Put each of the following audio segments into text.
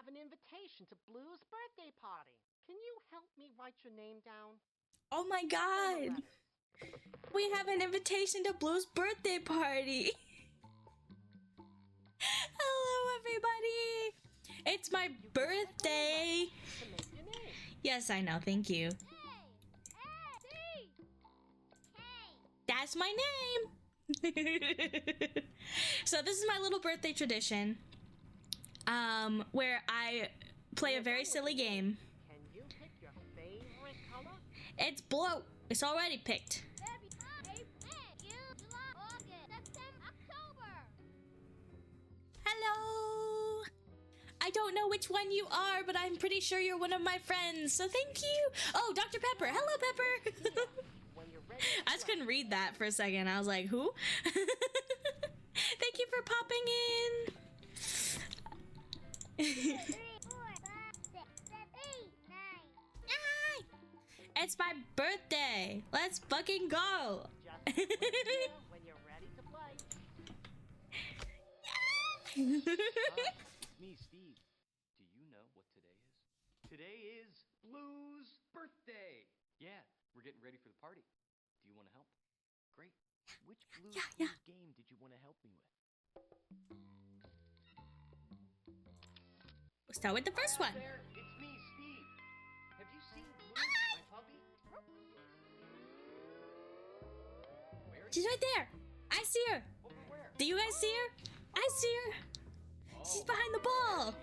have an invitation to Blue's birthday party. Can you help me write your name down? Oh my god! We have an invitation to Blue's birthday party! Hello, everybody! It's my birthday! Yes, I know, thank you. That's my name! So this is my little birthday tradition, where I play a very silly game. Can you pick your favorite color? It's blue. It's already picked. Hello. I don't know which one you are, but I'm pretty sure you're one of my friends, so thank you. Oh, Dr. Pepper. Hello, Pepper. I just couldn't read that for a second. I was like, who? Thank you for popping in. It's my birthday. Let's fucking go. Just when you're ready to play. Me, Steve. Do you know what today is? Today is Blue's birthday. Yeah, we're getting ready for the party. Do you want to help? Great. Which Blue's Clues game did you want to help me with? We'll start with the first one. There, it's me, Steve. Have you seen Blue, my puppy? Where is She's right there. I see her. Where? Do you guys see her? I see her. She's behind the ball.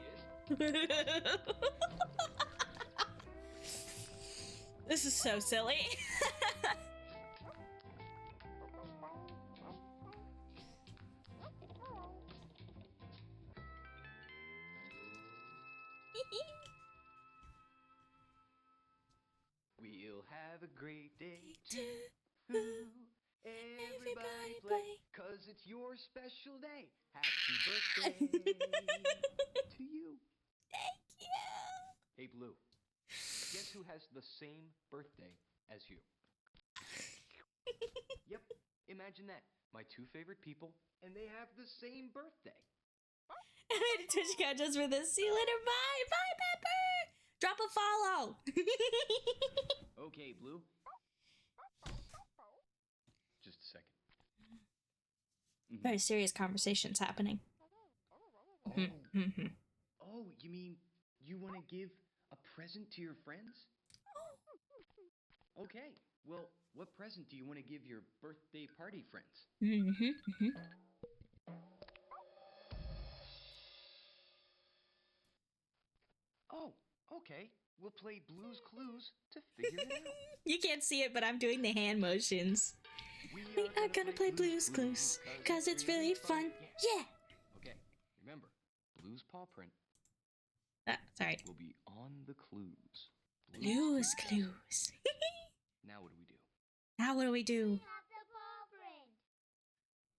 This is so silly. We'll have a great day Everybody too. Everybody play, 'cause it's your special day. Happy birthday to you. Thank you. Hey, Blue. Guess who has the same birthday as you? Yep, imagine that. My two favorite people, and they have the same birthday. I made a Twitch account just for this. See you later. Bye. Bye, Pepper. Drop a follow. Okay, Blue. Just a second. Very serious conversations happening. Oh, you mean you want to give a present to your friends? Okay, well, what present do you want to give your birthday party friends? Oh, okay. We'll play Blue's Clues to figure it out. You can't see it, but I'm doing the hand motions. We are gonna play Blue's Clues, 'cause it's really fun. Yeah. Okay, remember, Blue's paw print Sorry. will be on the clues. Blue's Clues. Now what do we do? Now what do we do?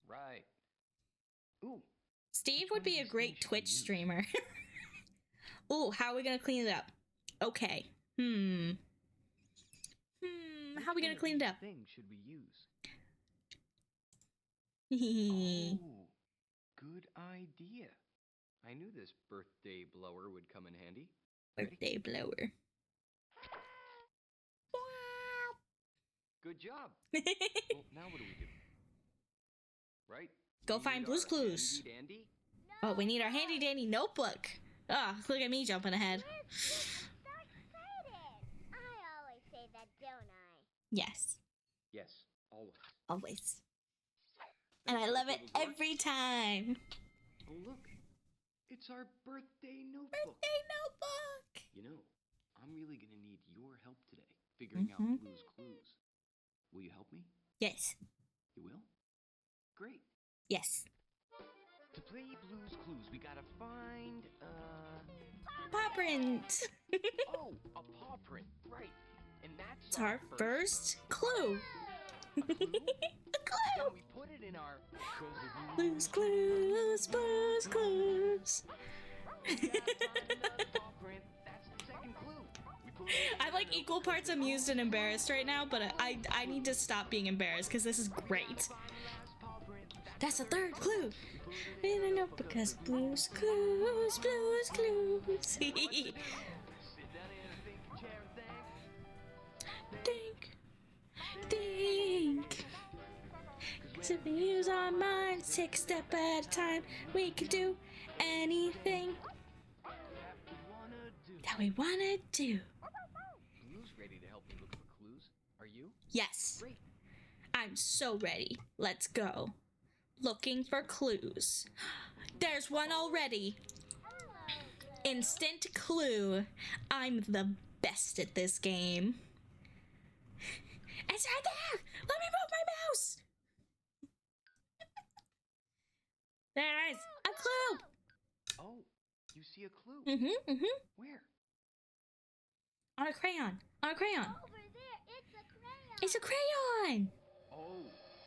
Right. Ooh, Steve Which would one be of a these great things should we Twitch use? streamer. Ooh, how are we gonna clean it up? Okay. How are we gonna clean it up? thing should we use? Birthday Oh, good idea. I knew this birthday blower would come in handy. Ready? blower. Good job. Well, now what do we do? Right? Go We find need Blue's our Clues. handy dandy? Oh, we need our handy dandy notebook. Ah, look at me jumping ahead. Yes, Yes, always. always. And I That's love our it little door. every time. Oh, look. It's our birthday notebook. Birthday notebook. You know, I'm really going to need your help today figuring out Blue's Clues. Will you help me? Yes, You will? Great. yes. To play Blue's Clues, we gotta find, Paw print. oh, a paw print, right. And that's It's our first clue. a clue. A clue. Then we put it in our Blue's Clues, Blue's Clues. We gotta find another paw print. That's the second clue. We put it in I'm like equal parts amused and embarrassed right now, but I need to stop being embarrassed because this is great. our last paw print. That's That's the third clue. In a notebook because blues clues, blues clues. Sit down in a thinking chair and think. Think. Cause if we use our minds, take a step at a time, we can do anything that we wanna do. Blue's ready to help me look for clues. Are you? Yes, Great. I'm so ready. Let's go. Looking for clues. There's one already. Instant clue. I'm the best at this game. It's right there! Let me move my mouse! There is a clue! Oh, you see a clue. Mm-hmm. Where? On a crayon. On a crayon. Over there, it's a crayon. It's a crayon! Oh,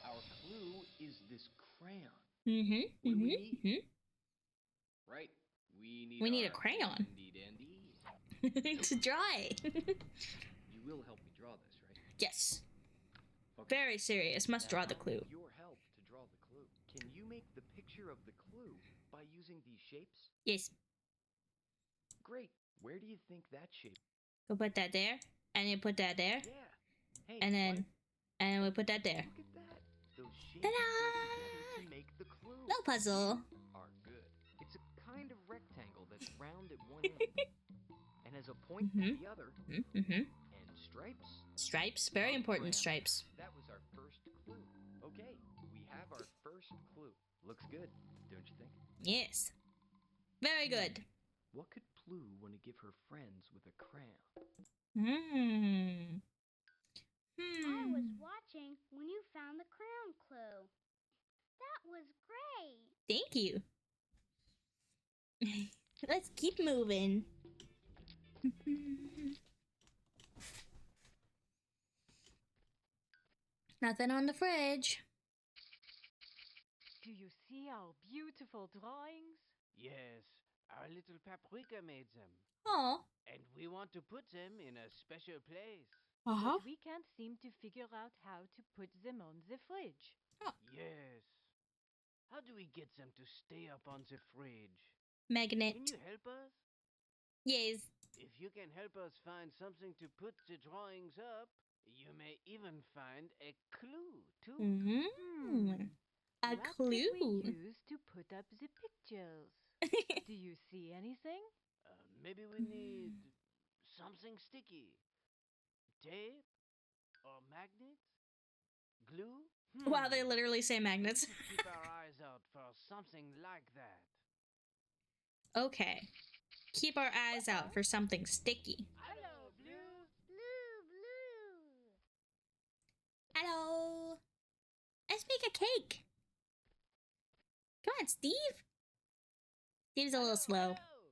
our clue is this crayon. Mm-hmm. What do we Mm-hmm. need? Right. We need a our crayon. handy dandy. To draw it. You will help me draw this, right? Yes. Okay. Very serious. Must draw the clue. Your help to draw the clue. Can you make the picture of the clue by using these shapes? Yes. Great. Where do you think that shape? We'll put that there. And then put that there. Yeah. Hey. And then what? and we'll put that there. Look at that. Those shapes Ta-da! go together to make the clue. No puzzle. Are good. It's a kind of rectangle that's round at one end and has a point at the other. Mm-hmm. And stripes. Stripes. Very important stripes. That was our first clue. Okay, we have our first clue. Looks good, don't you think? Yes. Very good. What could Blue want to give her friends with a crayon? Hmm. I was watching when you found the crayon clue. That was great. Thank you. Let's keep moving. Nothing on the fridge. Do you see our beautiful drawings? Yes, our little paprika made them. Oh. And we want to put them in a special place. Uh-huh. But we can't seem to figure out how to put them on the fridge. Yes. How do we get them to stay up on the fridge? Magnet. Can you help us? Yes. If you can help us find something to put the drawings up, you may even find a clue, too. Mm-hmm. A What clue. could we use to put up the pictures? Do you see anything? Maybe we need something sticky. Tape? Or magnets? Glue? Wow, they literally say magnets. Keep our eyes out for something like that. Okay. Keep our eyes out for something sticky. Hello, Blue. Blue. Hello. Let's make a cake. Come on, Steve. Steve's a little slow. Hello.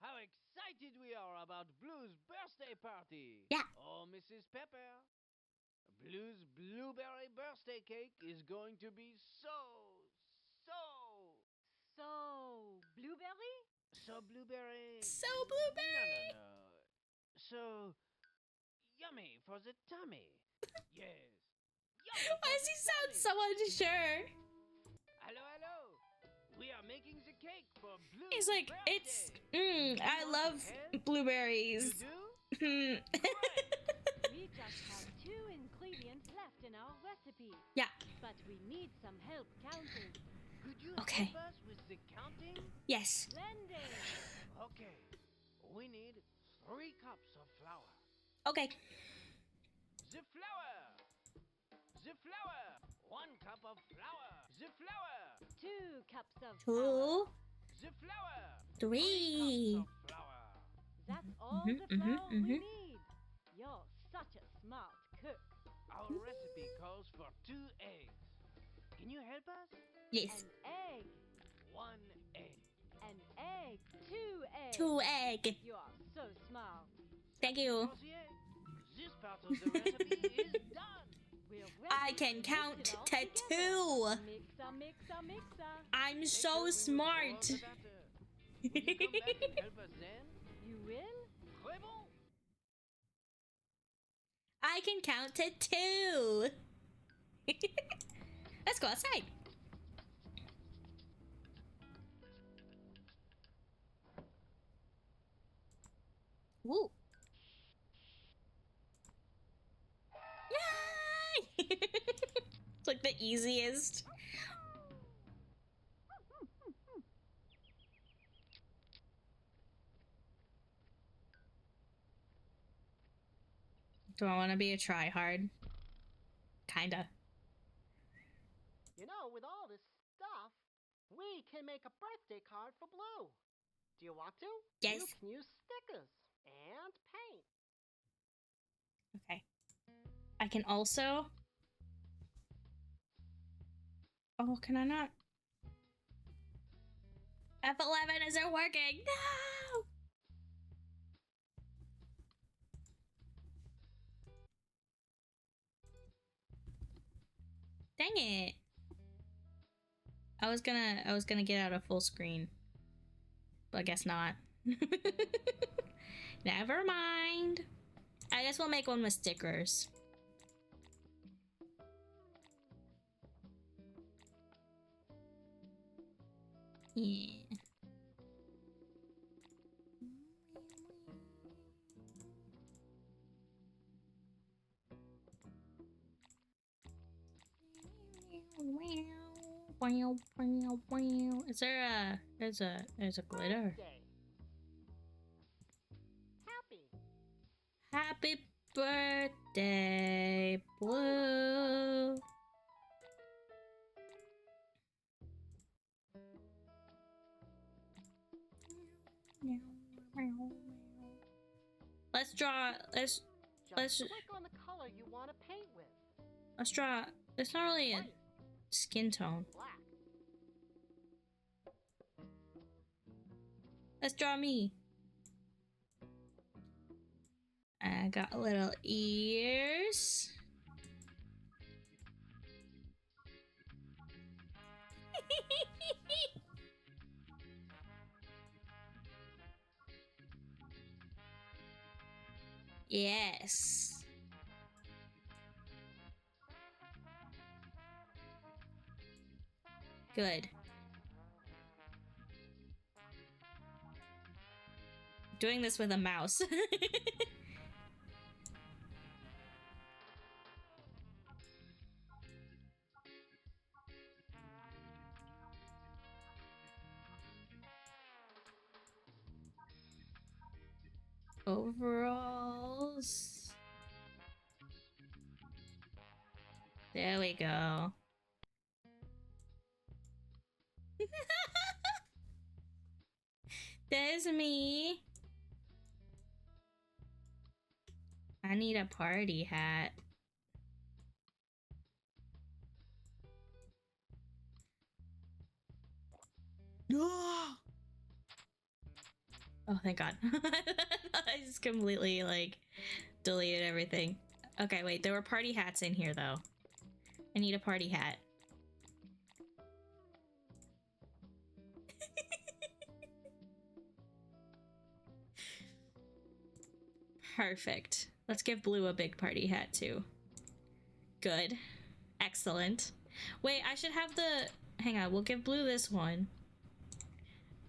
How excited we are about Blue's birthday party. Yeah. Oh, Mrs. Pepper. Blue's blueberry birthday cake is going to be so Blueberry? So blueberry. So blueberry. No. So yummy for the tummy. Yes. Yummy Why for does the he sound tummy. so unsure? Hello. We are making the cake for Blue's He's like, birthday. it's, I love You blueberries. do? Hmm. We just have 2 ingredients left in our recipe. Yeah. But we need some help counting. Could you Okay. help us with the counting? Yes. Blending. Okay. We need 3 cups of flour. Okay. The flour. 1 cup of flour. The flour. 2 cups of 2, flour. The flour. 3. Cups of flour. That's all Mhm, the flour mhm, we mhm. need. You're such a smart cook. Our recipe calls for 2 eggs. Can you help us? Yes. An egg. 1 egg. An egg. 2 eggs. 2 egg. You are so smart. Thank you. For the egg. This part of the recipe is done. We're ready I can mix count it all to together. 2. Mixer. I'm Later so we will smart. pour the batter. Will you come back and help us then? You will? Très bon. I can count to 2. Let's go outside. Ooh. Yay! It's like the easiest. Do I want to be a tryhard? Kinda. You know, with all this stuff, we can make a birthday card for Blue. Do you want to? Yes. You can use stickers and paint. Okay. I can also... Oh, can I not? F11 isn't working! No! Dang it. I was gonna get out a full screen. But I guess not. Never mind. I guess we'll make one with stickers. Yeah. Is there a there's a glitter? Birthday. Happy. Happy birthday, Blue. Let's draw. Just Let's- click on the color you want to paint with. Let's draw. It's not really a White, skin tone. black. Let's draw me. I got little ears. Yes. Good. Doing this with a mouse. Overalls. There we go. There's me. I need a party hat. Oh, thank God. I just completely, like, deleted everything. Okay, wait, there were party hats in here, though. I need a party hat. Perfect. Let's give Blue a big party hat, too. Good. Excellent. Wait, I should have the... Hang on, we'll give Blue this one.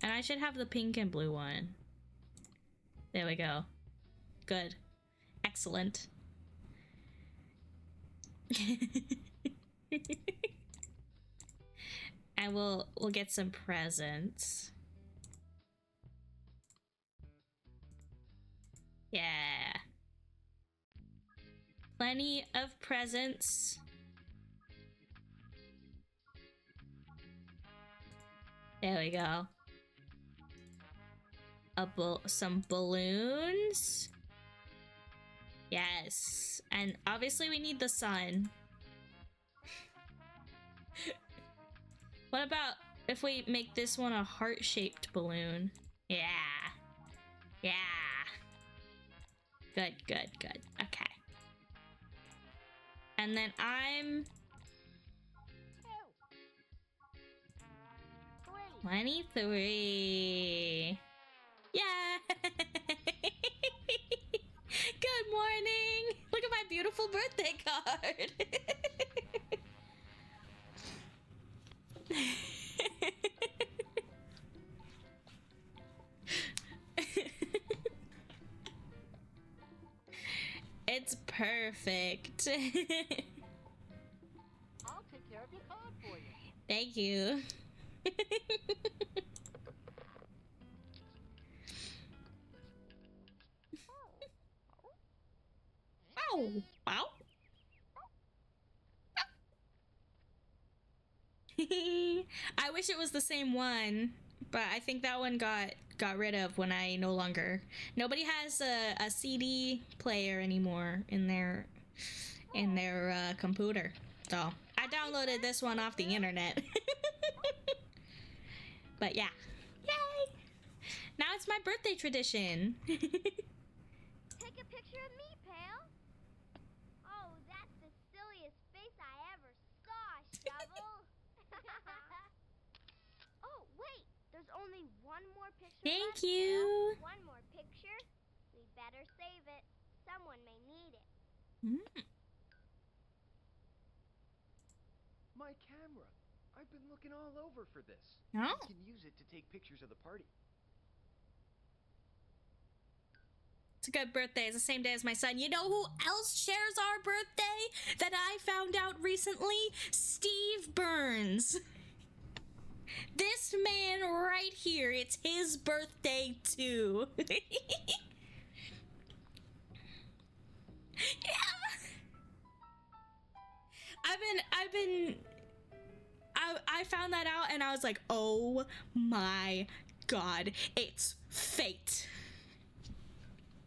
And I should have the pink and blue one. There we go. Good. Excellent. And we'll get some presents. Yeah. Plenty of presents. There we go. Some balloons. Yes. And obviously we need the sun. What about if we make this one a heart-shaped balloon? Yeah. Yeah. Good, good, good. Okay. And then I'm... 23. Yeah. Good morning. Look at my beautiful birthday card. Perfect. I'll take care of your card for you. Thank you. Ow. Ow. I wish it was the same one, but I think that one got rid of when I no longer. Nobody has a CD player anymore in their computer. So I downloaded this one off the internet. But yeah, yay! Now it's my birthday tradition. Take a picture of me, pal. Oh, that's the silliest face I ever saw, Shovel. Oh, wait. There's only one more picture Thank left, you. Phil. One more picture. We better save it. Someone may need it. My camera. I've been looking all over for this. Oh. I can use it to take pictures of the party. It's a good birthday. It's the same day as my son. You know who else shares our birthday that I found out recently? Steve Burns. This man right here, it's his birthday too. Yeah. I found that out and I was like, oh my god, it's fate.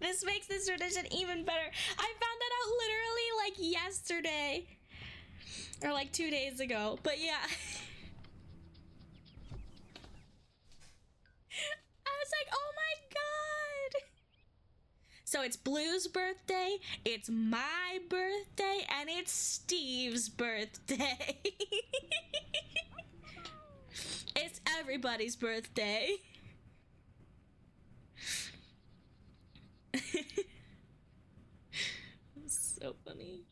This makes this tradition even better. I found that out literally like yesterday. Or like 2 days ago. But yeah. I was like, oh my god. So it's Blue's birthday, it's my birthday, and it's Steve's birthday. It's everybody's birthday. So funny.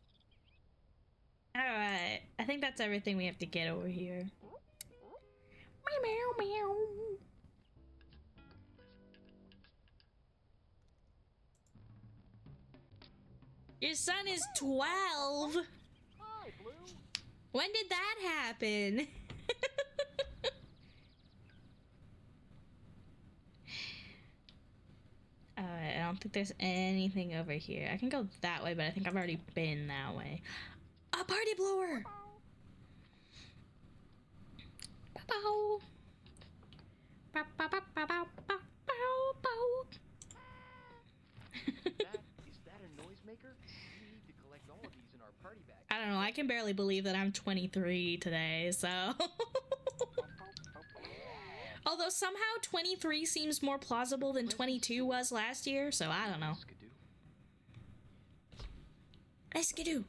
Alright, I think that's everything we have to get over here. Meow, meow, meow. Your son is 12. Hi, Blue. When did that happen? I don't think there's anything over here. I can go that way, but I think I've already been that way. A party blower! Bow. Bow, bow, bow, bow, bow, bow, bow. Is that a noisemaker? We need to collect all of these in our party bag. I don't know. I can barely believe that I'm 23 today, so. Although somehow 23 seems more plausible than 22 was last year, so I don't know. Let's skidoo.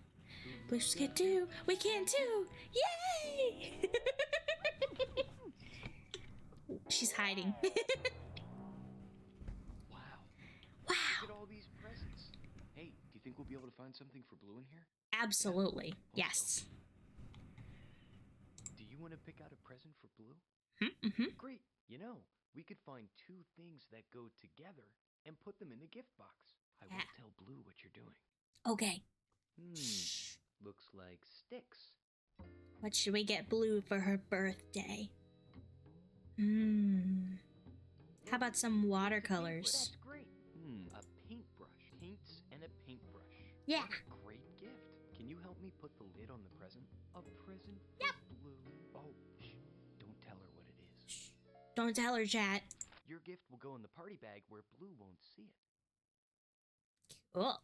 Blue skidoo. We can too. Yay! She's hiding. Wow. Wow. Look at all these presents. Hey, do you think we'll be able to find something for Blue in here? Absolutely. Yes. Do you want to pick out a present for Blue? Mm-hmm. Great. You know, we could find two things that go together and put them in the gift box. I will tell Blue what you're doing. Okay. Looks like sticks. What should we get Blue for her birthday? How about some watercolors? That's great. A paintbrush. Paints and a paintbrush. Yeah. What a great gift. Can you help me put the lid on the present? A present for Blue. Oh, shh. Don't tell her what it is. Don't tell her, chat. Your gift will go in the party bag where Blue won't see it. Cool.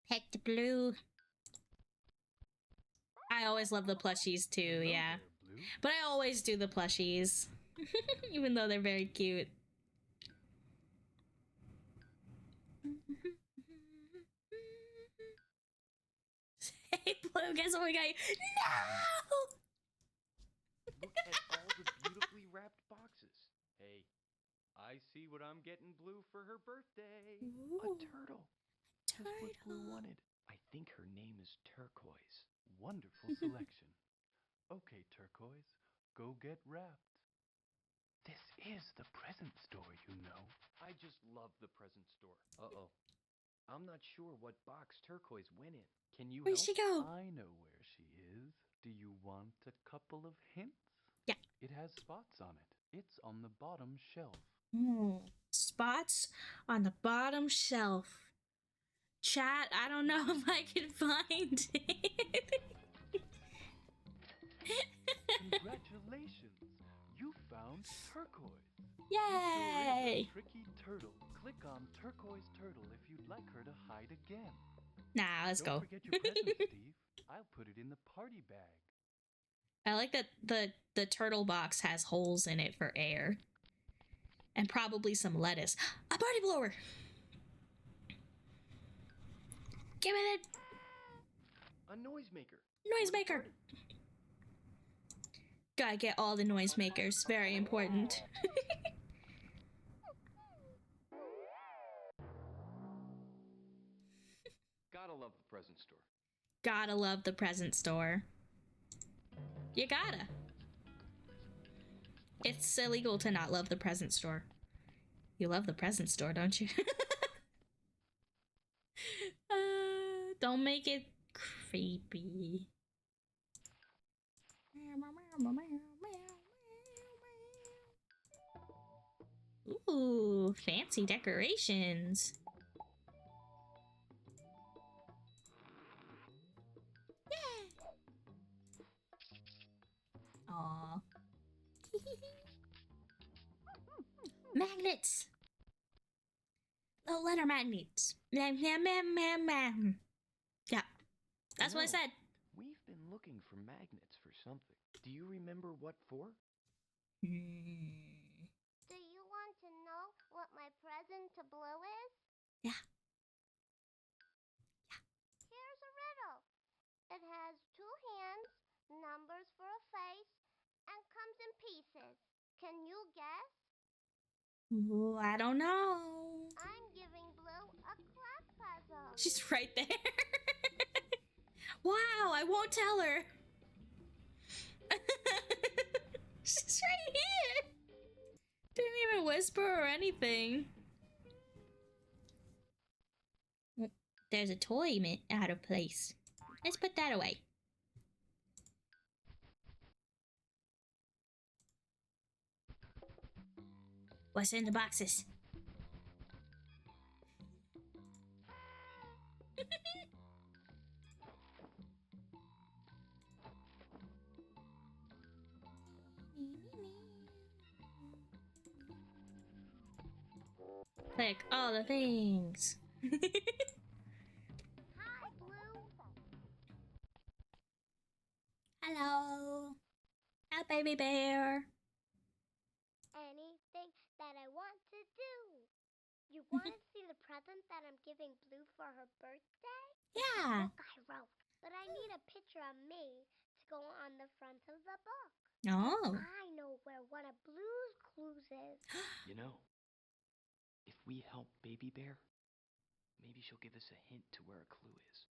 Pick the Blue. I always love the plushies too, yeah. But I always do the plushies. Even though they're very cute. Hey Blue, guess what we got you? No! Look at all the beautifully wrapped boxes. Hey, I see what I'm getting Blue for her birthday. Ooh. A turtle. Just what Blue Turtle. wanted. I think her name is Turquoise. Wonderful selection. Okay, Turquoise, go get wrapped. This is the present store, you know. I just love the present store. Uh-oh. I'm not sure what box Turquoise went in. Can you Where'd help? she go? I know where she is. Do you want a couple of hints? Yeah. It has spots on it. It's on the bottom shelf. Spots on the bottom shelf. Chat, I don't know if I can find it. Congratulations! You found Turquoise. Yay! There is a tricky turtle. Click on Turquoise Turtle if you'd like her to hide again. Nah, let's Don't go. forget your present, Steve. I'll put it in the party bag. I like that the turtle box has holes in it for air. And probably some lettuce. A party blower! Give me that A noisemaker. noisemaker! Gotta get all the noisemakers. Very important. Gotta love the present store. Gotta love the present store. You gotta. It's illegal to not love the present store. You love the present store, don't you? Don't make it creepy. Ooh, fancy decorations. Yeah. Aw. Magnets. Oh, letter magnets. Yeah, that's what I said. We've been looking for magnets for something. Do you remember what for? Do you want to know what my present to Blue is? Yeah. Here's a riddle. It has 2 hands, numbers for a face, and comes in pieces. Can you guess? Ooh, I don't know. I'm giving Blue a clock puzzle. She's right there. Wow, I won't tell her. She's right here. Didn't even whisper or anything. There's a toy out of place. Let's put that away. What's in the boxes? Click all the things. Hi, Blue. Hello. Hi, baby bear. Anything that I want to do. You want to see the present that I'm giving Blue for her birthday? Yeah. Book I wrote, but I need a picture of me to go on the front of the book. Oh. I know where one of Blue's clues is. You know, if we help Baby Bear, maybe she'll give us a hint to where a clue is.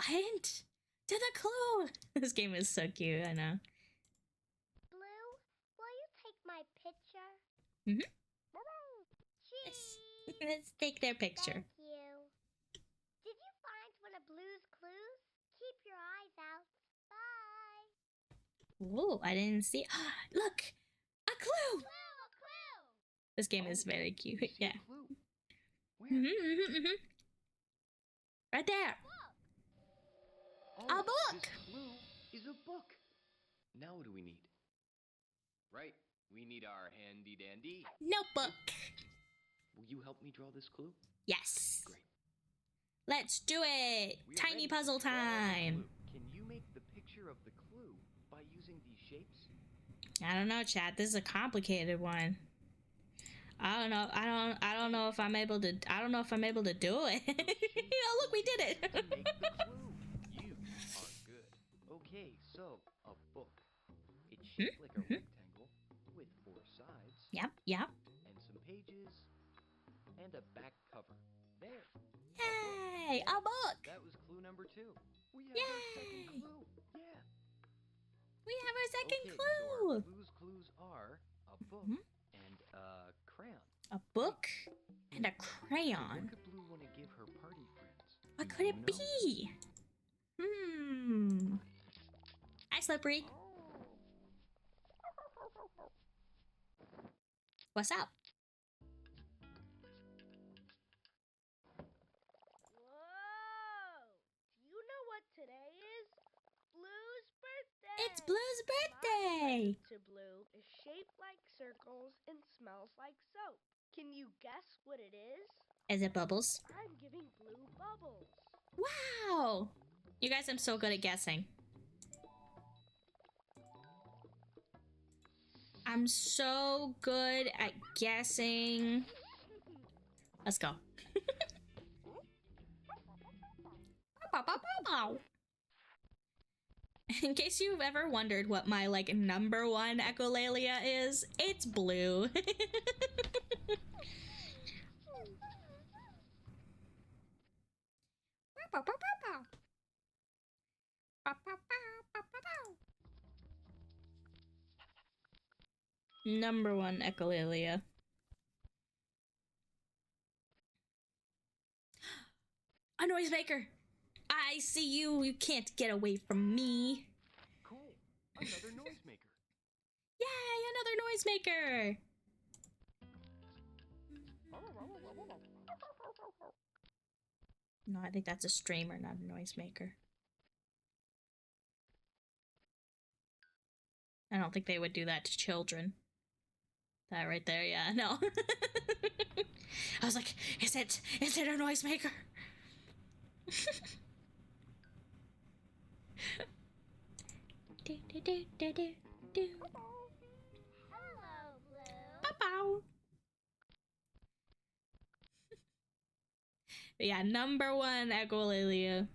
A hint to the clue. This game is so cute, I know. Blue, will you take my picture? Mhm. Cheese. Let's take their picture. Thank you. Did you find one of Blue's clues? Keep your eyes out. Bye. Whoa, I didn't see. Look, a clue. Blue, a clue. This game is very cute. You see Yeah. a clue? Where? Right there. Oh, A book! This clue is a book. Now what do we need? Right, we need our handy dandy. Notebook. Will you help me draw this clue? Yes. Great. Let's do it. We are Tiny ready. puzzle Draw the time. clue. Can you make the picture of the clue by using these shapes? I don't know, chat. This is a complicated one. I don't know. I don't know if I'm able to. I don't know if I'm able to do it. Oh, look, we did it. To make the clue. You are good. Okay, so a book. It's shaped like a rectangle with 4 sides. Yep. Yep. And some pages and a back cover. There. Yay! A book. That was clue number 2. We have our Yay! second clue. Yeah. We have our second Okay, clue. So our clues are a book and a crayon. A book and a What crayon. could Blue What Do could you it know? be? Hi, Slippery. What's up? Whoa! Do you know what today is? Blue's birthday! It's Blue's My birthday! present to Blue is shaped like circles and smells like soap. Can you guess what it is? Is it Bubbles? I'm giving Blue bubbles. Wow! You guys, I'm so good at guessing. I'm so good at guessing. Let's go. In case you've ever wondered what my like number one echolalia is, it's Blue. Number one echolalia. A noisemaker! I see you. You can't get away from me. Cool. Another noisemaker. Yay, another noisemaker! No, I think that's a streamer, not a noisemaker. I don't think they would do that to children. That right there, yeah, no. I was like, is it a noisemaker? Do, do, do, do, do, do. Hello, Blue. Bow. But yeah, number one echolalia.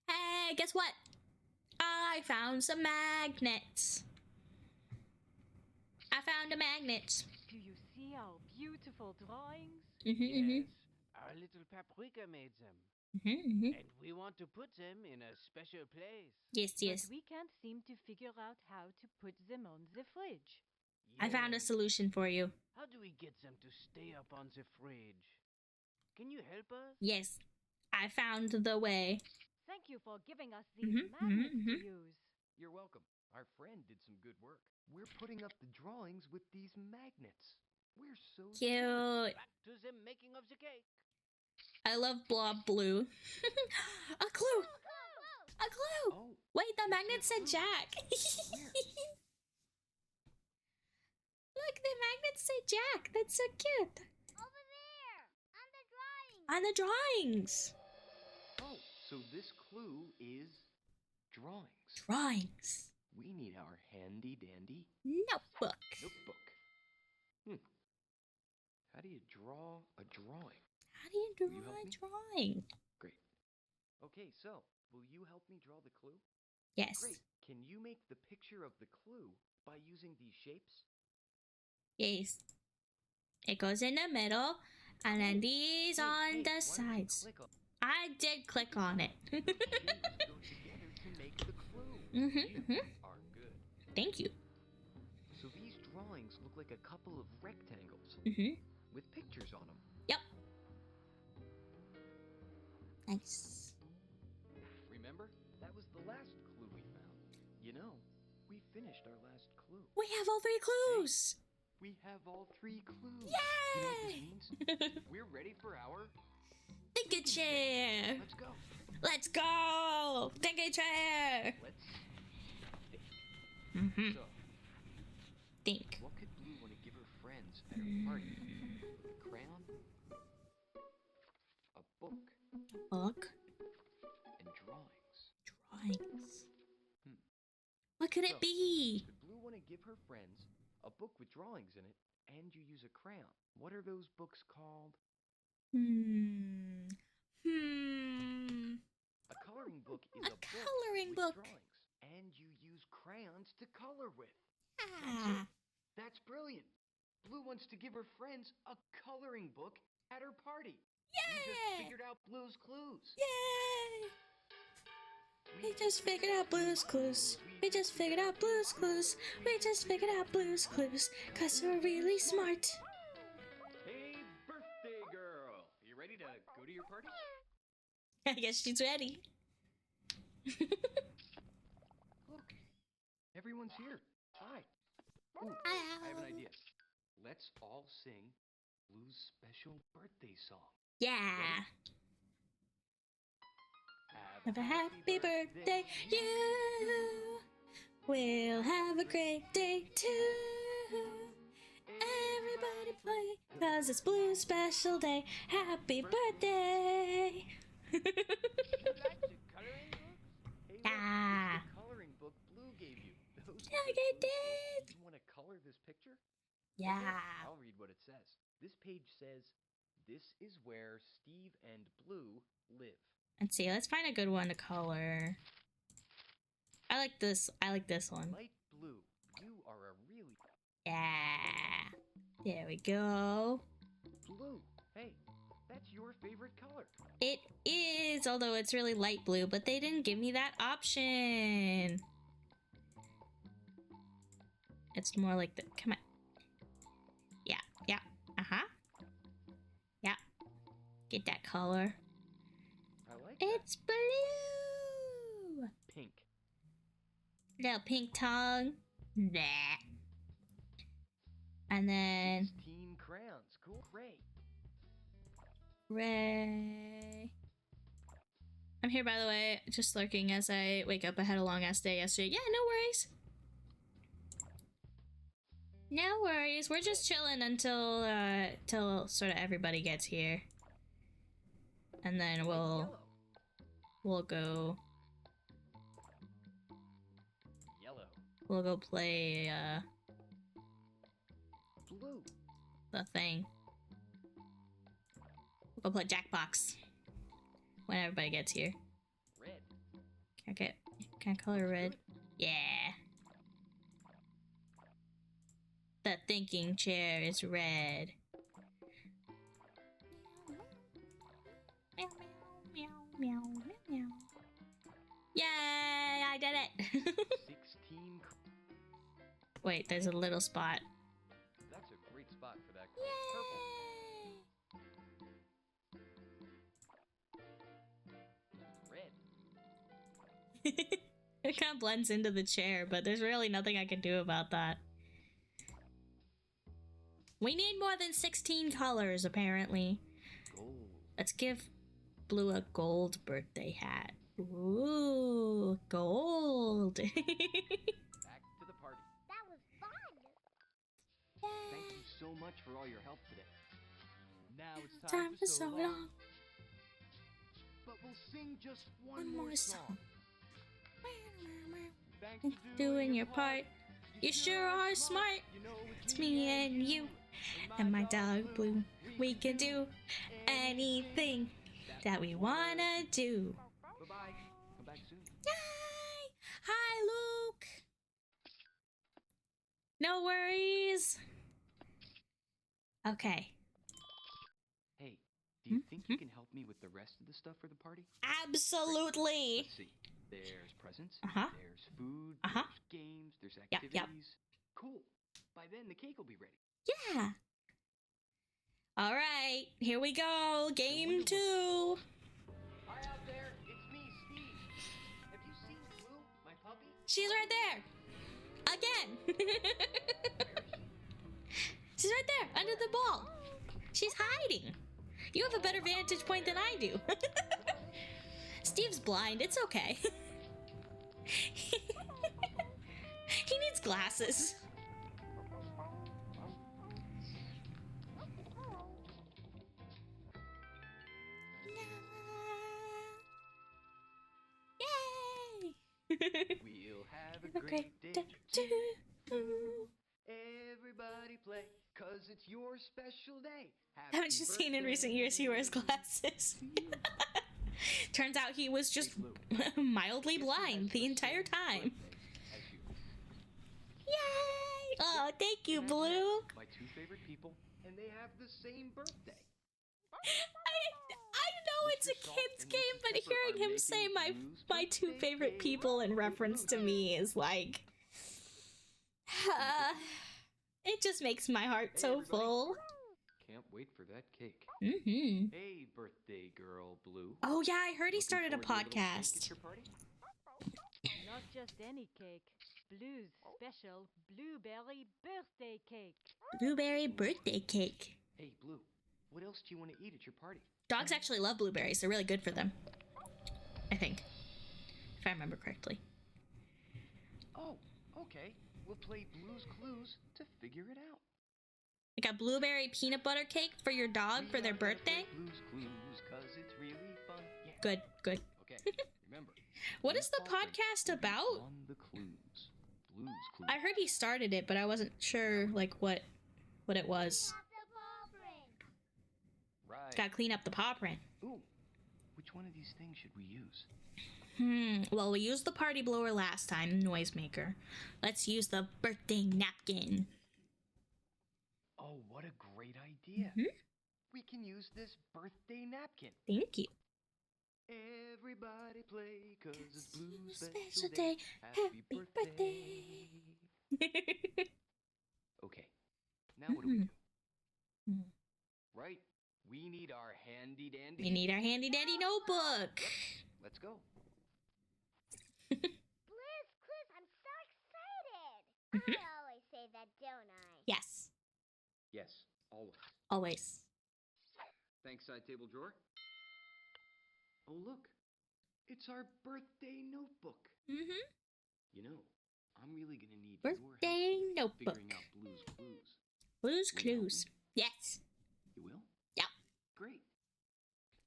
Hey, guess what? I found some magnets. I found a magnet. Do you see our beautiful drawings? Yes, our little paprika made them. And we want to put them in a special place. Yes, yes. But we can't seem to figure out how to put them on the fridge. I found a Yes. solution for you. How do we get them to stay up on the fridge? Can you help us? Yes, I found the way. Thank you for giving us these magnets to use. You're welcome. Our friend did some good work. We're putting up the drawings with these magnets. We're so Cute. Back to the making of the cake. I love Blob Blue. A clue! A clue! Oh, Wait, the magnet said Jack. where? Look, the magnet said Jack. That's so cute. Over there, on the drawing. On the drawings. Oh, so this clue is drawings. Drawings. We need our handy dandy Notebook. notebook. How do you draw a drawing? How do you Will you draw help a me? drawing? Great. Okay, so will you help me draw the clue? Yes. Great. Can you make the picture of the clue by using these shapes? Yes. It goes in the middle, and then these Hey, on hey, the why don't you sides. click on I did click on it. the shapes go together to make the clue. Mhm, You are good. Thank you. So these drawings look like a couple of rectangles with pictures on them. Yep. Nice. Remember? That was the last clue we found. You know, we finished our last clue. We have all 3 clues. We have all 3 clues. You know what this Yay! means? We're ready for our... Thinking chair. Let's go. Let's go. Thinking chair. Let's think. Mm-hmm. So, Think. what could Blue want to give her friends at her party? A crayon? A book? Book. And drawings? Drawings. Hmm. What could So, it be? Could Blue want to give her friends a book with drawings in it, and you use a crayon? What are those books called? A coloring book is A a coloring book book. with drawings, and you use crayons to color with. Ah. That's brilliant. Blue wants to give her friends a coloring book at her party. We just Yay! figured out Blue's clues. Yay! We just figured out Blue's Clues. We We just figured out Blue's Clues. We just figured out Blue's Clues. Cause we're really smart. Hey, birthday girl! You ready to go to your party? I guess she's ready. Look, everyone's here. Hi. Ooh, I have an idea. Let's all sing Blue's special birthday song. Yeah. Have a happy birthday, you. We'll have a great day too. Everybody play, cause it's Blue's special day. Happy birthday. Ah. The coloring book Blue gave you. Those Yeah, I did. You want to color this picture? Yeah. Okay, I'll read what it says. This page says, "This is where Steve and Blue live." Let's see. Let's find a good one to color. I like this. I like this one. Light blue. You are a really Yeah. There we go. blue. Hey, that's your favorite color. It is, although it's really light blue, but they didn't give me that option. It's more like the, come on. Yeah, yeah, uh-huh. Yeah. Get that color. I like It's blue! that. Pink. Little pink tongue. Nah. And then 16 crayons. Cool. Ray. Ray. I'm here, by the way, just lurking as I wake up. I had a long ass day yesterday. Yeah, no worries. No worries. We're just chilling until till sort of everybody gets here, and then Yellow. we'll go play Blue. the thing. We'll go play Jackbox when everybody gets here. Red. Can I color red? Yeah. The thinking chair is red. Meow, meow, meow, meow, meow. Yay! I did it! 16. Wait, there's a little spot. That's a great spot for that color. Purple. Yay! Red. It kind of blends into the chair, but there's really nothing I can do about that. We need more than 16 colors, apparently. Gold. Let's give Blue a gold birthday hat. Ooh, gold. Back to the party. That was fun. Thank you so much for all your help today. Now it's Time for so long. But we'll sing just One more song. Thanks Thanks for doing your part. You sure are smart. You know It's me and you and my dog Blue. We can do anything that we wanna do. Bye-bye. Come back soon. Yay! Hi, Luke. No worries. Okay. Hey, do you think you can help me with the rest of the stuff for the party? Absolutely. Let's see. There's presents. Uh-huh. There's food. Uh-huh. There's games. There's Yep, activities. yep. Cool. By then, the cake will be ready. Yeah. All right, here we go. Game 2. Hi out there. It's me, Steve. Have you seen Blue, my puppy? She's right there. Again. She's right there, under the ball. She's hiding. You have a better vantage point than I do. Steve's blind. It's okay. He needs glasses. Yay! We'll have a great day. too. Everybody play, 'cause it's your special day. Haven't you seen in recent years he wears glasses? Turns out he was just mildly blind the entire time. Yay! Oh, thank you, Blue. My two favorite people, and they have the same birthday. I know it's a kid's game, but hearing him say my two favorite people in reference to me is like, it just makes my heart so full. Can't wait for that cake. Mm-hmm. Hey, birthday girl, Blue. Oh yeah, I heard he Looking started a forward to little cake podcast. at your party? Not just any cake. Blue's special blueberry birthday cake. Blueberry birthday cake. Hey, Blue, what else do you want to eat at your party? Dogs actually love blueberries. They're really good for them. I think. If I remember correctly. Oh, okay. We'll play Blue's Clues to figure it out. Like a blueberry peanut butter cake for your dog for their birthday? Blue's Clues, 'cause it's really fun. Yeah. Good, good. Okay, remember. What is the Blue Paw podcast Print about? On the clues. Blue's Clues. I heard he started it, but I wasn't sure like what it was. Right. Gotta clean up the paw print. Ooh, which one of these things should we use? Well, we used the party blower last time, the noisemaker. Let's use the birthday napkin. Oh, what a great idea. Mhm. We can use this birthday napkin. Thank you. Everybody play, 'cause it's Blue's Special special day. day. Happy birthday. Okay, now what do we do? Mhm. Right, we need our handy dandy. We need our handy dandy notebook. Let's go. Blue's Clues, I'm so excited. I always say that, don't I? Yes, Yes, always. always. Thanks, side table drawer. Oh, look. It's our birthday notebook. Mm-hmm. You know, I'm really gonna need your Birthday help notebook. figuring out Blue's Clues. Blue's Will you help Clues. me? Yes. You will? Yep. Great.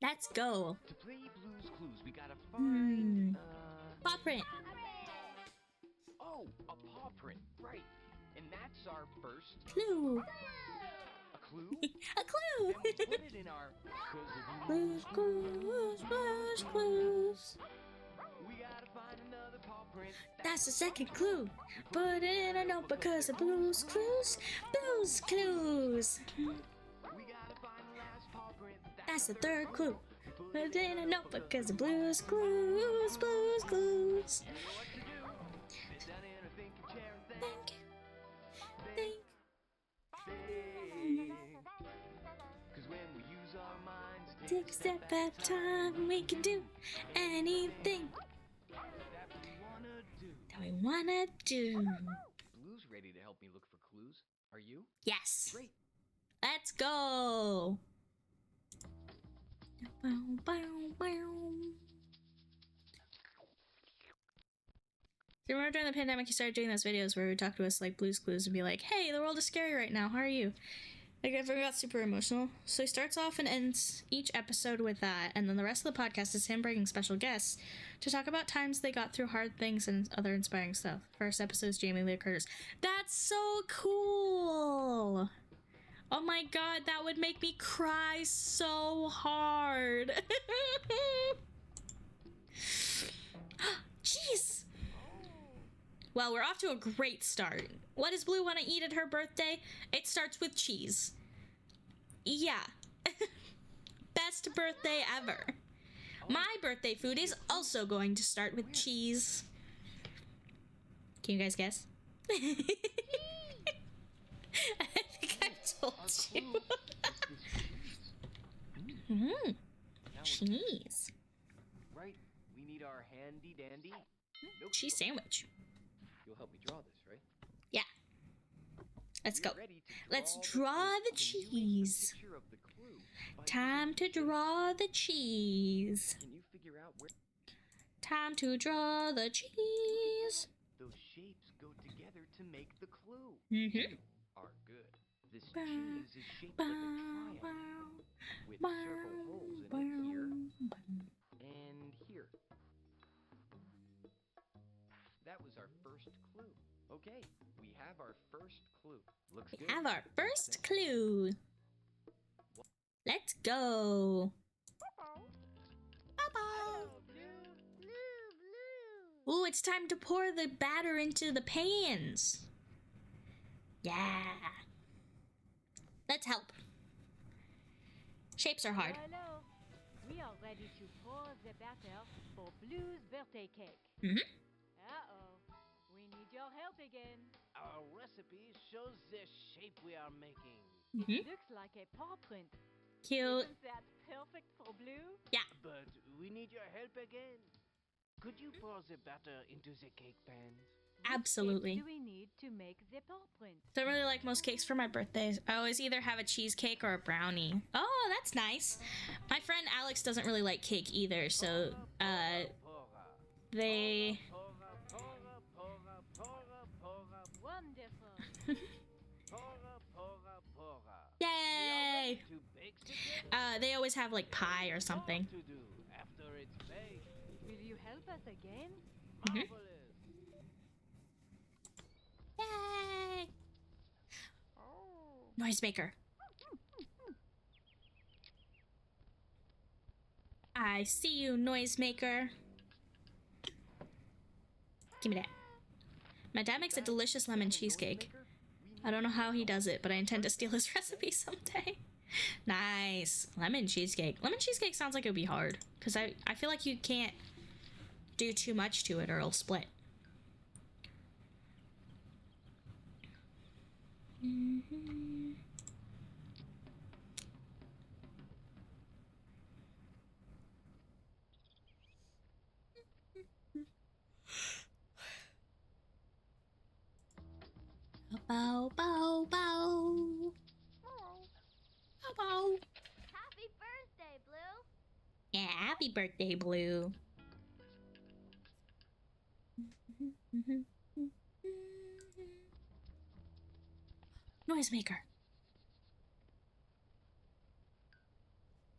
Let's go. To play Blue's Clues, we gotta find, Paw print. Oh, a paw print, right. And that's our first Clue. a clue. A clue. Then we put it in our Blue's Clues. Blue's Clues. We gotta find another paw print. That's the second clue. Put it in a notebook because of Blue's Clues. Blue's Clues. We gotta find the last paw print. That's the third clue. Put it in a notebook because of Blue's Clues. Blue's Clues. You know what to do. Sit down in a thinking chair and Think. Think. think. 'Cause when we use our minds, Take a step at a time. We can do anything that we wanna do. that we wanna do. Blue's ready to help me look for clues. Are you? Yes. Great. Let's go. Bow, bow, bow. So remember during the pandemic, you started doing those videos where we talk to us like Blue's Clues and be like, "Hey, the world is scary right now. How are you?" Like, everyone got super emotional. So he starts off and ends each episode with that, and then the rest of the podcast is him bringing special guests to talk about times they got through hard things and other inspiring stuff. First episode is Jamie Lee Curtis. That's so cool! Oh my god, that would make me cry so hard. Jeez! Well, we're off to a great start. What does Blue want to eat at her birthday? It starts with cheese. Yeah. Best birthday ever. My birthday food is also going to start with cheese. Can you guys guess? I think I've told you. Cheese. Right, we need our handy dandy notebook. Cheese sandwich. You'll help me draw this, right? Yeah. Let's go. We're ready to Let's draw draw the clue. Can you make a cheese. picture of the clue by Time to using draw the cheese. shapes? Can you figure out where Time to draw the cheese. those shapes go together to make the clue? Mm-hmm. Are good. This Bow, cheese is shaped bow, like a triangle with circle holes in it here and here. That was our first clue. Okay, we have our first clue. Looks We good. have our first clue. Let's go. Bye-bye. Blue, blue. Ooh, it's time to pour the batter into the pans. Yeah. Let's help. Shapes are hard. Hello. We are ready to pour the batter for Blue's birthday cake. Mhm. Uh-oh. We need your help again. Our recipe shows the shape we are making. It looks like a paw print. Cute. Isn't that perfect for Blue? But we need your help again. Could you pour the batter into the cake pans? Absolutely. What shapes do we need to make the paw print? Don't really like most cakes for my birthdays. I always either have a cheesecake or a brownie. Oh, that's nice. My friend Alex doesn't really like cake either, so they Wonderful. Yay! To bake together. They always have like pie or something. To do after it's baked. Will you help us again? Marvelous. Yay! Noisemaker. I see you, Noisemaker. Give me that. My dad makes a delicious lemon cheesecake. I don't know how he does it, but I intend to steal his recipe someday. Nice. Lemon cheesecake. Lemon cheesecake sounds like it would be hard, because I feel like you can't do too much to it or it'll split. Bow, bow, bow. Bow, bow. Happy birthday, Blue. Yeah, happy birthday, Blue. Noisemaker.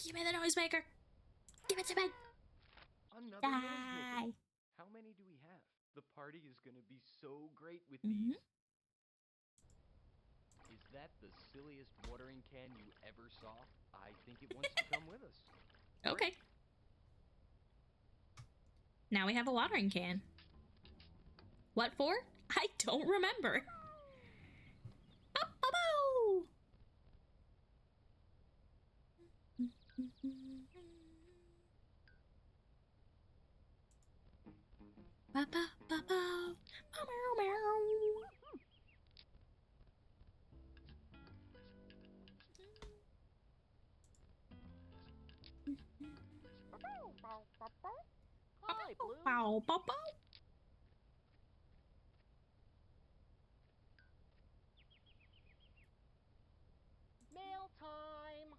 Give me the noisemaker. Give it to me. Another Die. noisemaker. How many do we have? The party is gonna be so great with Mhm. these. Is that the silliest watering can you ever saw? I think it wants to come with us. Okay. Now we have a watering can. What for? I don't remember. Bow, bow, bow. Ba, ba, ba, bow. Bow, meow, meow. Hi, Blue. Bow, bow, bow. Mail time.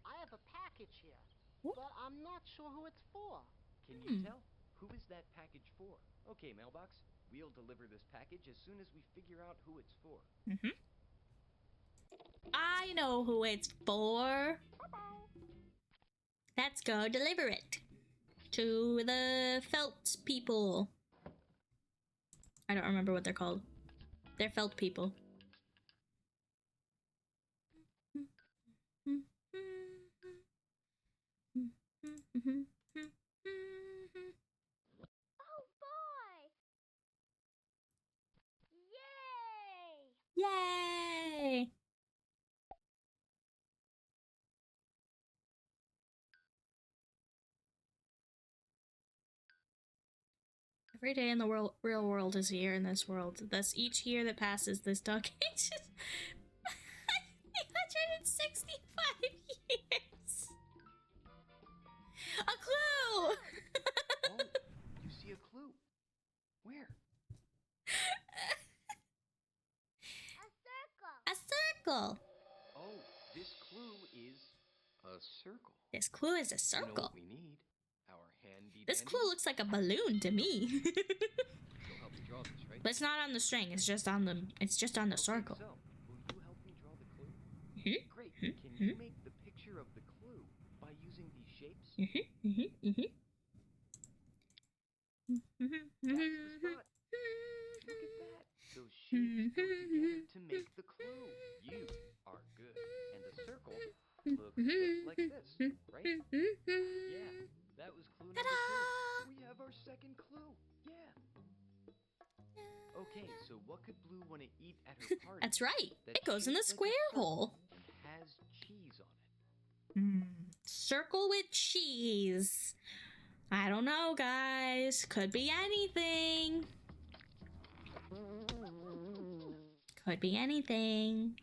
I have a package here, What? but I'm not sure who it's for. Can you tell? Who is that package for? Okay, mailbox. We'll deliver this package as soon as we figure out who it's for. I know who it's for. Let's go deliver it to the felt people. I don't remember what they're called. They're felt people. Oh boy! Yay! Yay! Every day in the real world is a year in this world. Thus, each year that passes, this dog ages 365 years. A clue! Oh, you see a clue. Where? A circle. A circle. Oh, this clue is a circle. This clue is a You know circle. what we need? Our handy This dandy- clue looks like a balloon to me. You'll help me draw this, right? But it's not on the string. It's just on the. It's just on the Okay, circle. So, will you help me draw the clue? Mhm, Great. mhm, Can you make the picture of the clue by using these shapes? That's the spot. Look at that. Those shapes go together to make the clue. You are good. And the circle looks just like this, right? Yeah, that was clue number 2. We have our second clue. Yeah. Okay, so what could Blue want to eat at her party? That's right. That's It goes in the shaped like a square circle hole. and has cheese on it? circle with cheese. I don't know, guys. Could be anything. Could be anything.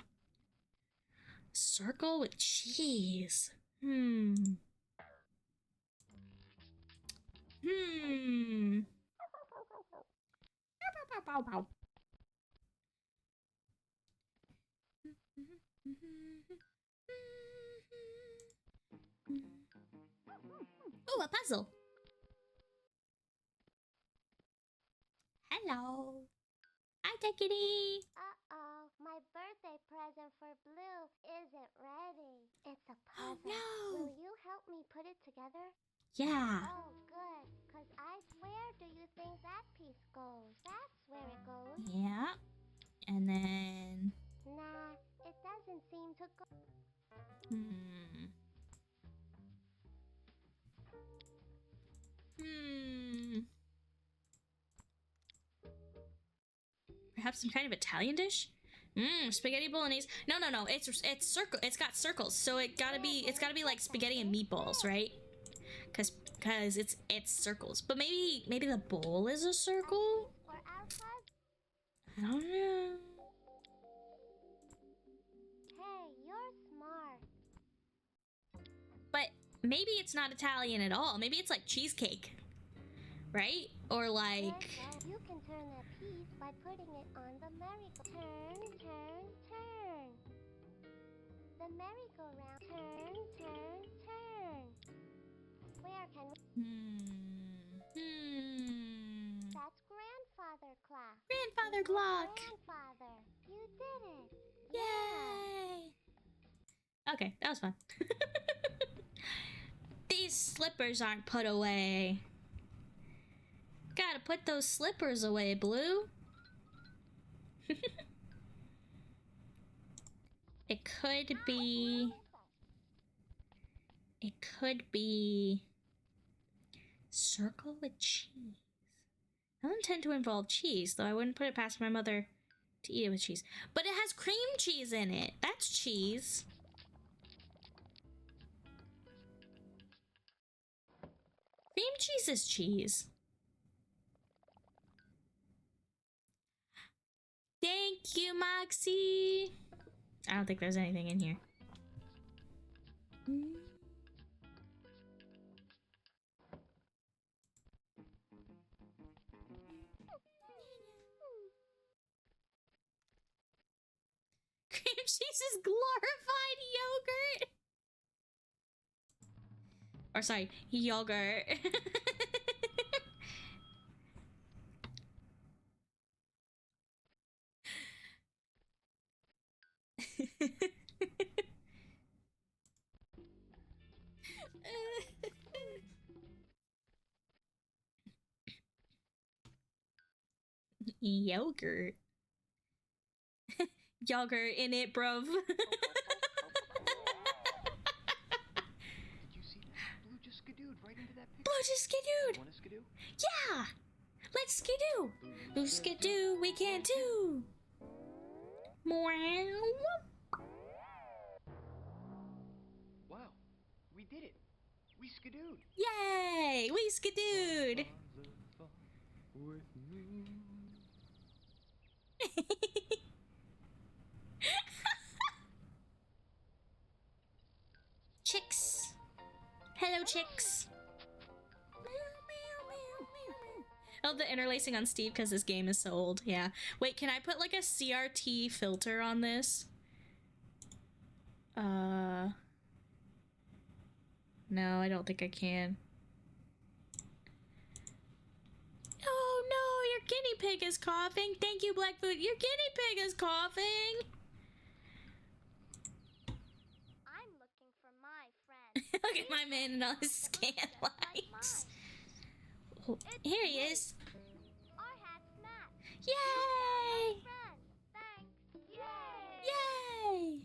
Circle with cheese. Hmm. Oh, a puzzle. Hello. Hi, Tickety. Uh-oh, my birthday present for Blue isn't ready. It's a Oh, puzzle. no. Will you help me put it together? Yeah. Oh, good. Because I swear, do you think that piece goes? That's where it goes. Yeah. And then... Nah, it doesn't seem to go. Perhaps some kind of Italian dish? Spaghetti bolognese. No. It's circle. It's got circles, so it's gotta be like spaghetti and meatballs, right? Cause it's circles. But maybe the bowl is a circle. For our puzzle? I don't know. Hey, you're smart. But maybe it's not Italian at all. Maybe it's like cheesecake, right? Or like. Well, you can turn that piece by putting it on the merry-go-round. Turn. The merry-go-round. Turn. Where can we... That's grandfather clock. Grandfather clock. Grandfather, you did it. Yay! Okay, that was fun. These slippers aren't put away. Gotta put those slippers away, Blue. It could be circle with cheese. I don't intend to involve cheese, though I wouldn't put it past my mother to eat it with cheese. But it has cream cheese in it. That's cheese. Cream cheese is cheese. Thank you, Moxie. I don't think there's anything in here. Cream cheese is glorified yogurt. Or sorry, yogurt. Yogurt. Yogurt in it, bruv. Did you see that? Blue just skidooed right into that picture. Blue just skidooed. Want to skidoo? Yeah. Let's skidoo. Blue skidoo, we can do. Wow, we did it. We skidooed. Yay, we skidooed. With me. Chicks. Hello, chicks. Oh, the interlacing on Steve because this game is so old. Yeah. Wait, can I put like a CRT filter on this? No, I don't think I can. Oh no, your guinea pig is coughing. Thank you, Blackfoot. Your guinea pig is coughing. I'm looking for my friend. Look at my man and all his scan lights. Oh, here he is. Our hat's match. Yay! Friend, thanks. Yay! Yay!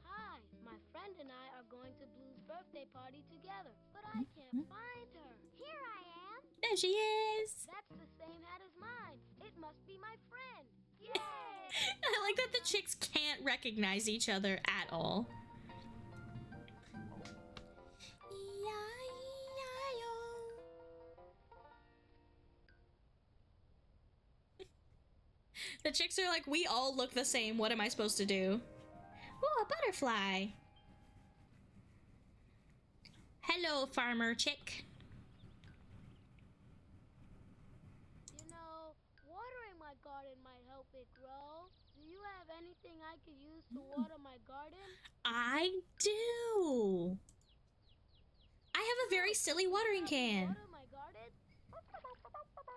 Hi, my friend and I are going to Blue's birthday party together, but I can't find her. Here I am. There she is. That's the same hat as mine. It must be my friend. Yay! I like that the chicks can't recognize each other at all. The chicks are like, we all look the same. What am I supposed to do? Oh, a butterfly. Hello, farmer chick. You know, watering my garden might help it grow. Do you have anything I could use to water my garden? I do. I have a very silly watering can. Water my garden?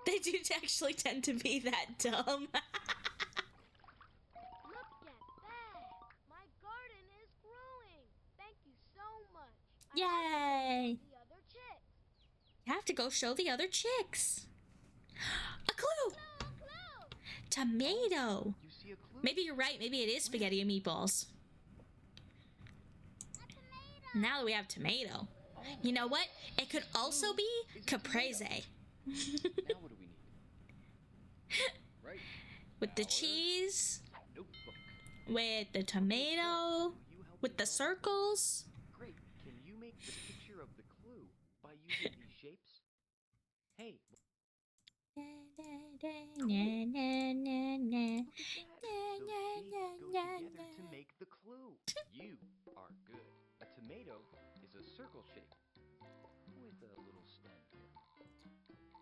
They do actually tend to be that dumb. Look at that! My garden is growing! Thank you so much. Yay! The other chicks. You have to go show the other chicks. A clue! Clue! Tomato. You see a clue? Maybe you're right. Maybe it is spaghetti and meatballs. Now that we have tomato. You know what? It could also be caprese. Now what do we need? Right. With the Flour, cheese, notebook. with the tomato, Will you help with me the draw? circles. Great. Can you make the picture of the clue by using these shapes? Hey, look at that. So shapes go together to make the clue. You are good. A tomato is a circle shape with a little stem here.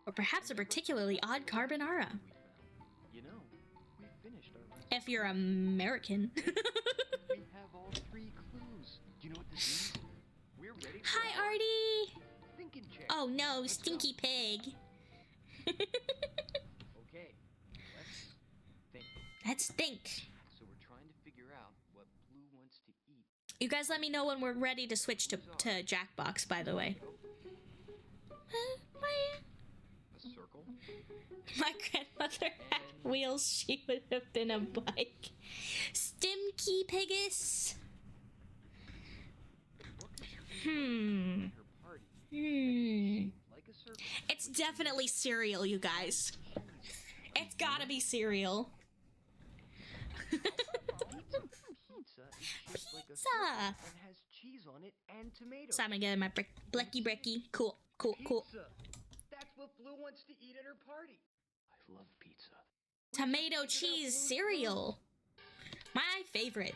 Or perhaps a particularly odd carbonara. We found. You know, we finished our last. If you're American. We have all 3 clues. Do you know what this means? We're ready for Hi, our Artie! thinking chair. Oh no, Let's go. stinky pig. Okay, let's think. Let's think. So we're trying to figure out what Blue wants to eat. You guys let me know when we're ready to switch to Jackbox, by the way. A circle? My grandmother had wheels, she would have been a bike. Stimky Piggus. Hmm. Her party. Like a circle. It's definitely cereal, you guys. It's gotta be cereal. Pizza is shaped like a Pizza. circle and has cheese on it and tomato. So I'm gonna get my blicky bricky. Cool, cool, cool. Pizza. That's what Blue wants to eat at her party. I love pizza. Tomato cheese cereal. My favorite.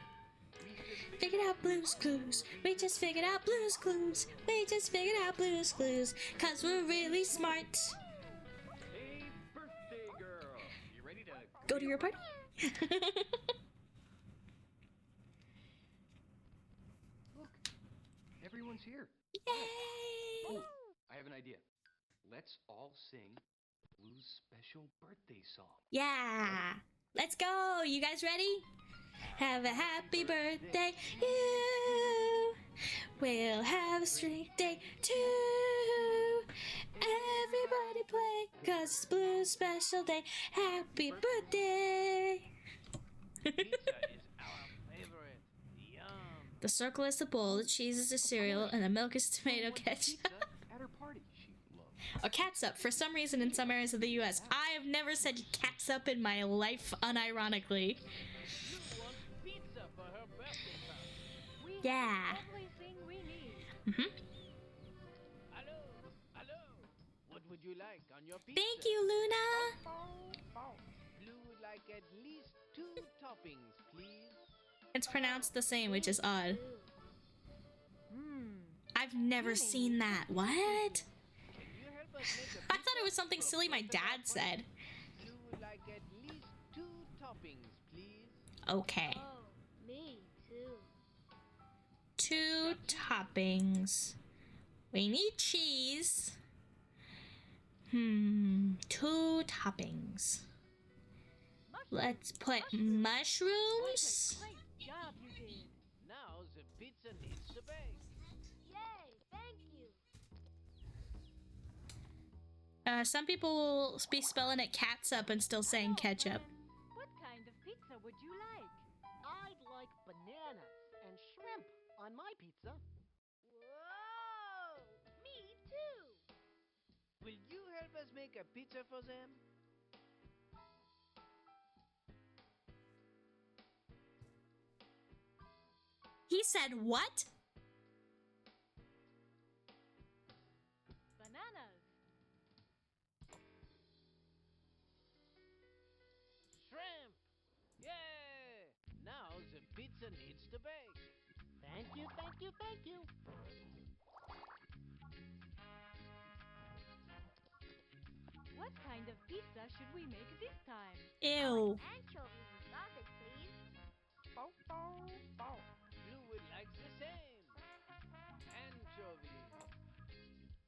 Figured out Blue's Clues. We just figured out Blue's Clues. We just figured out Blue's Clues. Cause we're really smart. Hey, birthday girl. You ready to Go to your party. Look, everyone's here. Yay! I have an idea. Let's all sing Blue's special birthday song. Yeah. Let's go. You guys ready? Have a happy birthday, you. We'll have a sweet day too. Everybody play, cause it's Blue's special day. Happy birthday. Pizza is our favorite. Yum. The circle is the bowl, the cheese is the cereal, and the milk is tomato Wants ketchup. pizza at her party. She loves. Or catsup. For some reason, in some areas of the U.S., I have never said catsup in my life, unironically. You want pizza for her birthday party. We Yeah. have everything we need. Hello, hello. What would you like on your pizza? Thank you, Luna. Blue would like at least 2 toppings, please. It's pronounced the same, which is odd. Hmm. I've never seen that. What? Can you help us make a I thought it was something silly my dad said. Blue would like at least 2 toppings, please. Okay. Oh, me too. 2 toppings. We need cheese. 2 toppings. Let's put mushrooms. Great job you did. Now the pizza needs to bake. Yay, thank you. Some people will be spelling it catsup and still saying ketchup. What kind of pizza would you like? I'd like bananas and shrimp on my pizza. Whoa, me too. Will you help us make a pizza for them? He said what? Bananas. Shrimp. pizza needs to bake. Thank you, thank you, thank you. What kind of pizza should we make this time? Ew. Anchovies and sausage, please. Blue would like the same. Anchovy.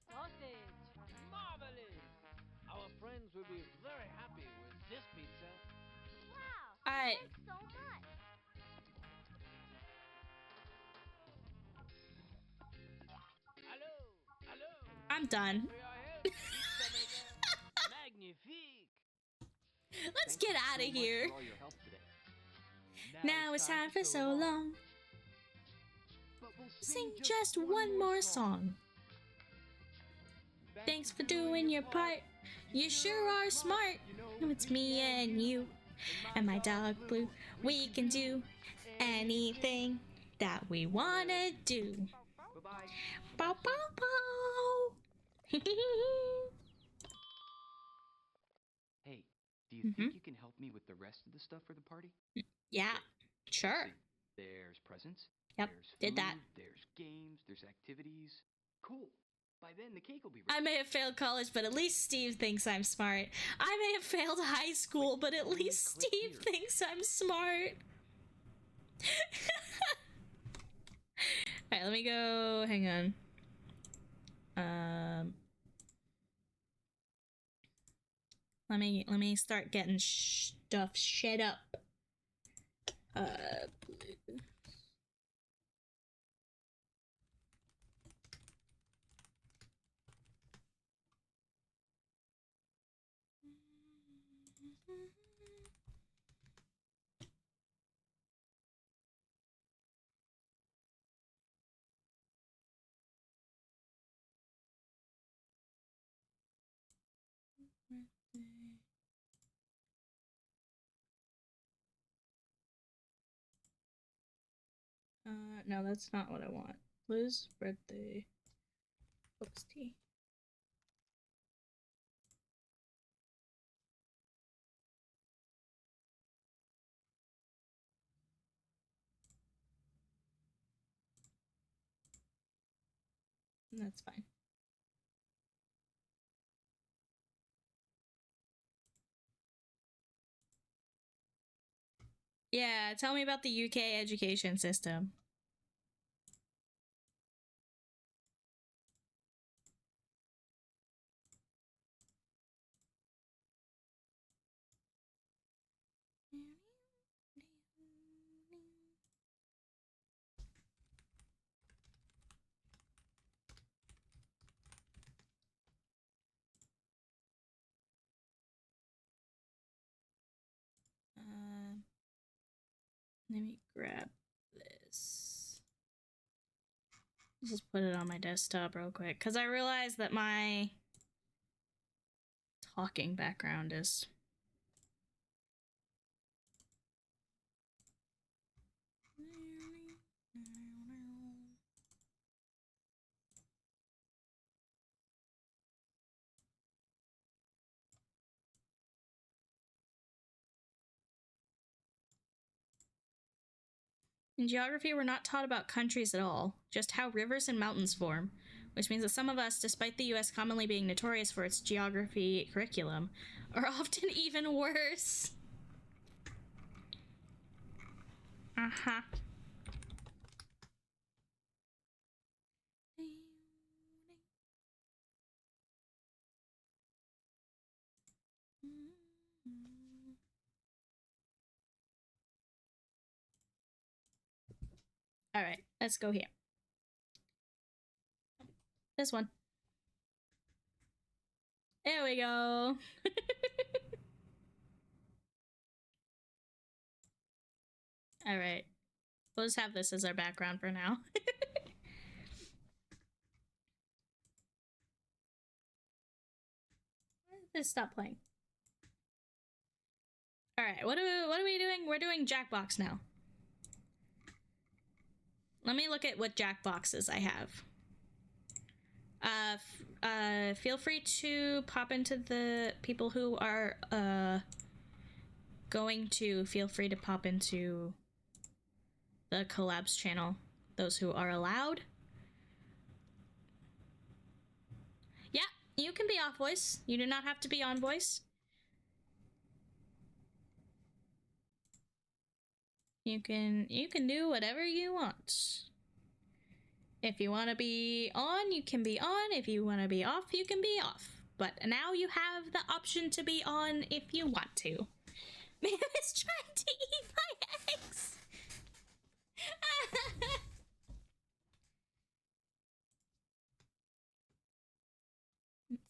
Sausage. Marvelous. Our friends will be very happy with this pizza. Wow. Alright. Thanks so much. Hello. Hello. I'm done. For your help, pizza maker. Magnifique. Let's Thank get you out so of much here. for all your help today. Now it's time for so long. But we'll Sing just one more song. Thanks for doing your part. You sure are smart. No, it's me and you and my dog Blue. We can do anything that we wanna do. Bye-bye. Bow bow bow. Hey, do you think you can help me with the rest of the stuff for the party? Yeah, sure. See, there's presents. Yep, There's food, did that. There's games. There's activities. Cool. By then, the cake will be ready. I may have failed college, but at least Steve thinks I'm smart. I may have failed high school, but at least click Steve here. thinks I'm smart. Alright, let me go. Hang on. Let me start getting stuff shed up. No, that's not what I want. Liz, birthday. OST. That's fine. Yeah, tell me about the UK education system. Let me grab this. Just put it on my desktop real quick, because I realized that my talking background is... In geography, we're not taught about countries at all, just how rivers and mountains form, which means that some of us, despite the US commonly being notorious for its geography curriculum, are often even worse. Uh-huh. All right, let's go here. This one. There we go. All right. We'll just have this as our background for now. Just stop playing. All right, what are we doing? We're doing Jackbox now. Let me look at what Jackboxes I have. Feel free to pop into the people who are going to feel free to pop into the collabs channel. Those who are allowed. Yeah, you can be off voice. You do not have to be on voice. You can do whatever you want. If you want to be on, you can be on. If you want to be off, you can be off. But now you have the option to be on if you want to. Man is trying to eat my eggs. Let's see.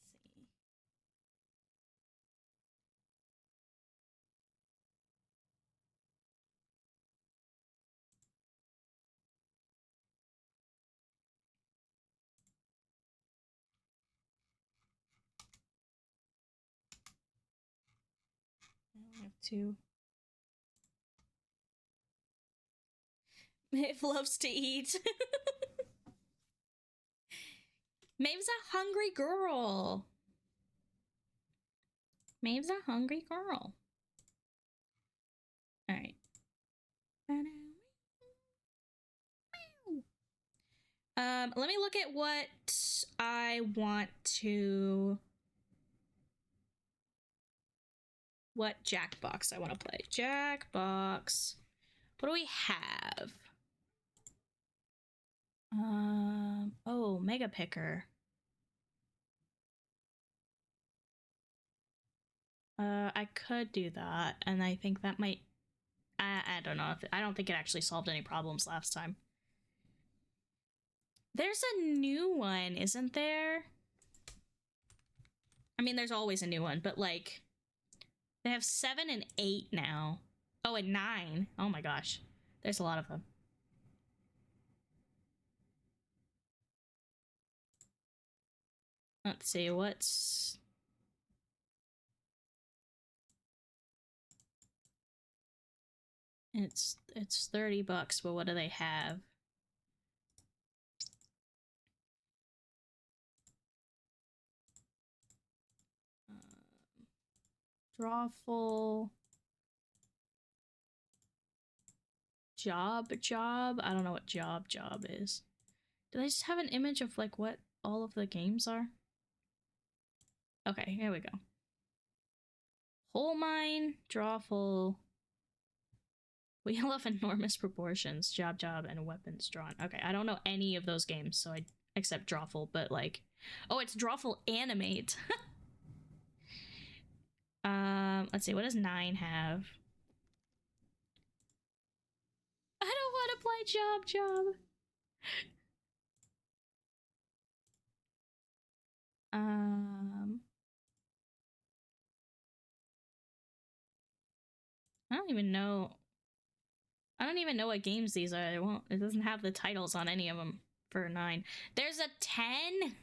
I have two. Maeve loves to eat. Maeve's a hungry girl. Maeve's a hungry girl. Alright. Let me look at what I want to... What Jackbox I want to play. Jackbox. What do we have? Oh, Mega Picker. I could do that, and I think that might... I don't know. I don't think it actually solved any problems last time. There's a new one, isn't there? I mean, there's always a new one, but like... They have 7 and 8 now. Oh, and 9. Oh my gosh. There's a lot of them. Let's see, what's... It's $30, but what do they have? Drawful. Job? I don't know what job is. Do they just have an image of like what all of the games are? Okay, here we go. Whole Mine, Drawful. Wheel of Enormous Proportions, Job, and Weapons Drawn. Okay, I don't know any of those games, so I except Drawful, but like... Oh, it's Drawful Animate! Let's see, what does 9 have? I don't want to play Job. I don't even know what games these are. It doesn't have the titles on any of them for 9. There's a 10?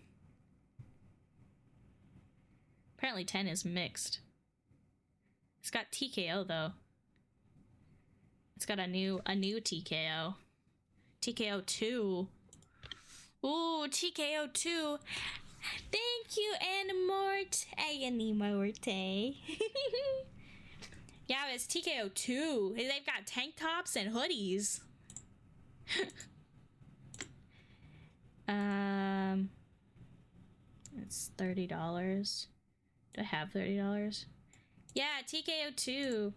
Apparently 10 is mixed. It's got TKO though. It's got a new TKO. TKO 2. Ooh, TKO 2. Thank you, Animorte. Yeah, it's TKO 2. They've got tank tops and hoodies. It's $30. Do I have $30? Yeah, TKO 2.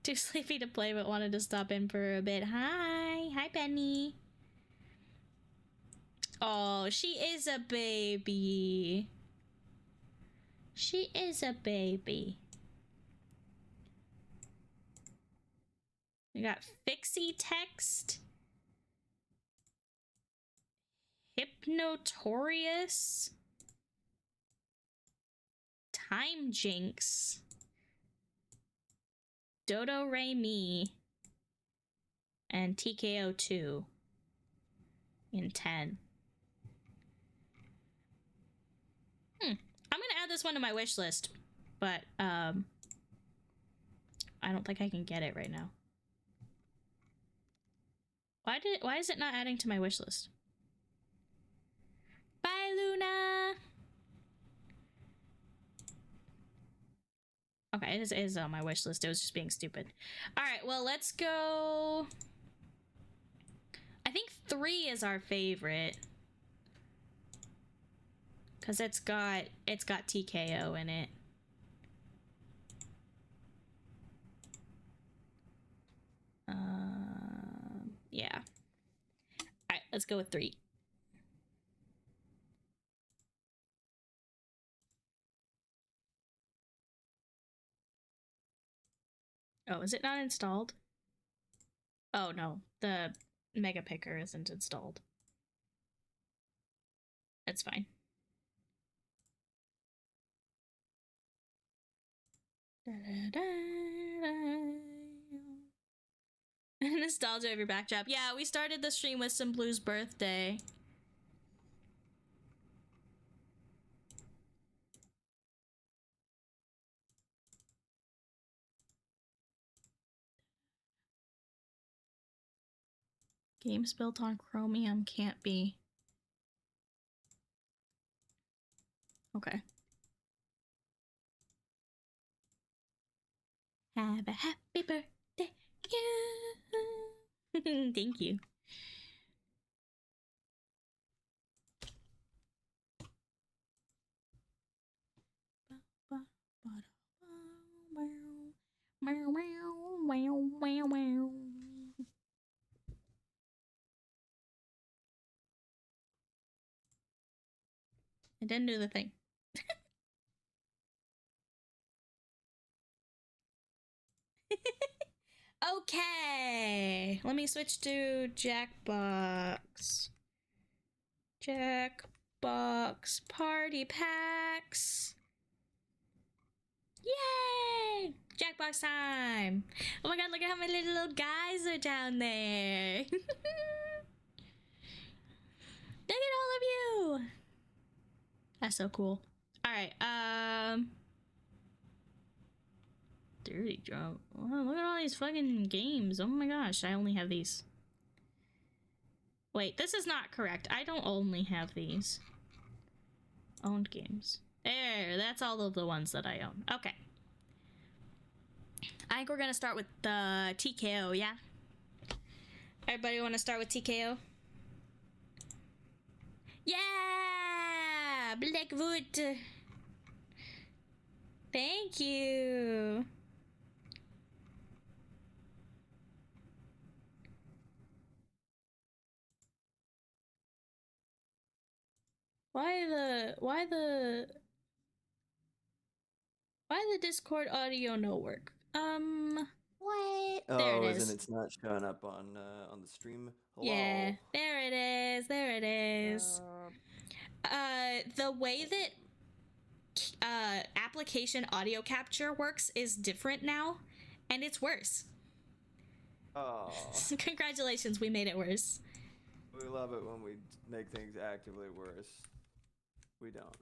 Too sleepy to play, but wanted to stop in for a bit. Hi, Penny. Oh, she is a baby. She is a baby. We got Fixie Text, Hypnotorious, Time Jinx, Dodo Ray Me, and TKO 2 in 10. I'm gonna add this one to my wish list, but I don't think I can get it right now. Why is it not adding to my wish list? Bye, Luna. Okay, it is on my wish list. It was just being stupid. All right, well, let's go. I think 3 is our favorite. Cause it's got TKO in it. Yeah. All right, let's go with 3. Oh, is it not installed? Oh no, the Mega Picker isn't installed. That's fine. Nostalgia of your backdrop. Yeah, we started the stream with some Blue's birthday. Games built on Chromium can't be. Okay. Have a happy birthday, you. Thank you. I didn't do the thing. Okay, let me switch to Jackbox. Jackbox party packs. Yay! Jackbox time! Oh my god, look at how many little guys are down there. Look at all of you. That's so cool. All right, Dirty Drop. Oh, look at all these fucking games. Oh my gosh, I only have these. Wait, this is not correct. I don't only have these. Owned games. There, that's all of the ones that I own. Okay. I think we're gonna start with the TKO, yeah? Everybody wanna start with TKO? Yeah! Blackwood! Thank you! Why the Discord audio no work? What? There it is. Isn't it's not showing up on the stream? Hello? Yeah, there it is. There it is. The way that application audio capture works is different now, and it's worse. Oh. Congratulations, we made it worse. We love it when we make things actively worse. We don't.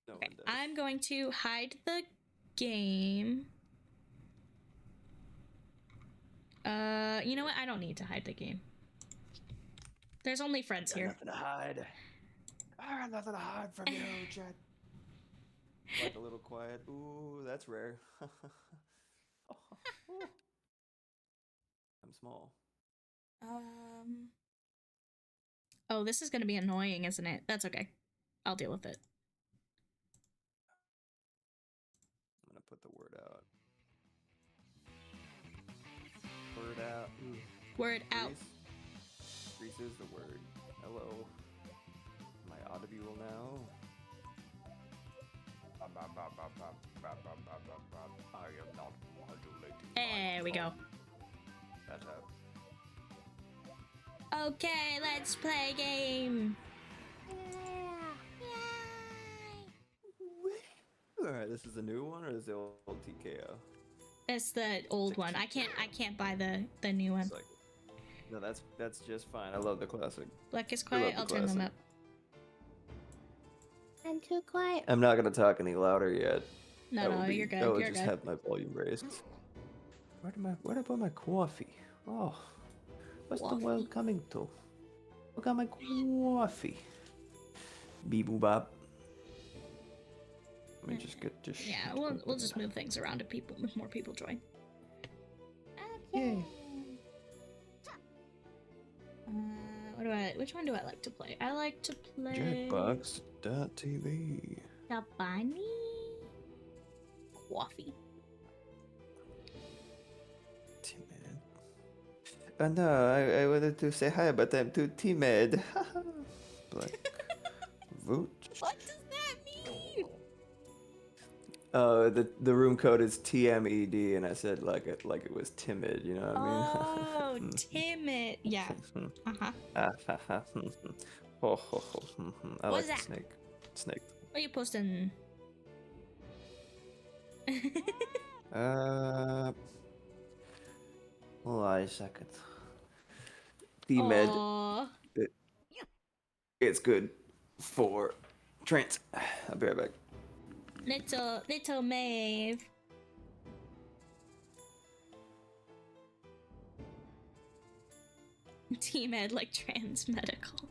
No one does. I'm going to hide the game. You know what? I don't need to hide the game. There's only friends here. Nothing to hide. I got nothing to hide from you, Chad. Like a little quiet. Ooh, that's rare. I'm small. Oh, this is gonna be annoying, isn't it? That's okay. I'll deal with it. I'm gonna put the word out. Word out. Ooh. Word out. Grease is the word. Hello. Am I audible now? I am not modulating. There we go. That's up. Okay, let's play a game. Alright, this is the new one or is the old TKO? It's the old one. I can't buy the new one. Like, no, that's just fine. I love the classic. Black is quiet. I'll turn them up. I'm too quiet. I'm not gonna talk any louder yet. No, you're good. I will You're just good. have my volume raised. Where did I put my coffee? Oh, what's the world coming to? Look at my coffee. Beep boop bop. Let me just get this. Yeah, shit we'll open. just move things around if more people join. Yay. Which one do I like to play? I like to play Jackbox.tv. the bunny coffee. Timid. Oh no, I wanted to say hi, but I'm too timid. Black. Vote. What does that mean? The room code is TMED, and I said like it was timid. You know what I mean? Oh, timid. Yeah. Uh-huh. Ho, ho, ho. I What's like that? Snake. What are you posting? Hold on a second. T-Med. Aw. It's good for trance. I'll be right back. Little Maeve. Team Ed like trans medical.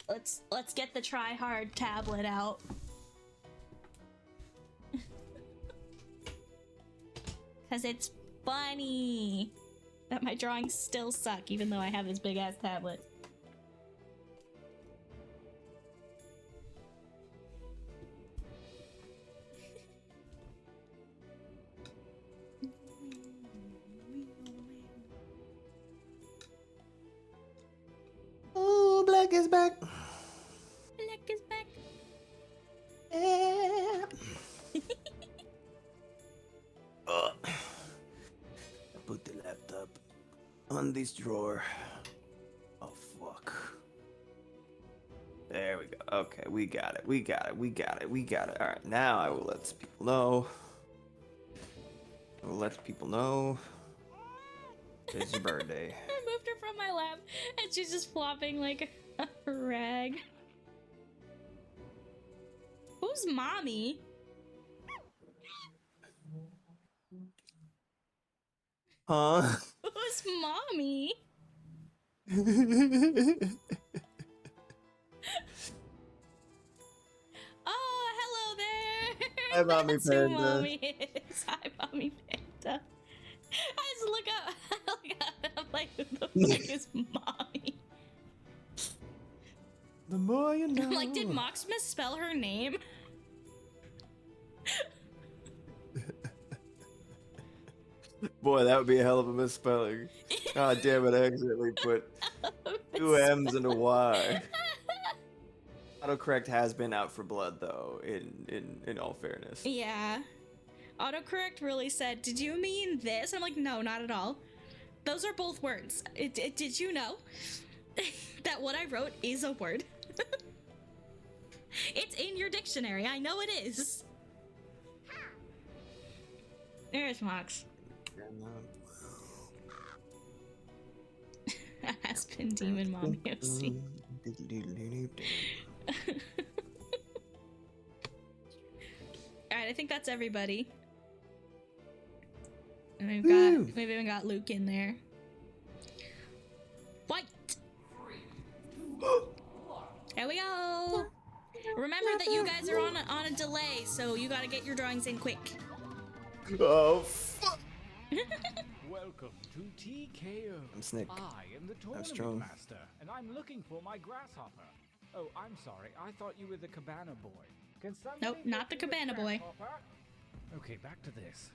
Let's get the try hard tablet out. Cause it's funny that my drawings still suck even though I have this big ass tablet. Oh, Black is back. Black is back. Yeah. I put the laptop on this drawer. Oh fuck. There we go. Okay, we got it. Alright, now I will let people know. It's your birthday. I moved her from my lap and she's just flopping like a rag. Who's mommy? Huh? Who's mommy? Oh, hello there. Hi, Mommy That's who Panda. mommy is. Hi, mommy panda. I just look up. I'm like, who the fuck is mommy? The more you know. I'm like, did Mox misspell her name? Boy, that would be a hell of a misspelling. God damn it, I accidentally put two M's and a Y. Autocorrect has been out for blood, though, in all fairness. Yeah. Autocorrect really said, did you mean this? I'm like, no, not at all. Those are both words. Did you know that what I wrote is a word? It's in your dictionary. I know it is. There's Mox. Aspen Demon Mommy OC. Alright, I think that's everybody. And we've even got Luke in there. White! There we go! Remember that you guys are on a delay, so you gotta get your drawings in quick. Oh, fuck! Welcome to TKO. I'm Snake. I am the tournament strong. master, and I'm looking for my grasshopper. Oh, I'm sorry. I thought you were the cabana boy. Can somebody Nope, not the get me cabana boy. grasshopper? Okay, back to this.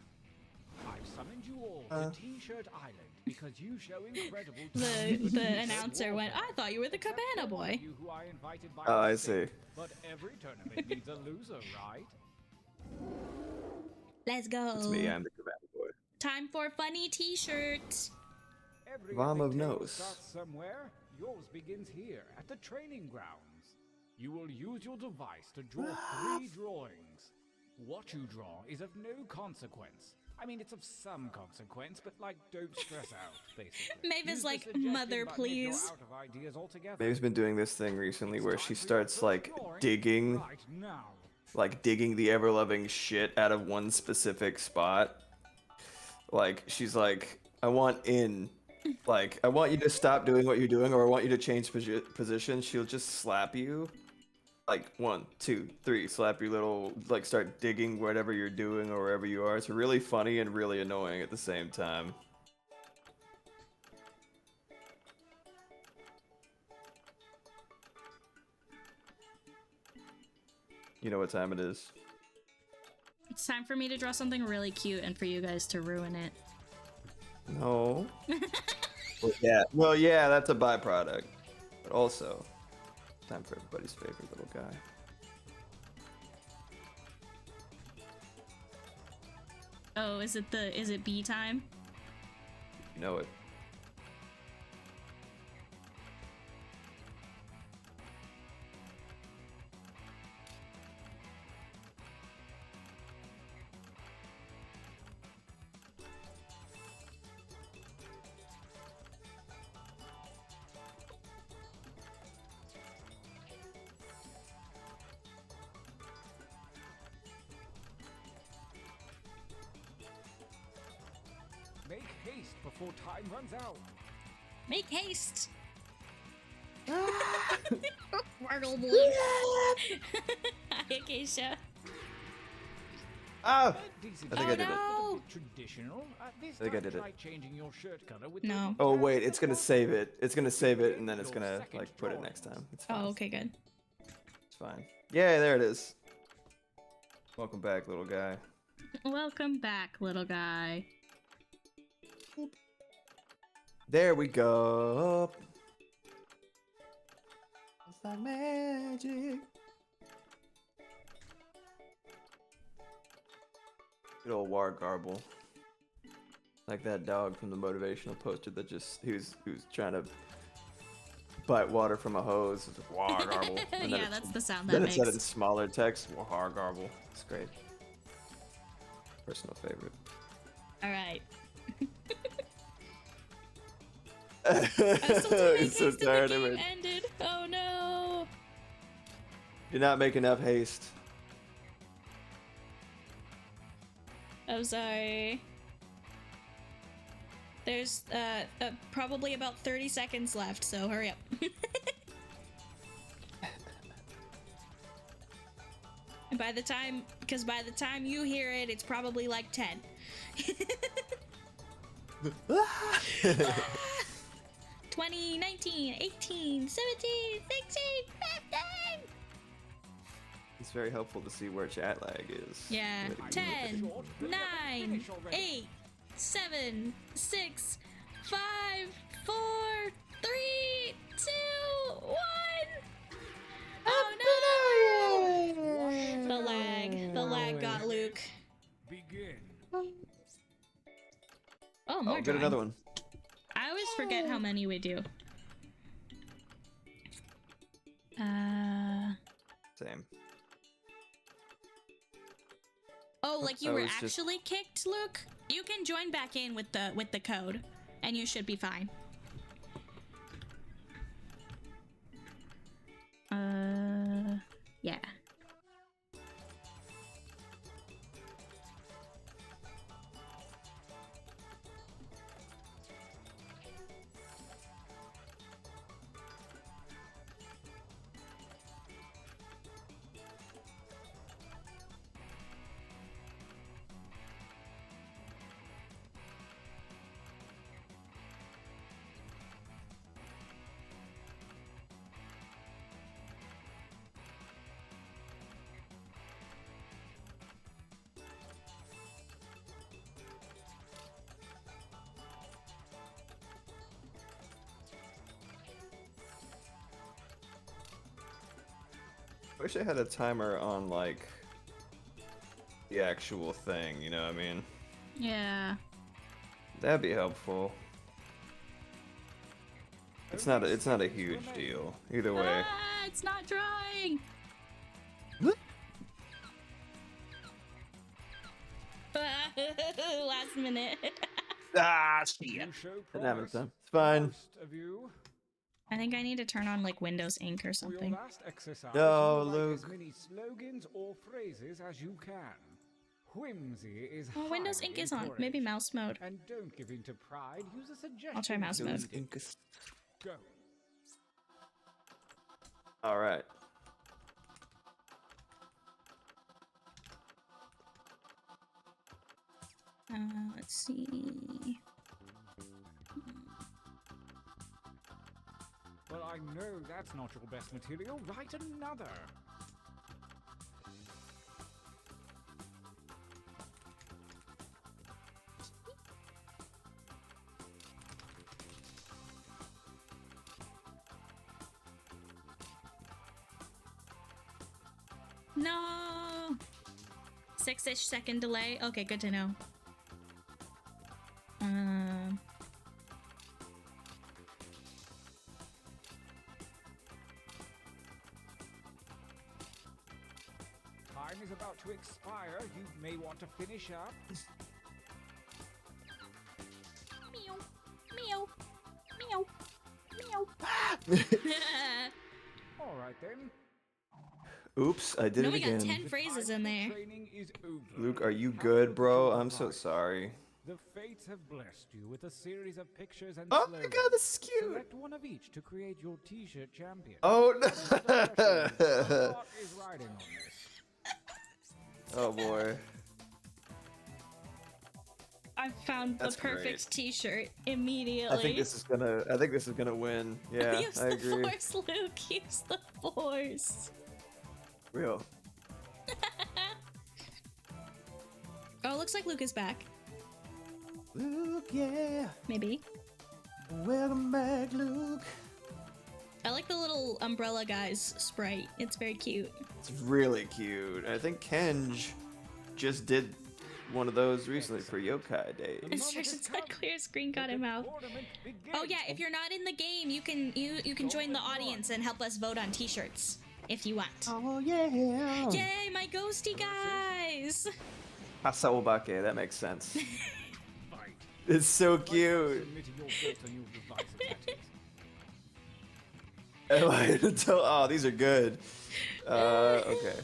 I've summoned you all to T-Shirt Island because you show incredible The announcer went, I thought you were the cabana boy. You who I invited by Oh, I mistake. see. But every tournament needs a loser, right? Let's go. It's me, I'm the cabana boy. Time for funny t-shirt. Every Vom epic of tale Nose. starts somewhere. Yours begins here at the training grounds. You will use your device to draw 3 drawings. What you draw is of no consequence. I mean, it's of some consequence, but like, don't stress out, basically. Maeve is Use the like, suggestion mother, button if please. you're out of ideas altogether. Maeve's been doing this thing recently where she It's time for your starts, first like, drawing digging, right now. like, digging the ever-loving shit out of one specific spot. Like, she's like, I want in. Like, I want you to stop doing what you're doing, or I want you to change position. She'll just slap you like 1, 2, 3, slap your little, like start digging whatever you're doing or wherever you are. It's really funny and really annoying at the same time. You know what time it is? It's time for me to draw something really cute and for you guys to ruin it. No. Well, yeah, that's a byproduct. But also, time for everybody's favorite little guy. Oh, is it B time? You know it. Make haste before time runs out. Make haste! Wargle blue. Hi, Acacia. Ah! Decent. I think I did it. No! Traditional. This I think I time did it. try changing your shirt color with No. Oh wait, it's gonna save it. It's gonna save it and then it's gonna like put it next time. It's fine. Oh, okay, good. It's fine. Yeah, there it is. Welcome back, little guy. Welcome back, little guy. There we go. It's like magic. Good old Wargarble. Like that dog from the motivational poster that just who's trying to bite water from a hose. It's Wargarble. And then Yeah, it's- that's the sound that Then it makes. said in smaller text, Wargarble. It's great. Personal favorite. Alright. I'm so tired of it. Ended. Oh no! Did not make enough haste. I'm sorry. There's probably about 30 seconds left, so hurry up. And by the time you hear it, it's probably like 10. 20, 19, 18, 17, 16, 15! It's very helpful to see where chat lag is. Yeah. Ready to 10, move it. 9, 8, 7, 6, 5, 4, 3, 2, 1! Oh no! The lag got Luke. Begin. Oh, more Oh, get drawing. another one. I always forget how many we do. Same. Oh, like you I were was just- actually kicked, Luke? You can join back in with the code, and you should be fine. Yeah. Wish I had a timer on like the actual thing, you know what I mean? Yeah. That'd be helpful. It's not a huge deal. Either way. Ah, it's not drawing. Last minute. Shit. Didn't have enough time. It's fine. I think I need to turn on like Windows Ink or For your something. last exercise, No, you write Luke. as many slogans or phrases as you can. Whimsy is Oh, Windows highly Ink is on. encouraged. Maybe mouse mode. And don't give in to pride. Use a suggestion. I'll try mouse mode. Go. All right. Let's see. Well, I know that's not your best material. Write another. No! 6-ish second delay. Okay, good to know. Time is about to expire. You may want to finish up. Meow. Meow. Meow. Meow. All right then. Oops, I did No, it we got again. 10 phrases in there. Training is over. Luke, are you good, bro? I'm so sorry. The fates have blessed you with a series of pictures and Oh slogans. my god, this is cute. Select one of each to create your T-shirt champion. Oh no. What is riding on this? Oh boy. I found That's the perfect great. T-shirt immediately. I think this is gonna win. Yeah, Use I the agree. Force, Luke. Use the Force. Real. Oh, it looks like Luke is back. Luke, yeah. Maybe. Welcome back, Luke. I like the little umbrella guy's sprite. It's very cute. It's really cute. I think Kenj just did one of those recently for Yokai Day. Instructions on clear screen got him out. Oh yeah, if you're not in the game, you can join the audience and help us vote on T-shirts if you want. Oh yeah. Yay, my ghosty guys! Hasaobake, that makes sense. It's so cute. Oh, these are good. Okay.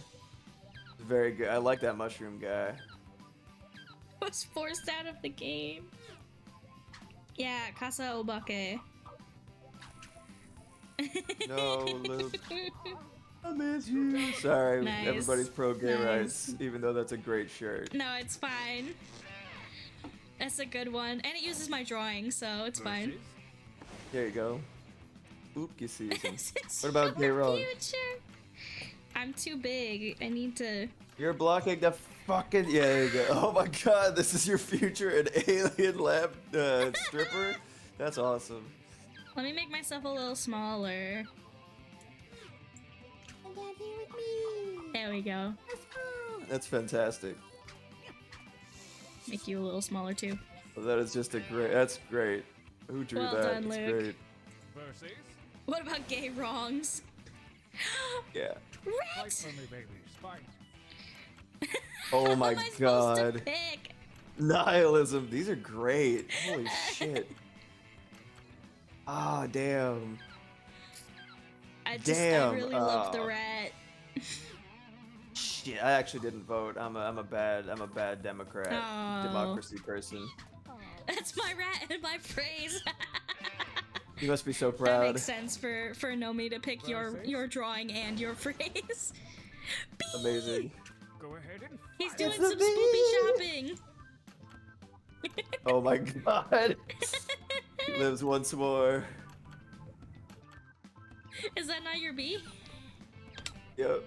Very good. I like that mushroom guy. Was forced out of the game. Yeah, Kasa Obake. No, Luke. I miss you. Sorry, Nice. everybody's pro gay Nice. rights, even though that's a great shirt. No, it's fine. That's a good one. And it uses my drawing, so it's fine. There you go. Oopsie season. This is What about your gay wrong? future. I'm too big. I need to... You're blocking the fucking. Yeah, there you go. Oh my god, this is your future, an alien lab stripper? That's awesome. Let me make myself a little smaller. There we go. That's fantastic. Make you a little smaller too. Well, that is just a great. That's great. Who drew Well that? done, That's Luke. great. Versus. What about gay wrongs? Yeah. Fight for me, baby. Fight. Oh my What am I supposed to god. pick? Nihilism. These are great. Holy shit. Ah, damn. I Damn, really love the oh. rat. Shit, I actually didn't vote. I'm a bad Democrat, Oh. democracy person. That's my rat and my phrase. You must be so That proud. makes sense for Nomi to pick your drawing and your phrase. Amazing. Go ahead and He's fight. doing the some spoopy shopping. Oh my god. He lives once more. Is that not your B? Yep.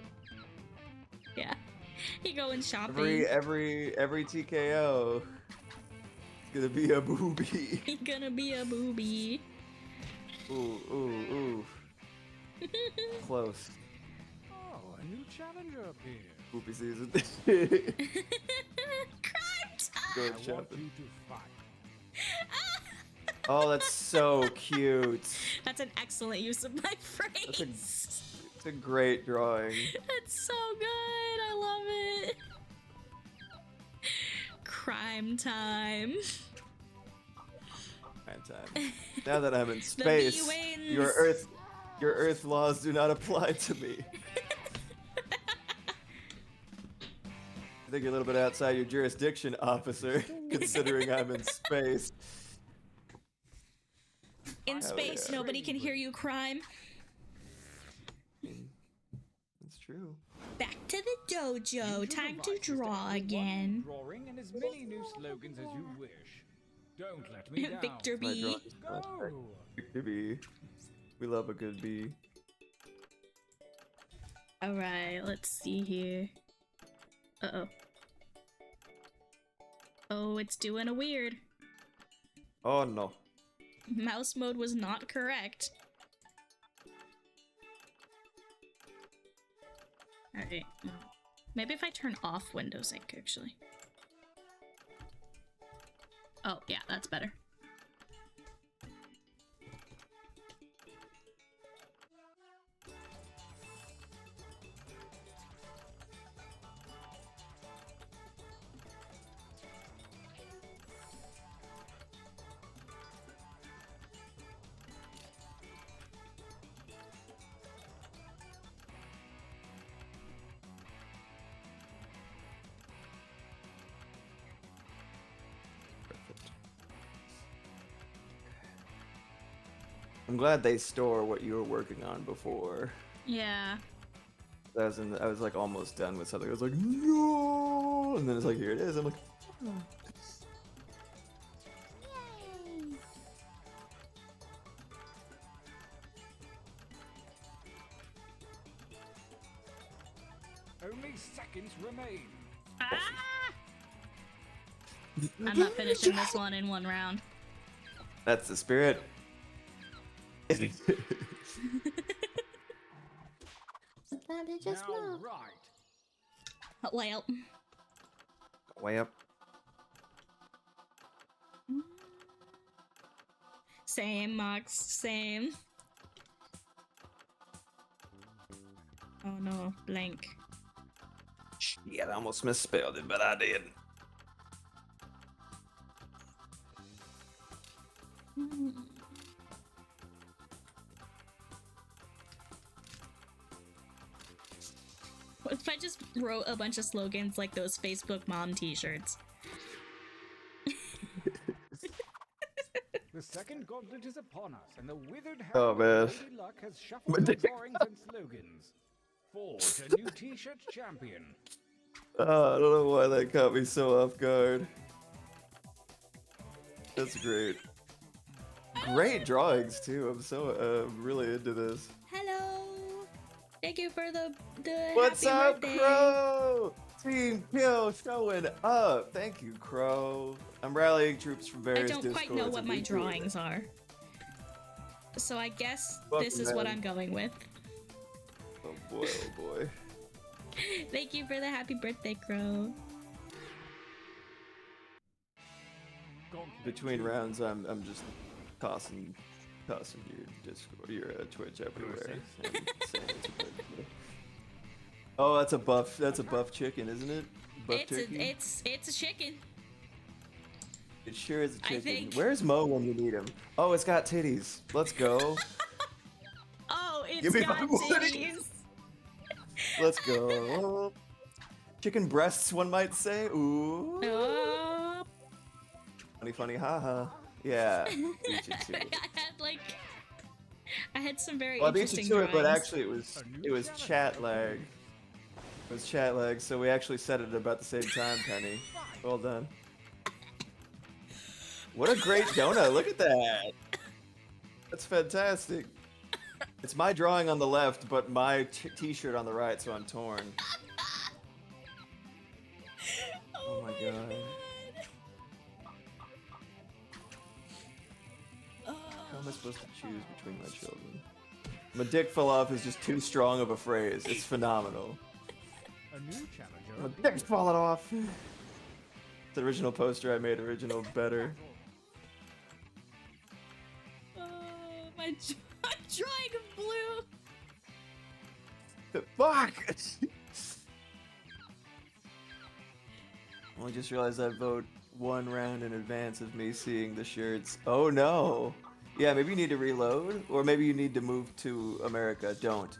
Yeah. He going shopping. Every TKO. It's gonna be a booby. He gonna be a booby. Ooh. Close. Oh, a new challenger appeared. Poopy season. Crime time! Go I want shopping. you to fight. Oh, that's so cute. That's an excellent use of my phrase. It's a great drawing. That's so good. I love it. Crime time. Time. Now that I'm in bee space, wins. your Earth laws do not apply to me. I think you're a little bit outside your jurisdiction, officer, considering I'm in space. In Hell space, yeah. nobody can hear you crime. It's true. Back to the dojo. Use your Time to device draw enter one again. Drawing and as many new slogans as you wish. Don't let me down. Victor My B. drawing's Go. Victor B. We love a good B. Alright, let's see here. Uh-oh. Oh, it's doing a weird. Oh no. Mouse mode was not correct. Alright. Maybe if I turn off Windows Ink, actually. Oh, yeah, that's better. I'm glad they store what you were working on before. Yeah. I was like almost done with something. I was like, no, and then it's like, here it is. I'm like, oh. Only seconds remain. Ah! I'm not finishing this one in one round. That's the spirit. Sometimes it just Now, moves. right. Well. Way up. Same, Mox. Same. Oh no, blank. Yeah, I almost misspelled it, but I did. What if I just wrote a bunch of slogans like those Facebook mom t-shirts? The second gauntlet is upon us, and the withered hand Oh, of man. Lady Luck has shuffled the drawings and slogans. Forge a new t-shirt champion. I don't know why that caught me so off guard. That's great. Great drawings too. I'm so really into this. Hello. Thank you for the What's happy up, birthday. Crow? Team Kill showing up. Thank you, Crow. I'm rallying troops from I various don't quite know discords what and my we do it. drawings are. So I guess Welcome, this is what man. I'm going with. Oh boy, oh boy. Thank you for the happy birthday, Crow. Between rounds, I'm just tossing your Discord, your Twitch everywhere. And saying it's a birthday. Oh, that's a buff. That's a buff chicken, isn't it? Buff turkey. It's a chicken. It sure is a I chicken. think- Where's Mo when you need him? Oh, it's got titties. Let's go. Oh, it's Give me got my money. titties. Let's go. Chicken breasts, one might say. Ooh. Oh. Funny, funny, haha. Yeah. Beat you to it. I had some very Well, I beat you interesting to it, but drawings. actually it was chat lag. It was chat lag, so we actually said it at about the same time, Penny. Well done. What a great donut! Look at that. That's fantastic. It's my drawing on the left, but my t-shirt on the right, so I'm torn. Oh my god. How am I supposed to choose between my children? My dick fell off is just too strong of a phrase. It's phenomenal. A new challenger. My dick's falling off. The original poster I made original better. My drawing of blue. Fuck! I just realized I vote one round in advance of me seeing the shirts. Oh no! Yeah, maybe you need to reload, or maybe you need to move to America. Don't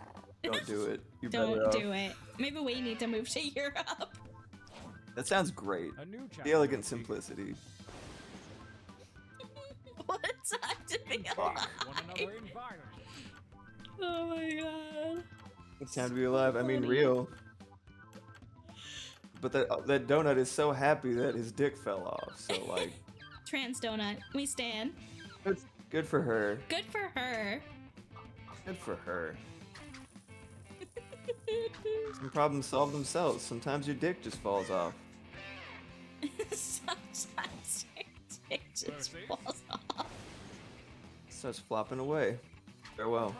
do it. You're better Don't off. do it. Maybe we need to move to Europe. That sounds great. A new The elegant simplicity. What a time to be Fuck. alive. One another in violence. Oh my god. It's time to be alive. I mean, real. but that donut is so happy that his dick fell off. So like, Trans donut. We stand. good for her. Good for her. Good for her. Some problems solve themselves. Sometimes your dick just falls off. Sometimes your dick just falls off. Starts flopping away. Farewell.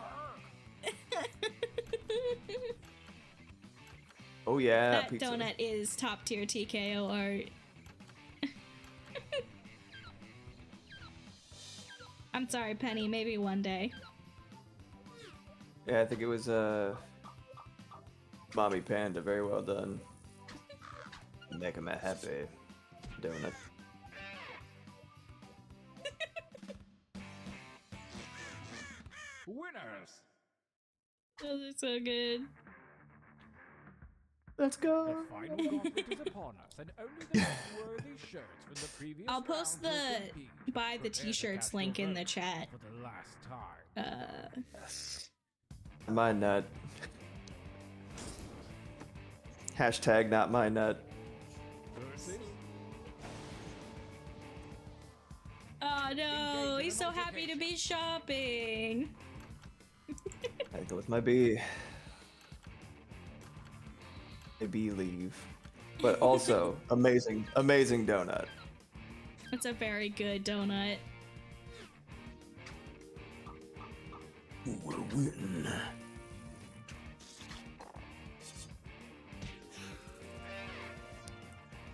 Oh yeah, That pizza. donut is top tier TKO art. I'm sorry, Penny. Maybe one day. Yeah, I think it was Mommy Panda. Very well done. Make him a happy donut. Winners! Those are so good. Let's go. The final gauntlet is upon us, and only the most worthy shirts from the previous I'll post round will the compete. buy the Prepare to t-shirts cast link your in the vote chat. For the last time. My nut. Hashtag not my nut. Versus Oh no, he's so happy to be shopping. I go with my B. My B leave. But also, amazing donut. It's a very good donut. Who will win?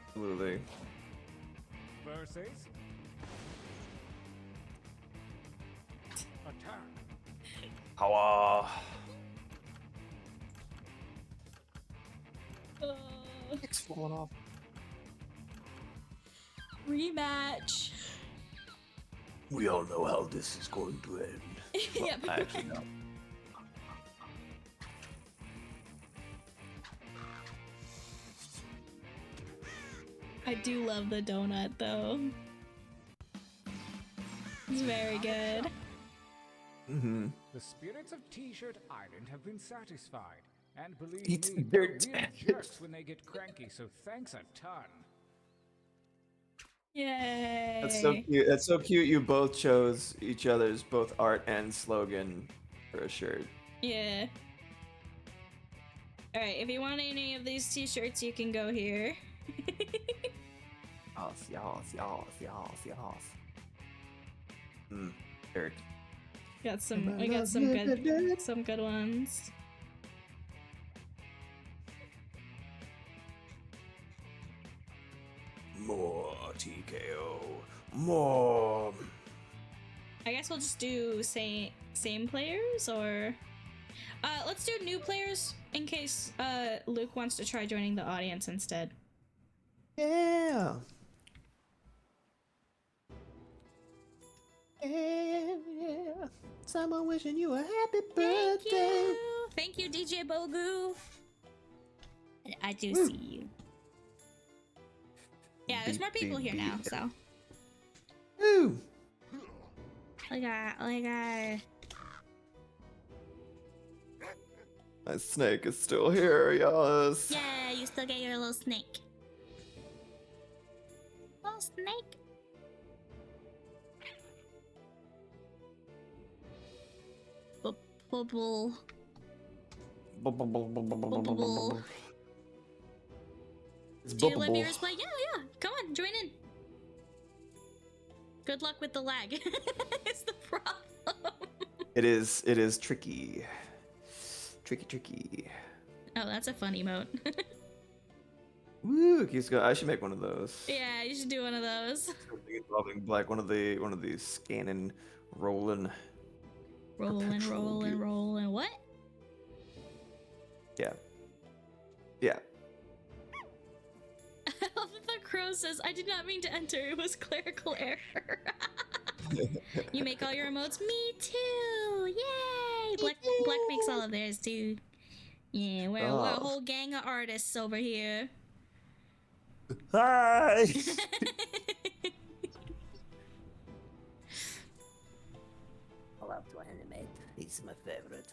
Absolutely. versus attack. Power. It's falling off. Rematch. We all know how this is going to end. Well, Yep. actually, no. I do love the donut though. It's very good. Mm-hmm. The spirits of T-Shirt Island have been satisfied, and believe Eat me, dirt. they're real jerks when they get cranky. So thanks a ton. Yay. That's so cute. That's so cute. You both chose each other's both art and slogan for a shirt. Yeah. Alright, if you want any of these t-shirts, you can go here. Yes. Dirt. Got some we got some good ones. More TKO. More. I guess we'll just do same players or let's do new players in case Luke wants to try joining the audience instead. Yeah. Yeah. Someone wishing you a happy birthday. Thank you, DJ Bogu. I do Woo. see you. Yeah, there's more people here now, so. Woo. My snake is still here, yes. Yeah, you still get your little snake. Little snake. Bubble. It's Do you let bubbable. viewers play? Yeah. Come on, join in. Good luck with the lag. It's the problem. It is tricky. Tricky. Oh, that's a fun emote. Woo, keeps going. I should make one of those. Yeah, you should do one of those. Something involving black, one of these scanning, rolling. Rolling. What? Yeah. The crow says, I did not mean to enter. It was clerical error. You make all your emotes? Me too! Yay! Black makes all of theirs too. Yeah, we're a whole gang of artists over here. Hi! I love to animate. It's my favorite.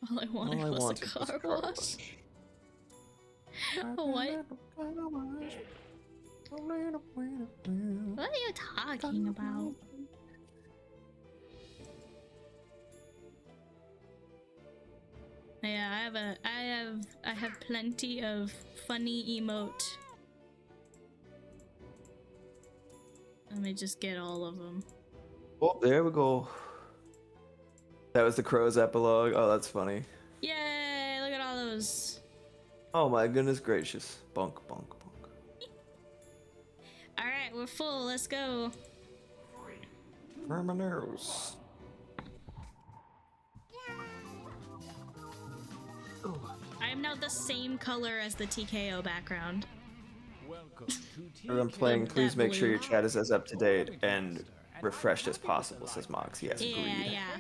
All I wanted was a car wash. What? What are you talking about? Yeah, I have plenty of funny emote. Let me just get all of them. Oh, there we go. That was the Crow's epilogue. Oh, that's funny. Yay! Look at all those. Oh my goodness gracious. Bunk, bunk, bunk. Alright, we're full. Let's go. Terminals. I am now the same color as the TKO background. As I'm playing, please make sure your chat is as up to date and refreshed as possible, says Mox. Yes, agreed. Yeah.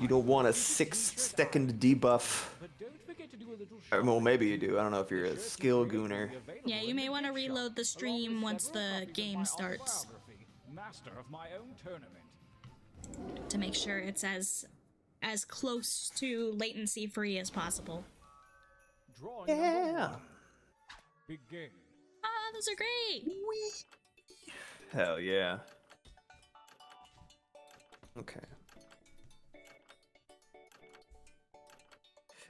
You don't want a 6-second debuff. Well, maybe you do. I don't know if you're a skill gooner. Yeah, you may want to reload the stream once the game starts. Master of my own tournament. To make sure it's as close to latency free as possible. Yeah. Begin. Ah, those are great. Hell yeah. Okay.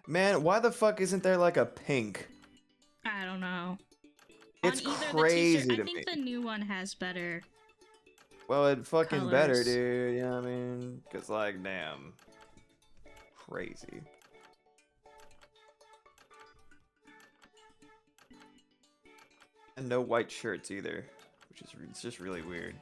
Man, why the fuck isn't there like a pink? I don't know. It's On either crazy the to I think me. the new one has better. Well, it fucking better, colors. dude. You know what I mean? Cause like, damn. Crazy. And no white shirts either, which is it's just really weird.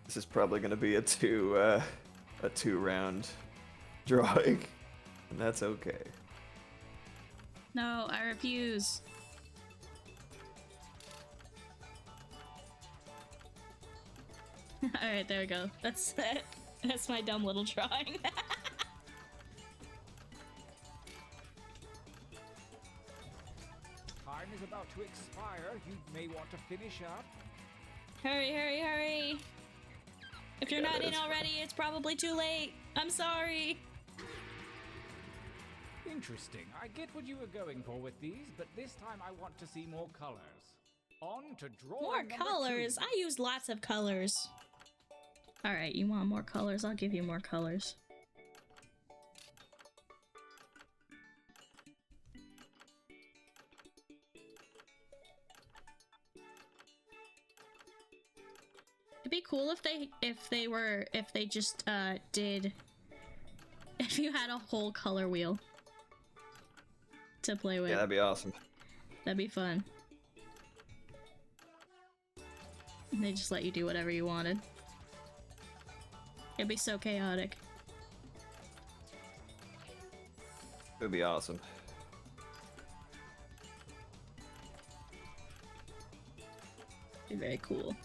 This is probably gonna be a two round drawing, and that's okay. No, I refuse. All right, there we go. That's my dumb little drawing. Time is about to expire. You may want to finish up. Hurry, hurry, hurry! If you're Yeah, not in that's already, it's probably too late. I'm sorry. Interesting. I get what you were going for with these, but this time I want to see more colors. On to drawing More number colors? 2. I used lots of colors. Alright, you want more colors? I'll give you more colors. It'd be cool if they just if you had a whole color wheel to play with. Yeah, that'd be awesome. That'd be fun. And they just let you do whatever you wanted. It'd be so chaotic. It'd be awesome. Be very cool.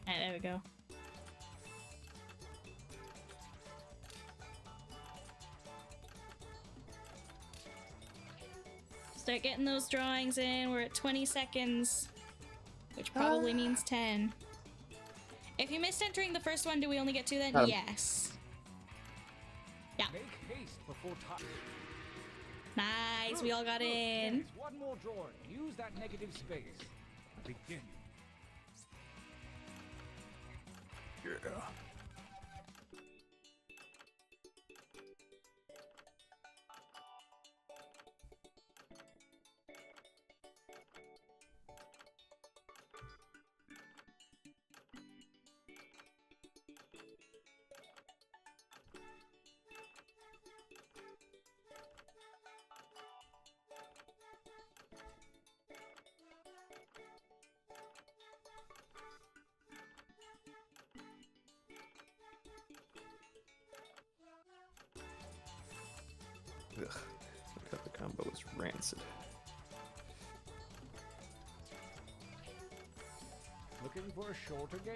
Alright, there we go. Start getting those drawings in. We're at 20 seconds, which probably means 10. If you missed entering the first one, do we only get 2 then? Yes. Yeah. Make haste before time. Nice, we all got in. Yes, one more drawing. Use that negative space. Begin. Yeah. Ugh, I thought the combo was rancid. Looking for a shorter game?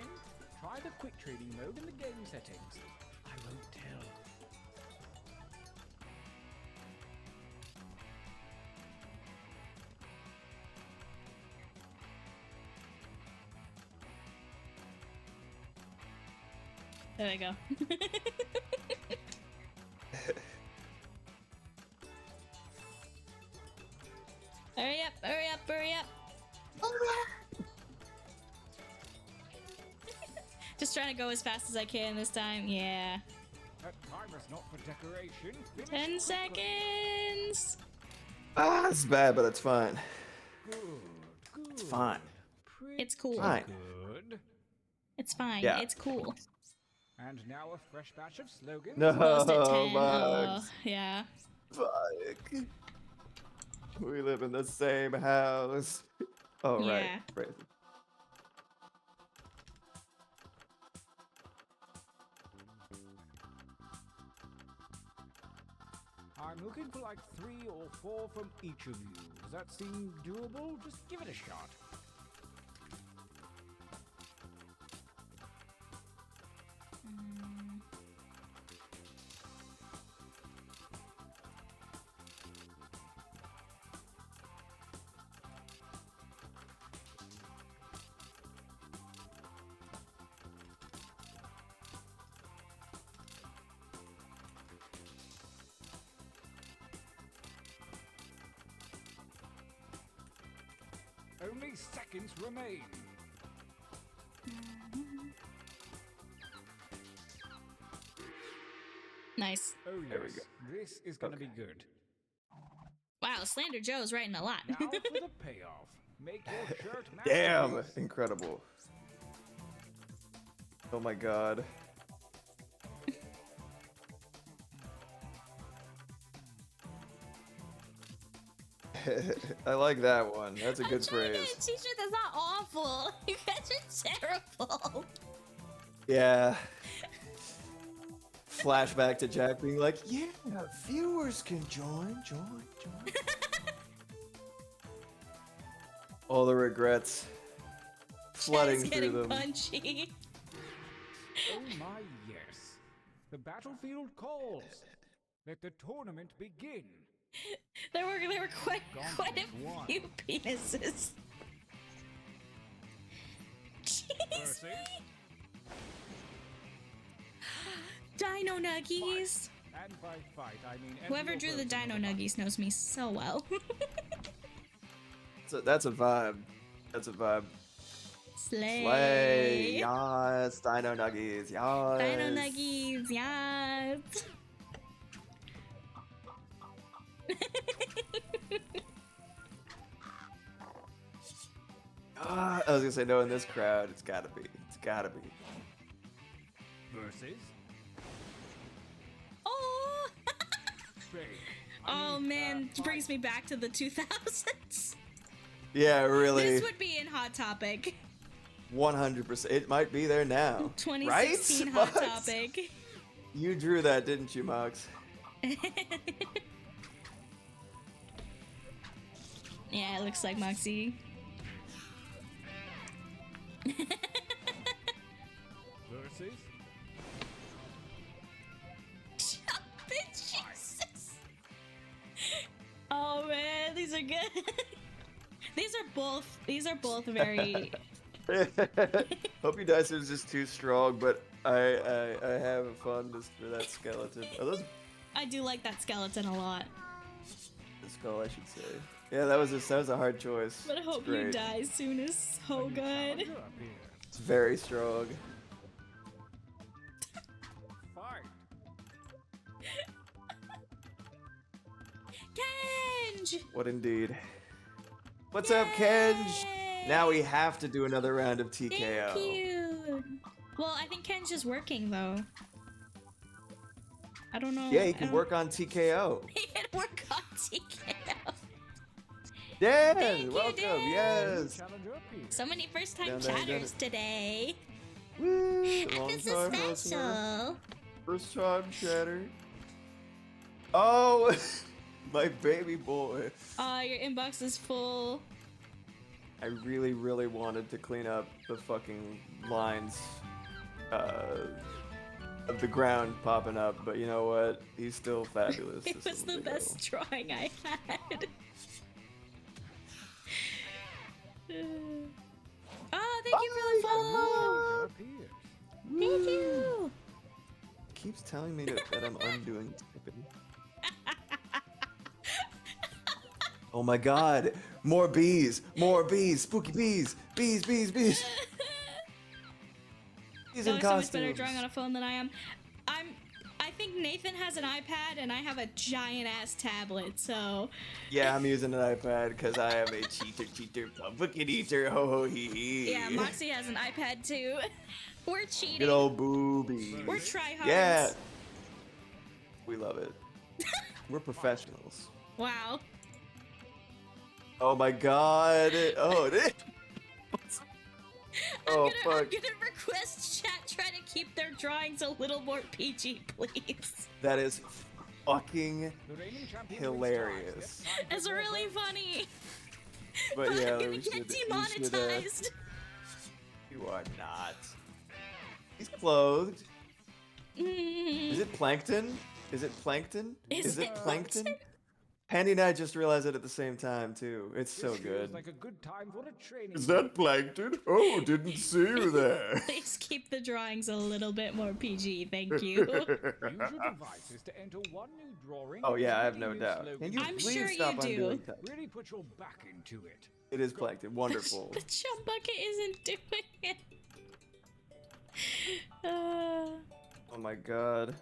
Try the quick trading mode in the game settings. I won't tell. There we go. Hurry up, hurry up, hurry up. Just trying to go as fast as I can this time. Yeah. That timer's not for decoration. 10 seconds. Ah, it's bad, but it's fine. Good, It's fine. It's cool. Fine. Good. It's fine. Yeah. It's cool. And now a fresh batch of slogans. No, Closed at 10. Max. Yeah. Fuck. We live in the same house. Oh, right. Yeah. Crazy. I'm looking for like 3 or 4 from each of you. Does that seem doable? Just give it a shot. Only seconds remain. Nice. Oh yes, There we go. this is gonna be good. Wow, Slander Joe's writing a lot. Now for the payoff. Make your shirt match. Damn, yours. incredible. Oh my god. I like that one. That's a good I'm trying to phrase. get a t-shirt that's not awful. You guys are terrible. Yeah. Flashback to Jack being like, yeah, viewers can join. All the regrets flooding Jack's through getting them. punchy. Oh my yes. The battlefield calls. Let the tournament begin. There were quite Gauntlet a one. few penises. Jeez. Percy, Dino Nuggies. and by fight I mean Whoever drew the Dino Nuggies knows me so well. So that's a vibe. That's a vibe. Slay. Slay. Yes. Dino Nuggies. Yes. Dino Nuggies, yes. I was gonna say no in this crowd. It's gotta be. It's gotta be. versus Oh. Fake. Oh man, brings me back to the 2000s. Yeah, really. This would be in Hot Topic. 100%. It might be there now. 2016 right? Hot Mox? Topic. You drew that, didn't you, Mox? Yeah, it looks like Moxie. Versus Jesus. Oh man, these are good. These are both very. Hope your dice is just too strong, but I have a fondness for that skeleton. Are those I do like that skeleton a lot. the skull, I should say. Yeah, that was a hard choice. But I It's hope you great. die soon is so good. challenger appears. It's very strong. Fight. Kenj! What indeed. What's up, Kenj? Now we have to do another round of TKO. Thank you. Well, I think Kenj is working though. I don't know. Yeah, he can work on TKO. He can work on TKO. Dan, Thank you, welcome. Dan. Yes. Challenger appears. So many first-time Down there, down chatters today. Woo! And Long this is time listener. special. First time chatter. Oh, My baby boy. Your inbox is full. I really, really wanted to clean up the fucking lines of the ground popping up, but you know what? He's still fabulous. It was the best drawing I had. Oh, thank you for the follow. Thank you. Keeps telling me that I'm undoing something. Oh my god! More bees! More bees! Spooky bees! Bees! Bees! Bees! He's in So much better costumes. drawing on a phone than I am. I think Nathan has an iPad and I have a giant ass tablet, so. Yeah, I'm using an iPad because I am a cheater, pumpkin eater, ho ho hee hee. Yeah, Moxie has an iPad too. We're cheating. Good old boobies. We're tryhards. Yeah. We love it. We're professionals. Wow. Oh my god. Oh, it. Oh, I'm fuck. gonna request chat try to keep their drawings a little more PG, please. That is fucking hilarious. It's really funny. But yeah, I'm gonna we get should, demonetized. You are not. He's clothed. Mm. Is it plankton? Is it plankton? Is it plankton? plankton? Penny and I just realized it at the same time too. It's so This good. feels like a good time for a training. Is that plankton? Oh, didn't see you there. Please keep the drawings a little bit more PG, thank you. Use your devices to enter one new drawing. Oh yeah, I have and no new doubt. slogan. Can you I'm please sure stop you do. undoing that? Really put your back into it. It is plankton. Wonderful. The chum bucket isn't doing it. Oh my god.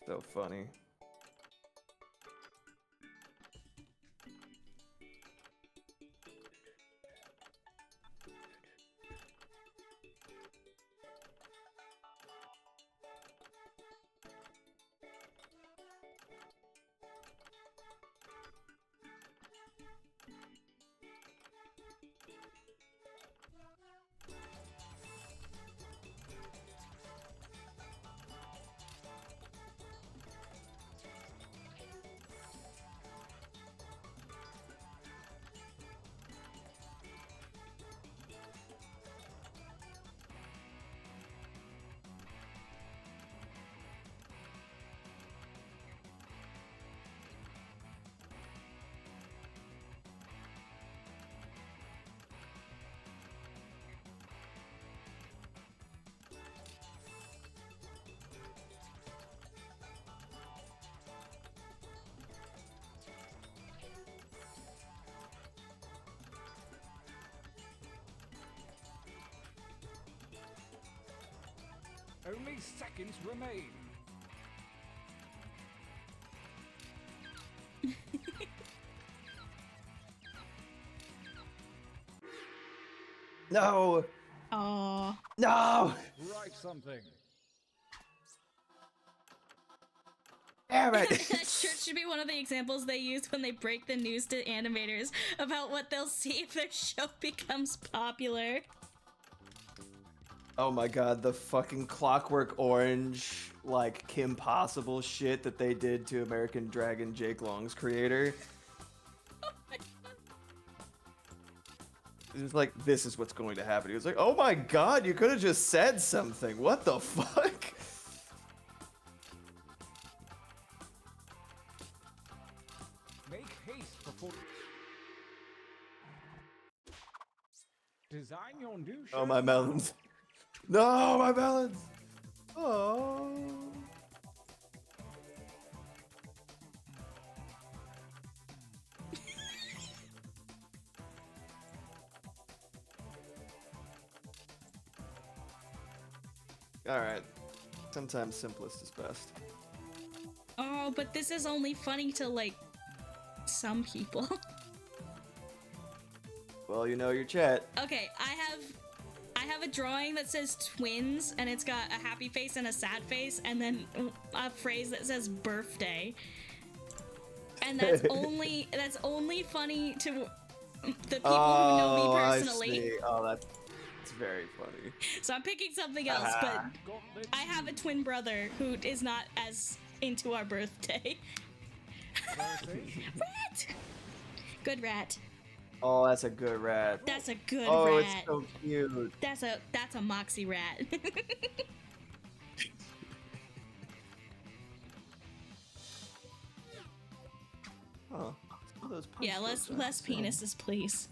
So funny. Only seconds remain. No! Oh. No! Write something. Damn it! That shirt should be one of the examples they use when they break the news to animators about what they'll see if their show becomes popular. Oh my god, the fucking Clockwork Orange, like, Kim Possible shit that they did to American Dragon Jake Long's creator. It was like, this is what's going to happen. He was like, oh my god, you could have just said something. What the fuck? Make haste before. Design your new show. Oh, my melons. No, my melons! Oh. Alright. Sometimes simplest is best. Oh, but this is only funny to, like, some people. Well, you know your chat. Okay, I have a drawing that says twins, and it's got a happy face and a sad face, and then a phrase that says birthday. And that's only funny to the people who know me personally. I see. Oh, that's very funny. So I'm picking something else, but I have a twin brother who is not as into our birthday. Rat! Good rat. Oh, that's a good rat. That's a good Oh, rat. it's so cute. That's a Moxie rat. Huh. Some of those punch Yeah, less jokes aren't the same. penises, please.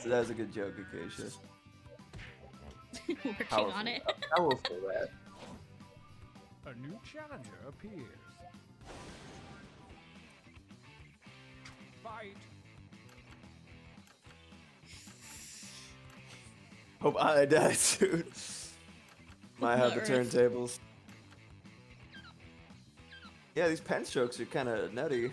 That's a good joke, Acacia. Working Powerful. on it. A powerful rat. A new challenger appears. Fight. Hope I die soon. Might have the Earth. turntables. Yeah, these pen strokes are kind of nutty.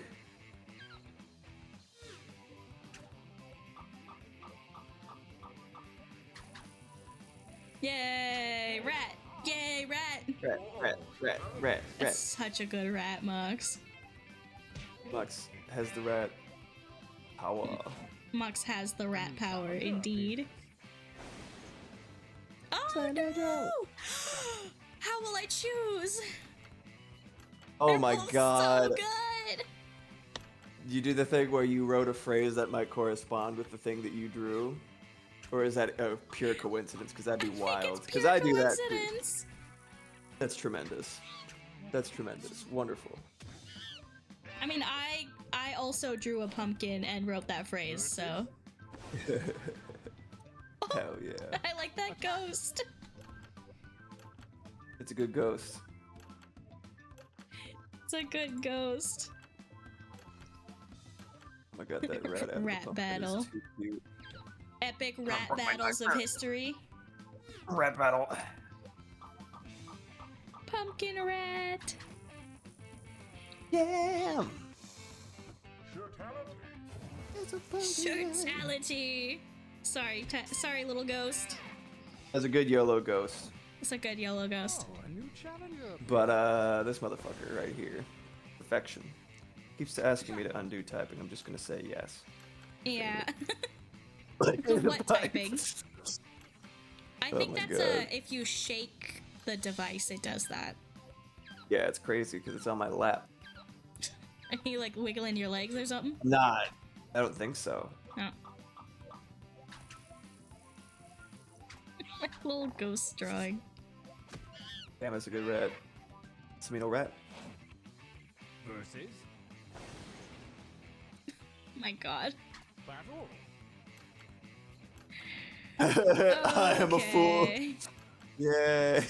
Yay, rat! Yay, rat! Rat. That's such a good rat, Mox. Lux has the rat power. Mox has the rat power, indeed. Oh no! How will I choose? Oh They're my both god. So good. You do the thing where you wrote a phrase that might correspond with the thing that you drew? Or is that a pure coincidence? Because that'd be wild. Because I do that too. Coincidence. That's tremendous. That's tremendous. Wonderful. I mean, I also drew a pumpkin and wrote that phrase, so Hell yeah. I like that ghost. It's a good ghost. It's a good ghost. Oh my god, that rat out of the Rat pumpkin is battle. too cute. Epic rat battles of history. Rat battle. Pumpkin rat. Yeah. Shirtality. Sorry, sorry, little ghost. That's a good YOLO ghost. It's a good yellow ghost. Oh, a new challenger. But this motherfucker right here. Perfection. Keeps asking me to undo typing. I'm just gonna say yes. Yeah. Like, What typing? I Oh think my that's God. if you shake the device, it does that. Yeah, it's crazy because it's on my lap. Are you like wiggling your legs or something? Nah, I don't think so. No. Little ghost drawing. Damn, that's a good rat. Smino rat. Versus My god. battle. I am a fool. Okay. Yeah.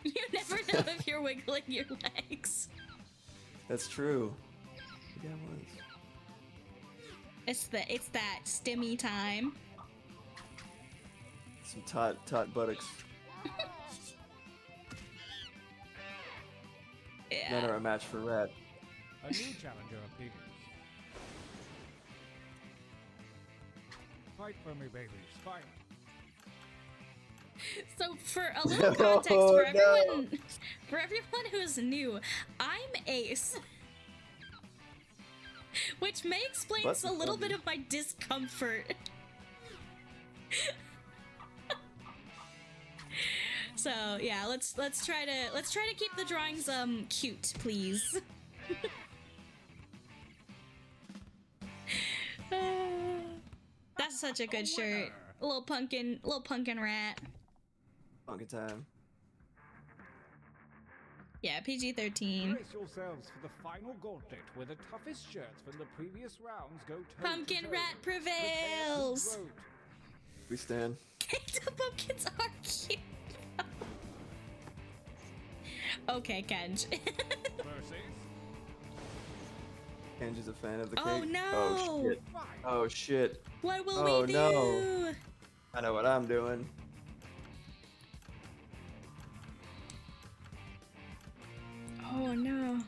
You never know if you're wiggling your legs. That's true. Yeah, it was. It's that stimmy time. Some taut buttocks. None Yeah. are a match for rat. A new challenger appears. Fight for me, babies. Fight. So for a little context Oh, for everyone who's new, I'm Ace. Which may explain What's a little funny? bit of my discomfort. So yeah, let's try to keep the drawings cute, please. That's such a good shirt. Little pumpkin rat. Funky time. Yeah, PG-13. Brace yourselves for the final gauntlet where the toughest shirts from the previous rounds go toe Pumpkin to toe. rat Prepare to prevails. vote. We stand. The pumpkins are cute. Okay, Kenj. Versus Kenji's a fan of the cake. Oh no! Oh shit. fight. Oh shit. What will Oh, we do? no. I know what I'm doing. Oh no.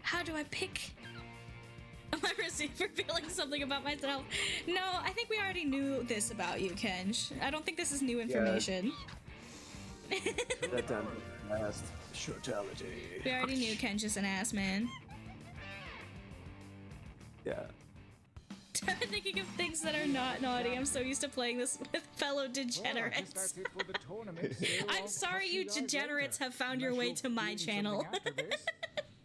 How do I pick? Am I revealing something about myself? No, I think we already knew this about you, Kenj. I don't think this is new information. That time last shortality. We already knew Kenj is an ass man. Yeah. I'm thinking of things that are not naughty. I'm so used to playing this with fellow Well, I guess degenerates. that's it for the tournament, so I'm I'll sorry catch you guys degenerates later, have found your unless way you're to my doing something channel. after this.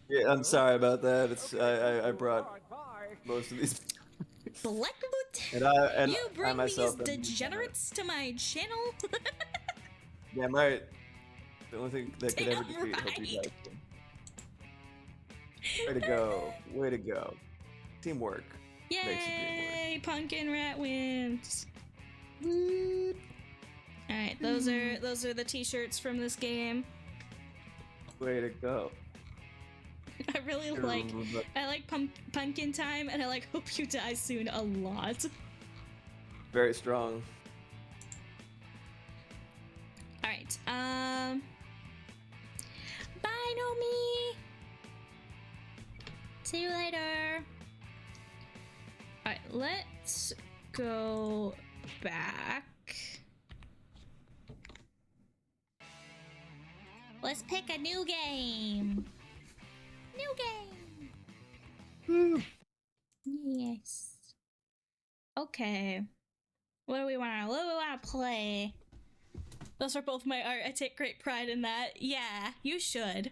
Yeah, I'm sorry about that. It's I Okay, brought alright, bye. most of these, Blackboot, and you I bring these myself am degenerates to my channel? Damn right. The only thing that could ever Damn defeat Hope You right. Way to go. Way to go. Teamwork. Makes the dream work. Yay! Pumpkin Rat wins. Alright, those are the t-shirts from this game. Way to go. I really like Pumpkin Time, and I like Hope You Die Soon a lot. Very strong. Alright, bye Nomi! See you later! Alright, let's go back. Let's pick a new game! New game! Yes. Okay. What do we want to play? Those are both my art. I take great pride in that. Yeah, you should.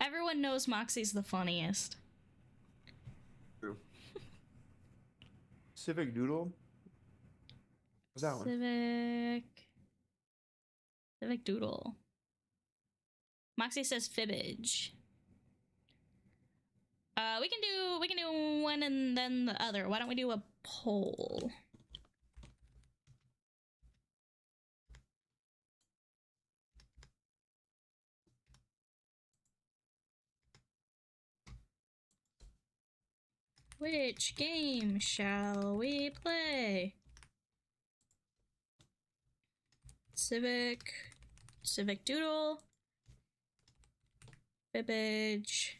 Everyone knows Moxie's the funniest. True. Civic Doodle? What's that one? Civic Doodle. Moxie says Fibbage. We can do one and then the other. Why don't we do a poll? Which game shall we play? Civic Doodle, Fibbage,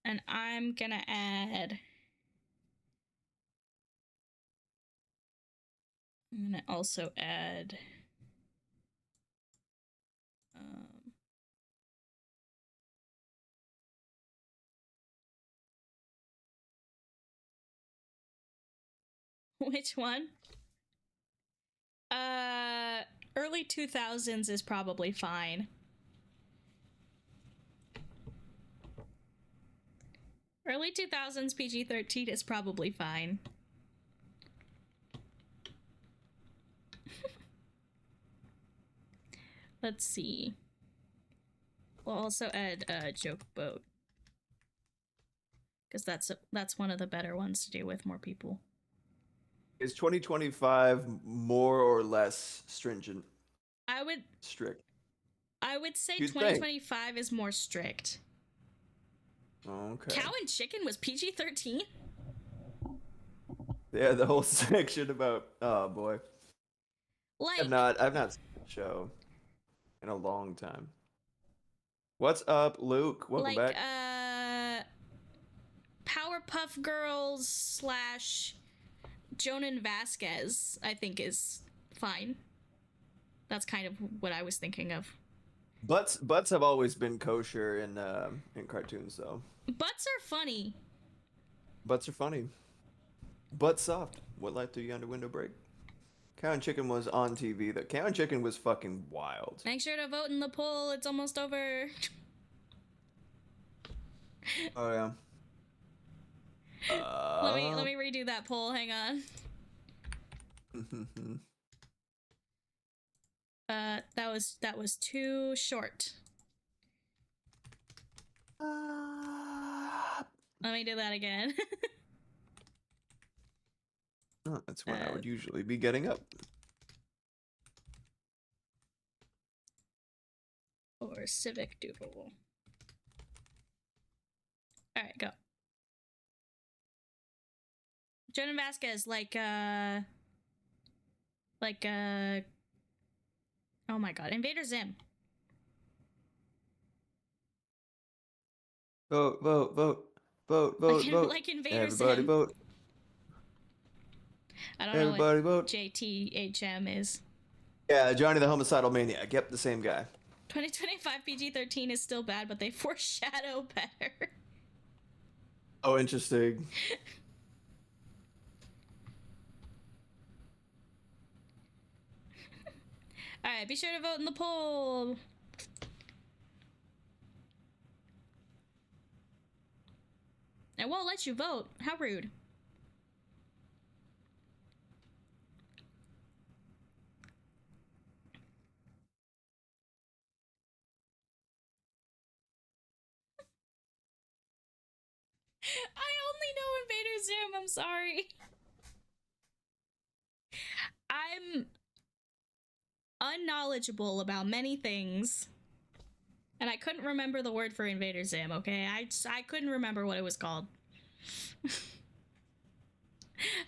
and I'm gonna also add which one? Early 2000s is probably fine. Early 2000s PG-13 is probably fine. Let's see. We'll also add Joke Boat, because that's one of the better ones to do with more people. Is 2025 more or less stringent? Strict. I would say You'd 2025 is more strict. Okay. Cow and Chicken was PG-13? Yeah, the whole section about boy. Like, I've not seen the show in a long time. What's up, Luke? Welcome back. Powerpuff Girls / Jonan Vasquez, I think, is fine. That's kind of what I was thinking of. Butts have always been kosher in cartoons, though. Butts are funny. Butts are funny. Butt soft. What life do you under window break? Cow and Chicken was on TV. The Cow and Chicken was fucking wild. Make sure to vote in the poll. It's almost over. Oh yeah. Let me redo that poll. Hang on. That was too short. Let me do that again. Oh, that's when I would usually be getting up. Or Civic Doodle. Alright, go. Jonan Vasquez, oh my god, Invader Zim. Vote, vote, vote, vote, vote, vote. Like Invader Everybody Zim. vote. I don't Everybody know what vote. JTHM is. Yeah, Johnny the Homicidal Maniac. Yep, the same guy. 2025 PG-13 is still bad, but they foreshadow better. Oh, interesting. Alright, be sure to vote in the poll. I won't let you vote. How rude. I only know Invader Zim, I'm sorry. I'm unknowledgeable about many things. And I couldn't remember the word for Invader Zim, okay? I couldn't remember what it was called. I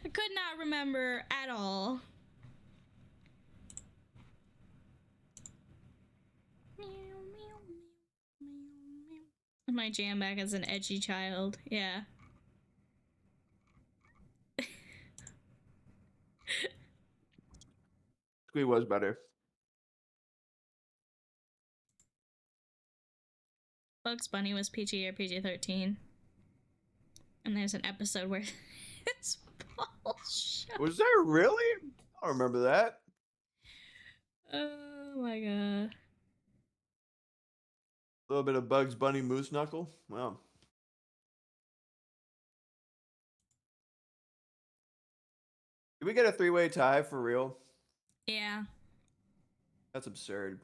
could not remember at all. My jam back as an edgy child, yeah. Squee was better. Bugs Bunny was PG or PG-13. And there's an episode where it's bullshit. Was there really? I don't remember that. Oh my god. A little bit of Bugs Bunny Moose Knuckle. Wow. Did we get a 3-way tie for real? Yeah. That's absurd.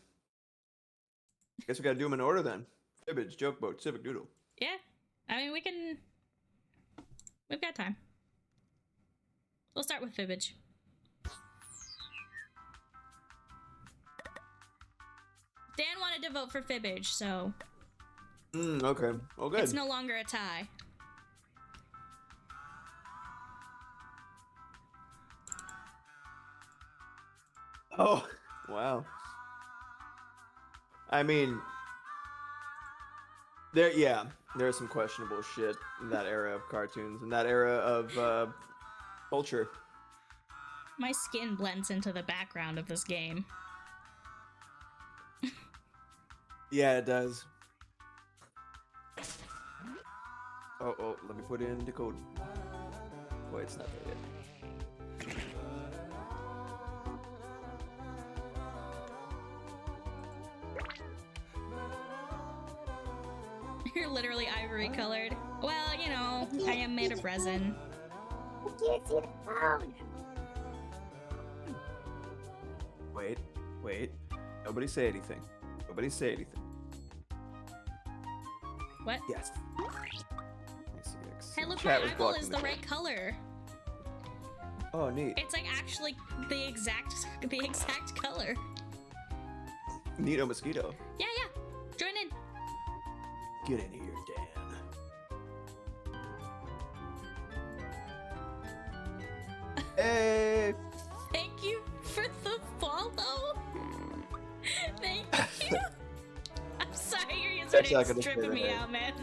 Guess we gotta do them in order then. Fibbage, Joke Boat, Civic Doodle. Yeah. I mean, we've got time. We'll start with Fibbage. Dan wanted to vote for Fibbage, so... Okay. Oh, good. It's no longer a tie. Oh, wow. I mean... There's some questionable shit in that era of cartoons, in that era of culture. My skin blends into the background of this game. Yeah, it does. Oh, let me put in the code. Boy, it's not there yet. You're literally ivory colored. Well, you know, I am made of resin. I can't see the phone. Wait. Nobody say anything. Nobody say anything. What? Yes. Hey, look, Chat my was eyeball blocking is the the chat. right color. Oh, neat. It's like actually the exact color. Neato Mosquito. Yeah. Join in. Get in here, Dan. Hey! Thank you for the follow. Thank you. I'm sorry, your That's not username gonna is tripping fit me in. out, man.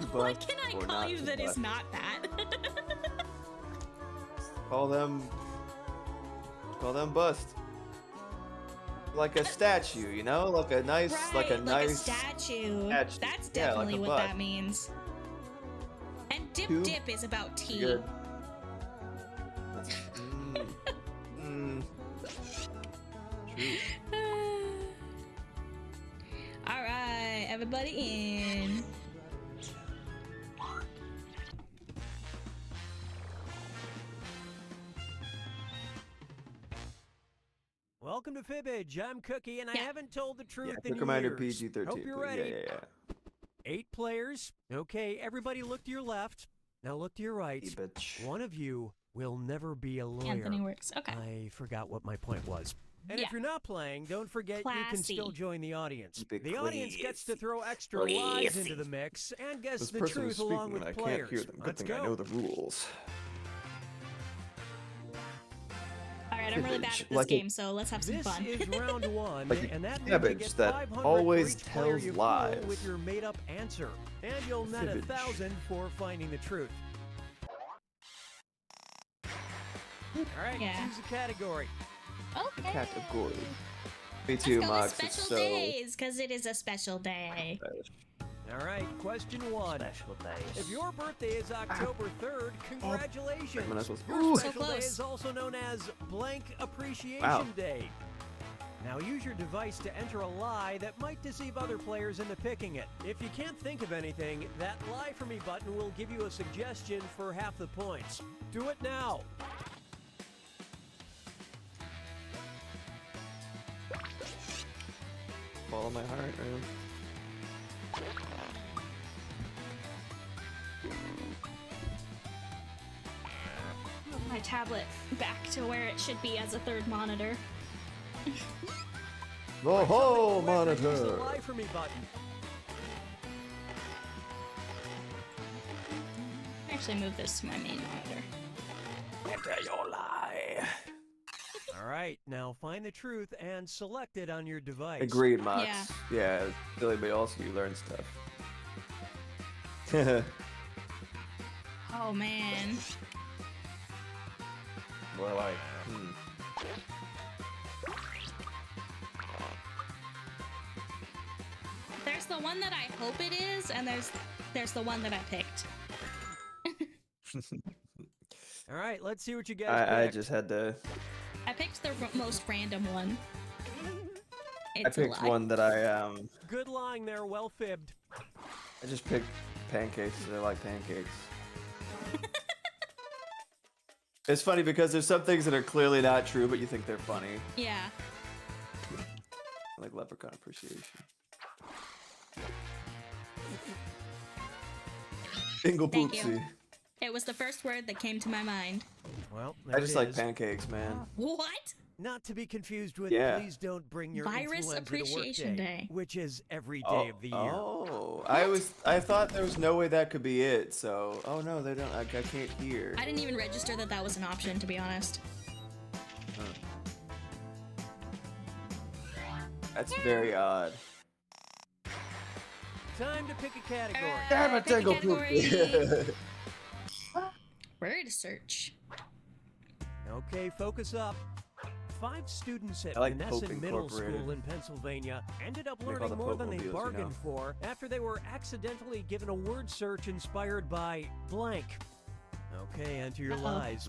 Buff What can I or call not you too that is buff? not that? Call them bust. Like a statue, you know? Like a nice, Right, like a nice statue. statue. That's Yeah, like definitely a what bust. that means. And dip Two. dip is about tea. Good. True. All right, everybody in. Welcome to Fibbage. I'm Cookie, and I haven't told the truth Yeah, in Commander years. PG-13. Hope you're please. ready. Yeah. 8 players. Okay, everybody look to your left. Now look to your right. Bitch. One of you will never be a lawyer. Anthony Works. Okay. I forgot what my point was. And Yeah. if you're not playing, don't forget you can Classy. still join the audience. Keep it The audience gets to throw extra Classy. lies into the mix and guess This the person truth is speaking along with and I players. can't hear them. Good Let's thing go. I know the rules. All right, I'm really bad at this Like a- game, so let's have some This fun. is round 1, Like a and that means you cabbage get that 500 always for each player tells you fool lies. with your made-up answer, and you'll net Fibbage. 1,000 for finding the truth. All right, Yeah. choose a category. Okay. Category. Me Let's too, go with Mox. It's special so days, because it is a special day. All right, question 1. Special days. If your birthday is October 3rd, congratulations. When I was- Your Ooh. So special day close. is also known as Blank Appreciation Wow. Day. Now use your device to enter a lie that might deceive other players into picking it. If you can't think of anything, that Lie For Me button will give you a suggestion for half the points. Do it now. Follow my heart, man. Move my tablet back to where it should be as a third monitor. The whole Use the monitor. Lie For Me button. Actually, move this to my main monitor. Enter your lie. All right, now find the truth and select it on your device. Agreed, Mox. Yeah. Yeah, silly, but also you learn stuff. Oh man. Well, I. There's the one that I hope it is, and there's the one that I picked. All right, let's see what you guys I picked. just had to. I picked the most random one. I It's a picked lie. one that I Good lying there, well fibbed. I just picked pancakes because I like pancakes. It's funny because there's some things that are clearly not true, but you think they're funny. Yeah. Like leprechaun appreciation. Bingo Thank you. poopsie. It was the first word that came to my mind. Well, I there just it like is. pancakes, man. What? Not to be confused with Yeah. Please Don't Bring Your Virus Influenza to Work Appreciation Day. which is every day of the year. Oh, I thought there was no way that could be it. So, oh no, they don't. I can't hear. I didn't even register that that was an option, to be honest. That's very odd. Time to pick a category. Damn it, pick a Tango category. poopsie. Word search. Okay, focus up. 5 students at I like Menneson Pope Middle Incorporated. School in Pennsylvania ended up They call learning the more than they Popemobiles, you bargained know. for after they were accidentally given a word search inspired by blank. Okay, enter your Uh-oh. lies.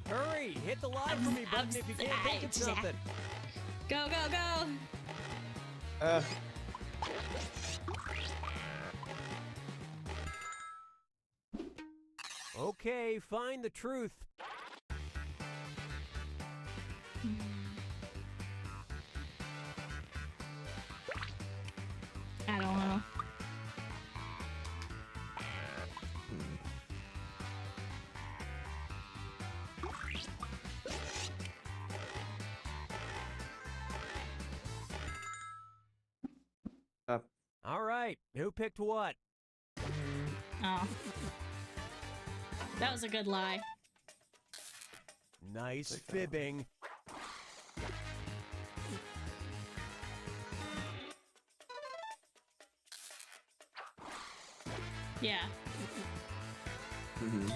Hurry, hit the lie for me button if you can't think of something. Go, go, go! Okay, find the truth. I don't know. All right, who picked what? Oh. That was a good lie. Nice fibbing. Yeah. Mhm.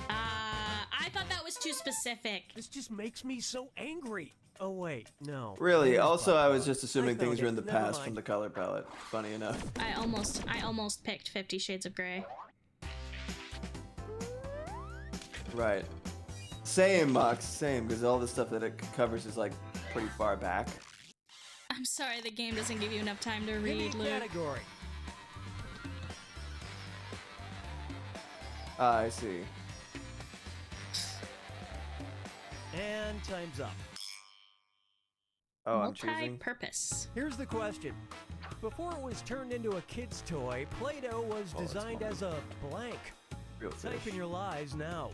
I thought that was too specific. This just makes me so angry. Oh wait, no. Really? Here's Also, I was Buck. just assuming I things found were in it. the Never past mind. from the color palette. Funny enough. I almost picked 50 Shades of Grey. Right. Same, Mox. Same, because all the stuff that it covers is like pretty far back. I'm sorry, the game doesn't give you enough time to Give me read, a Luke. category. Ah, I see. And time's up. Oh, I'm choosing. Multi-purpose. Here's the question. Before it was turned into a kid's toy, Play-Doh was Oh, that's designed funny. as a blank. Real Type fish. in your lies now.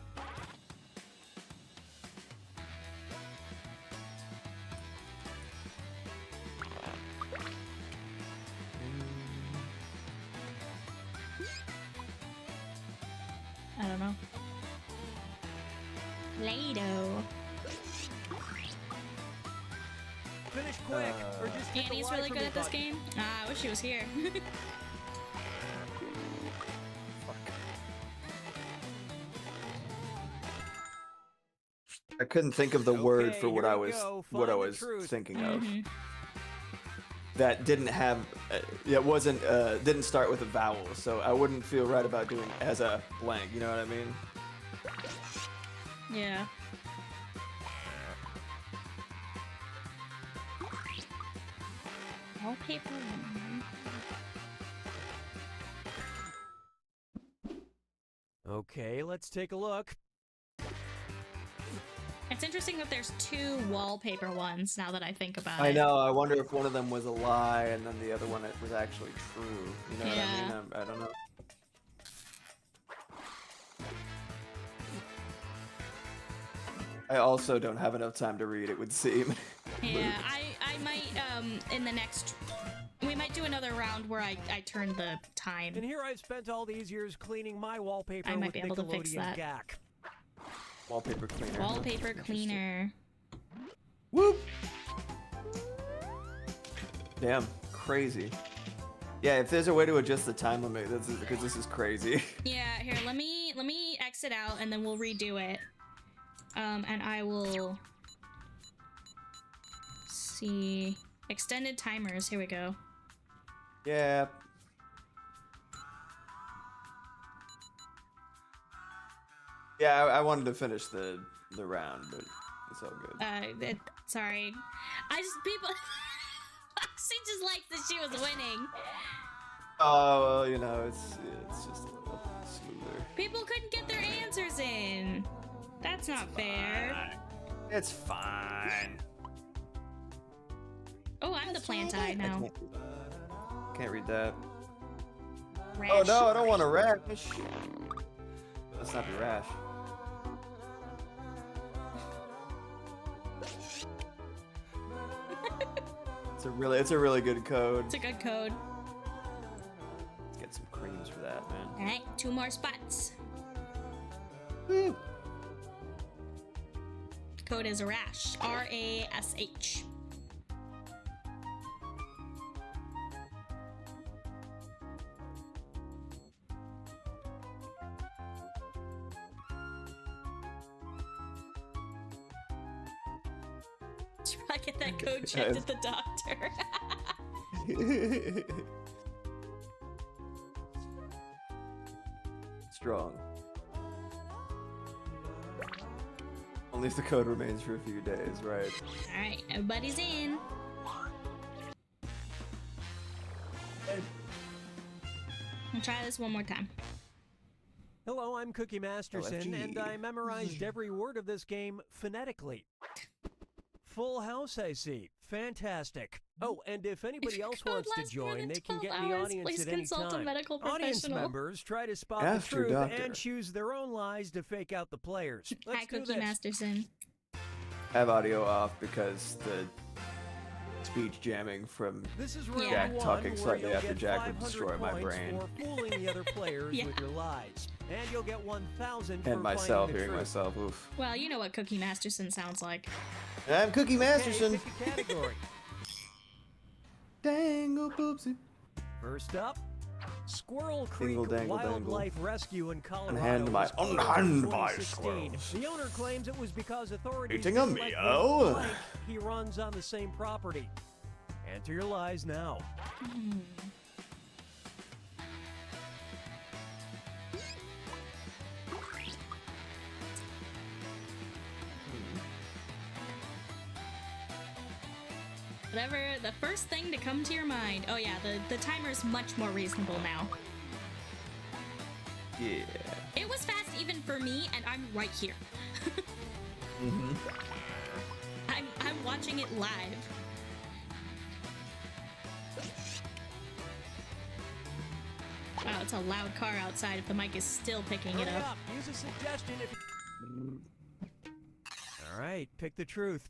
I don't know. Play-Doh. Finish quick, or just hit the Annie's Y really for good me at this button. game. Ah, I wish she was here. I couldn't think of the word for what here I we was go. what I Find the was truth. thinking of. Mhm. That didn't have it wasn't didn't start with a vowel, so I wouldn't feel right about doing as a blank. You know what I mean? Yeah. Wallpaper. Okay, let's take a look. It's interesting that there's 2 wallpaper ones now that I think about I it. know. I wonder if one of them was a lie and then the other one was actually true. You know what I Yeah. mean? I don't know. I also don't have enough time to read, it would seem. Yeah, I might, in the next... We might do another round where I turn the time. And here I've spent all these years cleaning my wallpaper I might with be able to fix Nickelodeon that. GAC. Wallpaper cleaner. Wallpaper cleaner. Whoop! Damn, crazy. Yeah, if there's a way to adjust the time limit, because this is crazy. Yeah, here, let me exit out and then we'll redo it. And I will see extended timers. Here we go. Yeah. Yeah, I wanted to finish the round, but it's all good. Sorry. People she just likes that she was winning. Oh, well, you know, it's just a little smoother. People couldn't get their answers in. That's not fair. It's fine. Oh, I'm the plant-eye now. Can't read that. Rash. Oh no, I don't want a rash. Let's not be rash. It's a really good code. It's a good code. Let's get some creams for that, man. Alright, 2 more spots. Woo. Code is RASH. R-A-S-H. Should I get that code checked at the doctor? Strong. Only if the code remains for a few days, right? Alright, everybody's in. I'll try this one more time. Hello, I'm Cookie Masterson, OFG. and I memorized every word of this game phonetically. Full house, I see. Fantastic. Oh, and if anybody else Code wants to lasts more join, than they can 12 get in the hours. audience Please at any consult a time. medical Audience professional. members try to spot Ask the your truth doctor. and choose their own lies to fake out the players. Hi, Let's do Cookie this. Masterson. Have audio off because the speech jamming from This is Yeah. round Jack one, talking where slightly you'll after get Jack would 500 destroy my points brain. for fooling the other players Yeah. with your lies, and you'll get 1,000 for and myself finding the hearing truth. myself. Oof. Well, you know what Cookie Masterson sounds like. I'm Cookie Masterson. Okay, pick a category. Dang, oh poopsie. First up, Squirrel Creek Dingle, dangle, Wildlife Rescue in Colorado. Unhand my- was closed in unhand my 2016. squirrels. The owner claims it was because authorities Eating a didn't like meow? the blank he runs on the same property. Enter your lies now. Whatever, the first thing to come to your mind. Oh yeah, the timer's much more reasonable now. Yeah. It was fast even for me, and I'm right here. Mm-hmm. I'm watching it live. Wow, it's a loud car outside if the mic is still picking it Hurry up. up. Use a suggestion if. All right, pick the truth.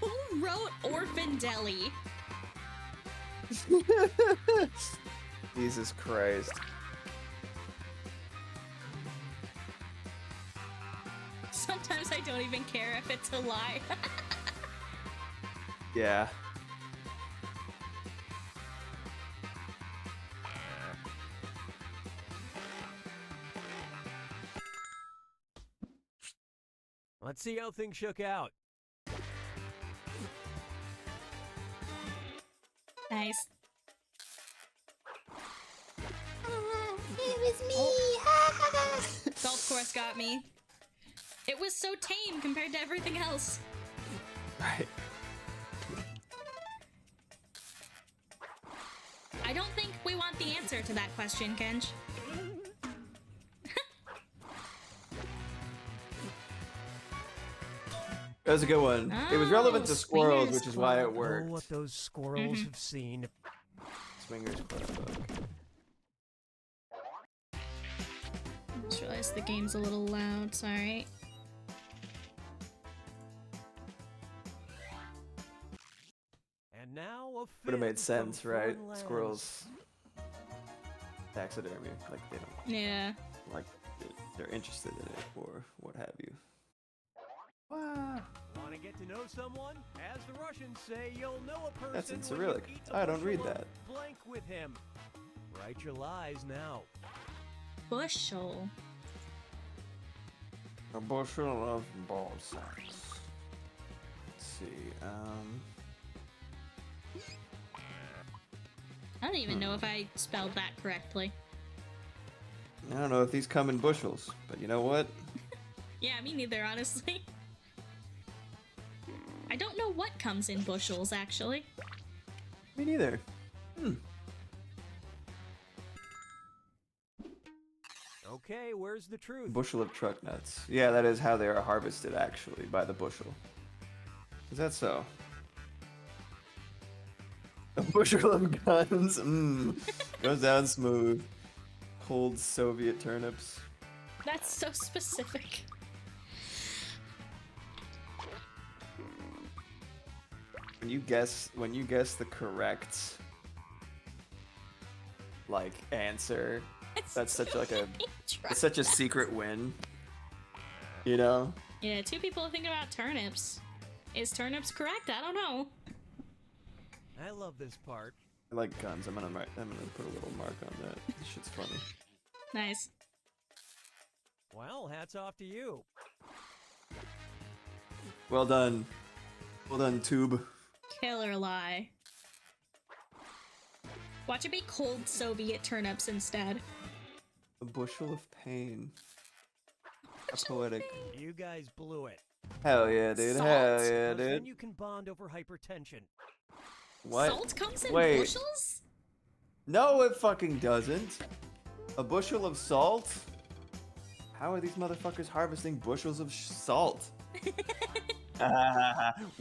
Who wrote Orphan Deli? Jesus Christ. Sometimes I don't even care if it's a lie. Yeah. Let's see how things shook out. Nice. It was me! Golf course got me. It was so tame compared to everything else. Right. I don't think we want the answer to that question, Kenj. That was a good one. It was relevant to squirrels, Swingers which is why it Club. Oh, worked. what those squirrels have seen. Swingers Club. Just realized the game's a little loud, sorry. And now a Would have made fifth sense, from right? Foreign Lands. Squirrels. Taxidermy. Like, they don't. Yeah. Like, they're interested in it or what have you. Want to get to know someone? As the Russians say, you'll know a person That's in when you Cyrillic. eat a I don't read bushel of that. Blank with him. Write your lies now. Bushel. A bushel of ball sacks. Let's see. I don't even know if I spelled that correctly. I don't know if these come in bushels, but you know what? Yeah, me neither, honestly. I don't know what comes in bushels, actually. Me neither. Okay, where's the truth? Bushel of truck nuts. Yeah, that is how they are harvested, actually, by the bushel. Is that so? A bushel of guns. Goes down smooth. Cold Soviet turnips. That's so specific. When you guess the correct like answer, that's such like a it's such a secret win. You know? Yeah, two people are thinking about turnips. Is turnips correct? I don't know. I love this part. I like guns. I'm gonna put a little mark on that. This shit's funny. Nice. Well, hats off to you. Well done. Well done, Tube. Killer lie. Watch it be cold Soviet turnips instead. A bushel of pain. How poetic. You guys blew it. Hell yeah, dude. Salt? Hell yeah, 'Cause then dude. you can bond over hypertension. What? Salt comes in Wait. bushels? No, it fucking doesn't. A bushel of salt? How are these motherfuckers harvesting bushels of salt?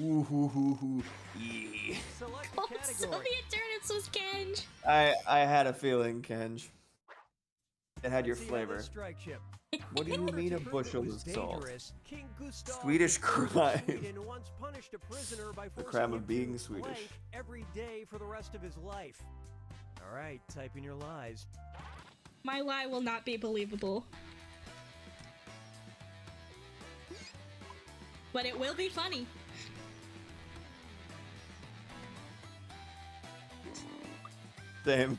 Ooh, hoo, hoo, hoo. Yeah. Select Cold category. Soviet turnips was Kenj. I had a feeling, Kenj. It had your Let's see how this flavor. strike chip. What do In you order mean to a prove it bushel was of salt? dangerous, King Gustav Swedish I of crime. Sweden once punished a prisoner by forcing crime of him being to Swedish. blank every day for the rest of his life. All right, type in your lies. My lie will not be believable. But it will be funny. Same.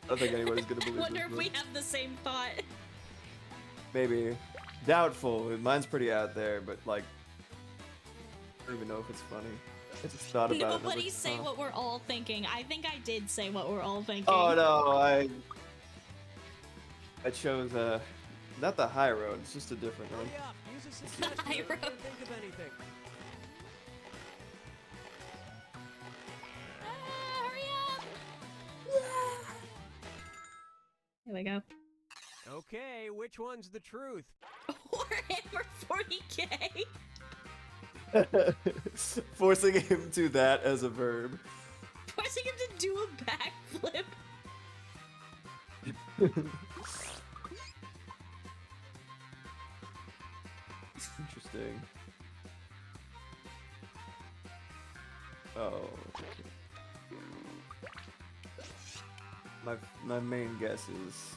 I don't think anybody's gonna believe Wonder this if one. we have the same thought. Maybe. Doubtful. Mine's pretty out there, but like, I don't even know if it's funny. I just thought about it. and I was Nobody like, say huh. what we're all thinking. I think I did say what we're all thinking. Oh no, I chose not the high road. It's just a different one. Hurry up, use a suggestion. I I wrote- can't think of anything. Hurry up! Here we go. Okay, which one's the truth? Warhammer 40k. Forcing him to that as a verb. Forcing him to do a backflip. Interesting. Oh. Okay. My main guess is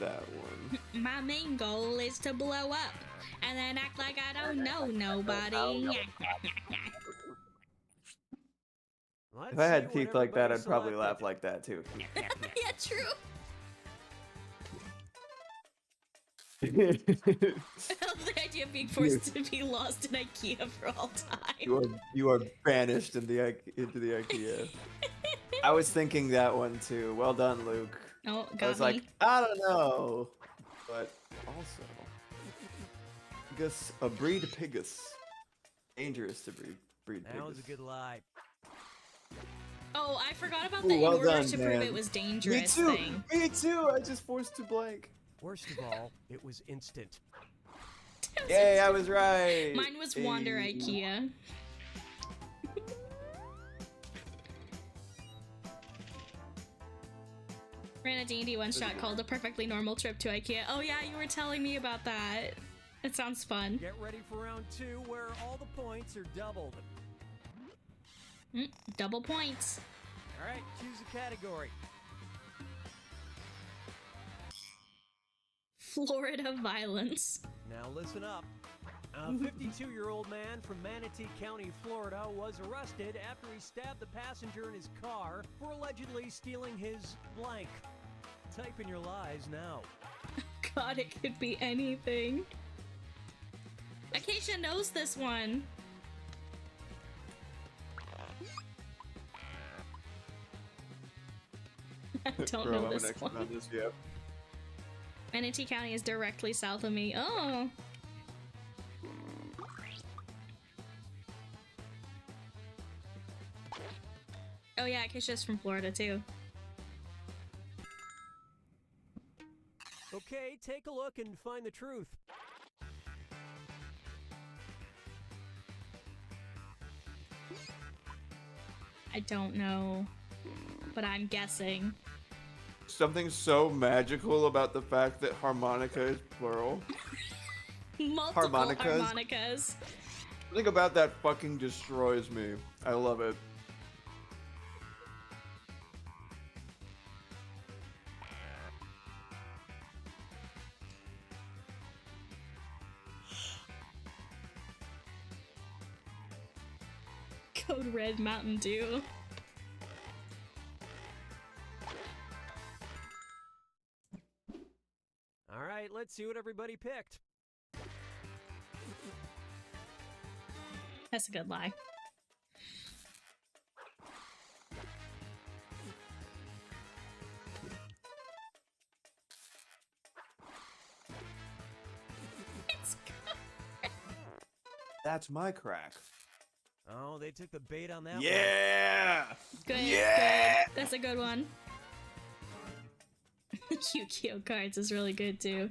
that one. My main goal is to blow up and then act like I don't know nobody. If I had teeth like that, I'd probably laugh like that too. Yeah, true. I love the idea of being forced to be lost in IKEA for all time. You are banished into the IKEA. I was thinking that one too. Well done, Luke. Oh, got I was me. like, I don't know, but also, Pigus, a breed Pigus, dangerous to breed Pigus. That was a good lie. Oh, I forgot about Ooh, the well in order done, to man. prove it was dangerous Me too. thing. Me too. I just forced to blank. Worst of all, it was instant. Yay, I was right. Mine was Wander Hey. IKEA. Ran a D&D one-shot called A Perfectly Normal Trip to IKEA. Oh yeah, you were telling me about that. It sounds fun. Get ready for round 2, where all the points are doubled. Double points. All right, choose a category. Florida violence. Now listen up. A 52-year-old man from Manatee County, Florida, was arrested after he stabbed the passenger in his car for allegedly stealing his blank. Type in your lies now. God, it could be anything. Acacia knows this one. I don't know this one. Manatee County is directly south of me. Oh. Oh yeah, Acacia's from Florida too. Okay, take a look and find the truth. I don't know, but I'm guessing. Something so magical about the fact that harmonica is plural. Multiple harmonicas. Something about that fucking destroys me. I love it. Code Red Mountain Dew. All right, let's see what everybody picked. That's a good lie. That's my crack. Oh, they took the bait on that one. Yeah! Good, Yeah! good. That's a good one. Yu-Gi-Oh cards is really good too.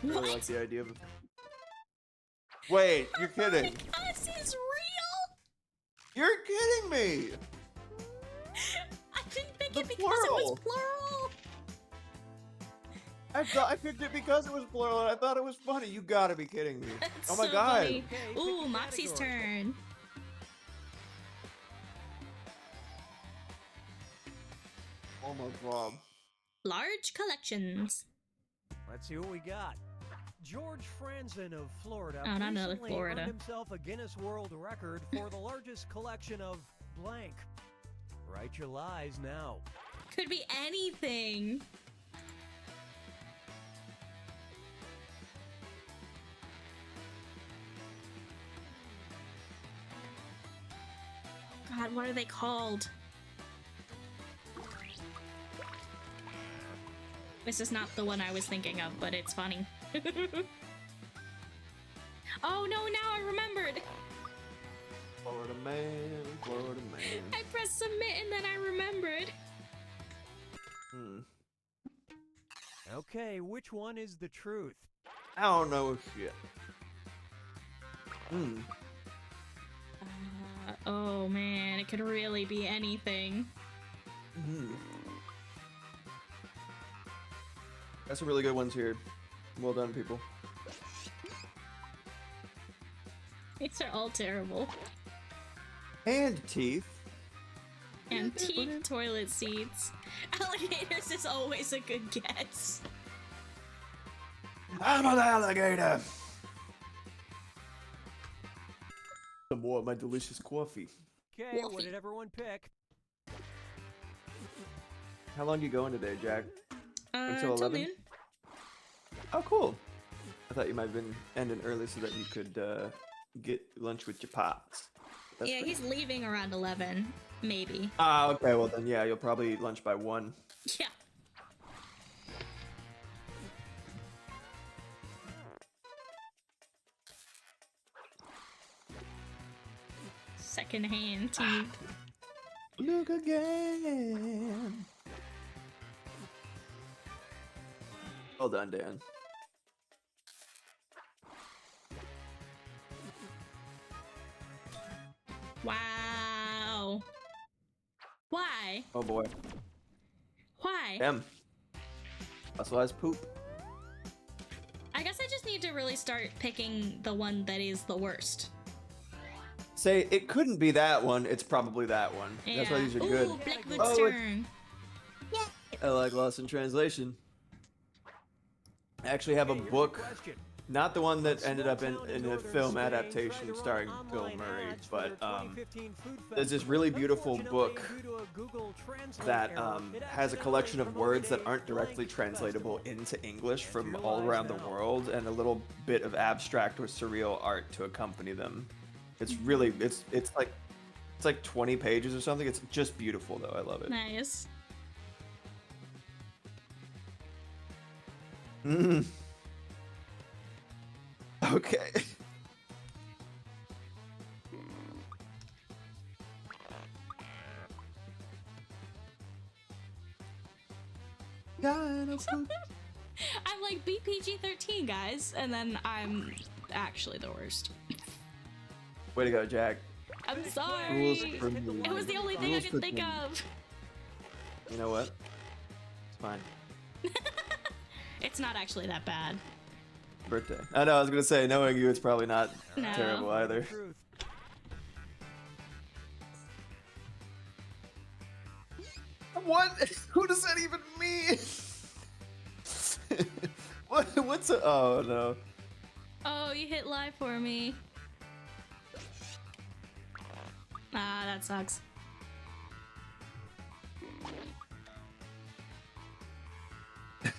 I really like the idea of it. Wait, you're kidding. This is real! You're kidding me! I didn't pick it because it was plural! I picked it because it was plural and I thought it was funny. You gotta be kidding me. That's oh my so god. funny. Ooh, Moxie's turn. Oh my god. Large collections. Let's see what we got. George Franzen of Florida Oh, not another recently Florida. earned himself a Guinness World Record for the largest collection of blank. Write your lies now. Could be anything. God, what are they called? This is not the one I was thinking of, but it's funny. Oh no, now I remembered! Florida man, Florida man. I pressed submit and then I remembered. Okay, which one is the truth? I don't know shit. Oh man, it could really be anything. That's some really good ones here. Well done, people. These are all terrible. And teeth. Antique toilet seats. Alligators is always a good guess. I'm an alligator. Some more of my delicious coffee. Okay, what did everyone pick? How long you going today, Jack? Until Till 11? noon. Oh, cool. I thought you might have been ending early so that you could get lunch with your pops. That's Yeah, pretty he's leaving around 11, maybe. Ah, okay, well then, yeah, you'll probably eat lunch by 1. Yeah. Secondhand tea. Look again. Well done, Dan. Wow. Why? Oh boy. Why? M. Fossilized poop. I guess I just need to really start picking the one that is the worst. Say, it couldn't be that one, it's probably that one. That's why these are good. Ooh, Blackwood's Oh, turn. I like Lost in Translation. I actually have a book, not the one that ended up in a film adaptation starring Bill Murray, but there's this really beautiful book that has a collection of words that aren't directly translatable into English from all around the world, and a little bit of abstract or surreal art to accompany them. It's really, it's like 20 pages or something. It's just beautiful though. I love it. Nice. Okay. I'm like BPG-13, guys, and then I'm actually the worst. Way to go, Jack. I'm sorry. Rules for me. It was the only thing I Rules could for think me. of. You know what? It's fine. It's not actually that bad. Birthday. I know, I was gonna say, knowing you, it's probably not No. terrible either. What? Who does that even mean? What's a... Oh, no. Oh, you hit live for me. Ah, that sucks.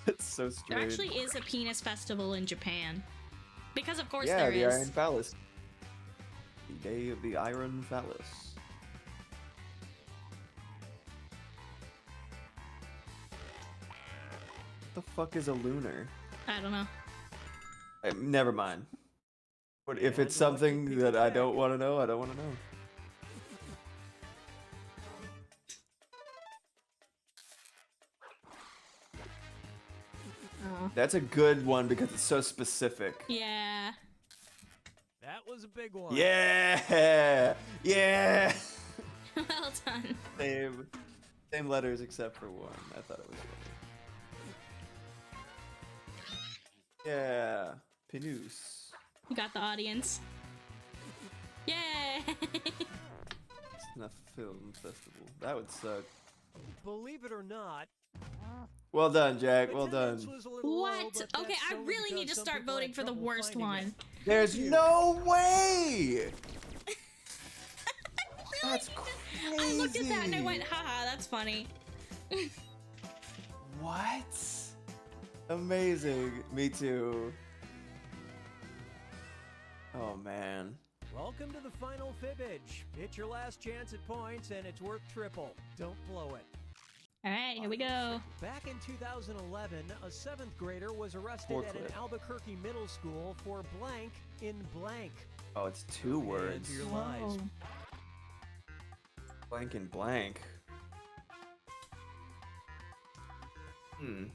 It's so There strange. actually is a penis festival in Japan. Because of course Yeah, there the is. Iron Phallus. The Day of the Iron Phallus. What the fuck is a lunar? I don't know. Never mind. But if it's something that I don't want to know, I don't want to know. Oh. That's a good one because it's so specific. Yeah. That was a big one. Yeah! Yeah! Well done. Same letters except for one. I thought it was funny. Yeah. Pinus. You got the audience. Yay! Snuff Film Festival. That would suck. Believe it or not. Well done, Jack. Well done. What? Okay, I really need to start voting for the worst one. There's no way! That's crazy. I looked at that and I went, haha, that's funny. What? Amazing. Me too. Oh, man. Welcome to the final fibbage. It's your last chance at points, and it's worth triple. Don't blow it. All right, here we go. Back in 2011, a 7th grader was arrested at an Albuquerque middle school for blank in blank. Oh, it's 2 words. Into your lives. Blank and blank. Hmm.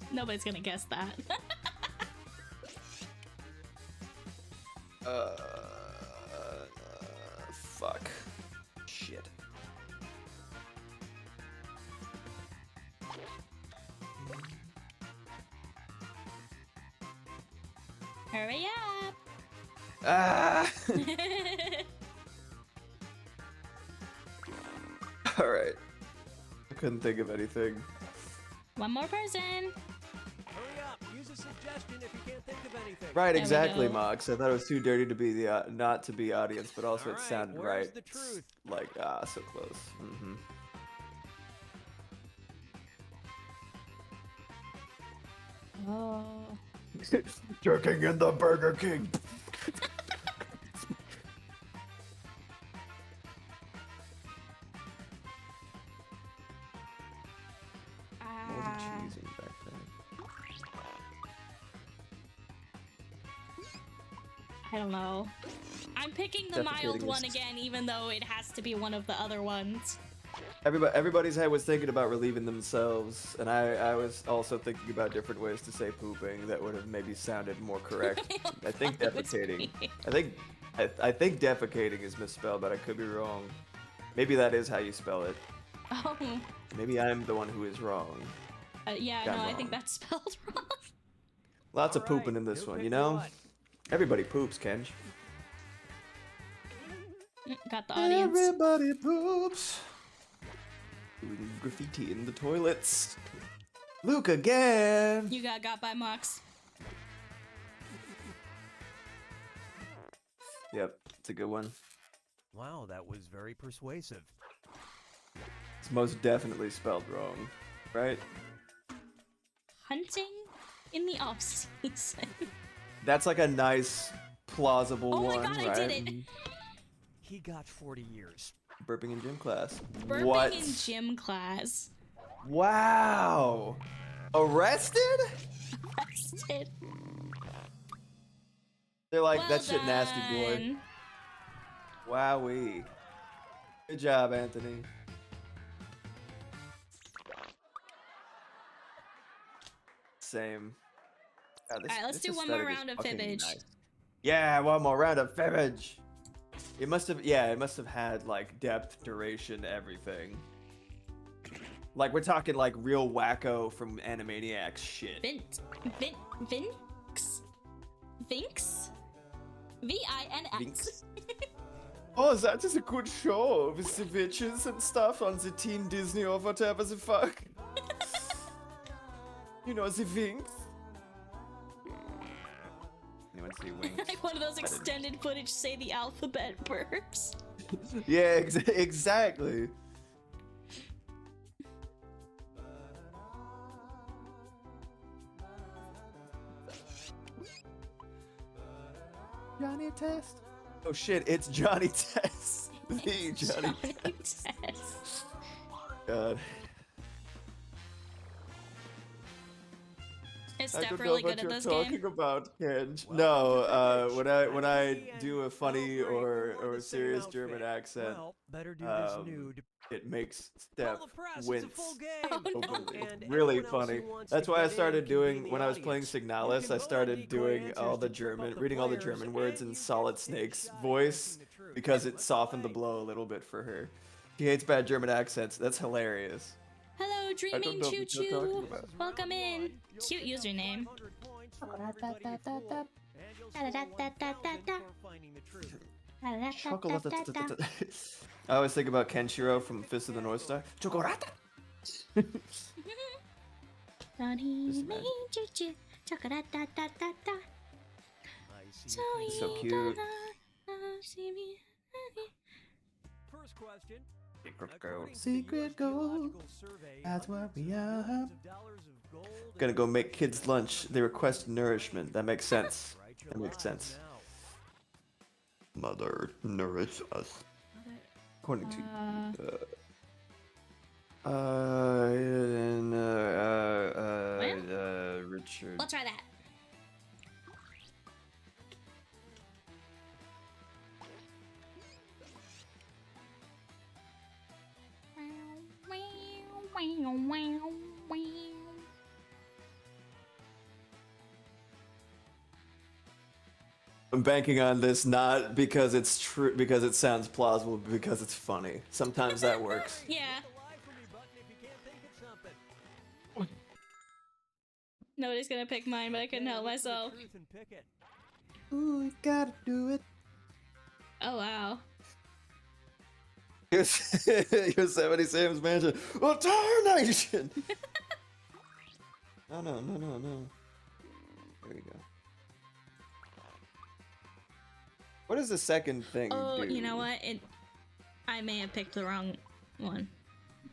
Nobody's gonna guess that. Fuck. Shit. Hurry up. Ah! Alright. I couldn't think of anything. One more person. Hurry up. Use a suggestion if you can't think of anything. Right, There we exactly, go. Mox. I thought it was too dirty to be the not to be audience, but also it Alright, sounded where's right. the truth? Like so close. Mm-hmm. Oh. Jerking in the Burger King. All the cheese in back there. I don't know. I'm picking the mild Defecating one is- again, even though it has to be one of the other ones. Everybody's head was thinking about relieving themselves, and I was also thinking about different ways to say pooping that would have maybe sounded more correct. I think That was defecating. me. I think defecating is misspelled, but I could be wrong. Maybe that is how you spell it. Oh. Maybe I'm the one who is wrong. Yeah, Yeah, no, I'm I think wrong. that's spelled wrong. Lots of Alright, pooping in this who one, picked you know? what? Everybody poops, Kenj. Got the audience. Everybody poops. Doing graffiti in the toilets. Luke again. You got by Mox. Yep, it's a good one. Wow, that was very persuasive. It's most definitely spelled wrong, right? Hunting in the off season. That's like a nice, plausible Oh my one, God, I right? did it. He got 40 years. Burping in gym class. Burping What? in gym class. Wow. Arrested? Arrested. They're like, Well that shit nasty, boy. done. Wowee. Good job, Anthony. Same. God, Alright, let's this do one more aesthetic is round of fucking fibbage. nice. Yeah, one more round of fibbage. It must have had like depth, duration, everything. Like we're talking like real wacko from Animaniacs shit. Vinx? Vinx? V-I-N-X. Oh, that is a good show with the witches and stuff on the Teen Disney or whatever the fuck. You know, the Winx. Anyone see Winx? Like one of those extended footage say the alphabet burps. Yeah, exactly. Johnny Test. Oh shit, it's Johnny Test. The Johnny Test. God. Is I Steph don't know really what good at you're this talking game? about, Kenj. No, when I do a funny or serious German accent, Well, better do this nude. it makes Tell Steph the press, wince. it's a full game. Oh, no. Openly. It's And really everyone else funny. who wants That's to why I get in started can be in doing the when I was playing audience. You Signalis. can I vote on started decoy doing answers all the to trip German, up the reading all the players, German words and in you Solid get Snake's shot at voice guessing the truth. because it Let's softened the play. blow a little bit for her. She hates bad German accents. That's hilarious. Hello, Dreaming know Choo what you're talking Choo. about. Welcome in. Cute username. Chocolate. I always think about Kenshiro from Fist of the North Star. Chocolate. So cute. First question. Secret gold. Secret gold. That's where we are. Gonna go make kids lunch. They request nourishment. That makes sense. That makes sense. Mother, nourish us. According to Richard. Let's try that. I'm banking on this not because it's true, because it sounds plausible, but because it's funny. Sometimes that works. Yeah. Nobody's gonna pick mine, but I couldn't help myself. Ooh, you gotta do it. Oh wow. Yosemite Sam's Mansion. Oh, Tarnation! No. There we go. What does the second thing Oh, do? you know what? I may have picked the wrong one.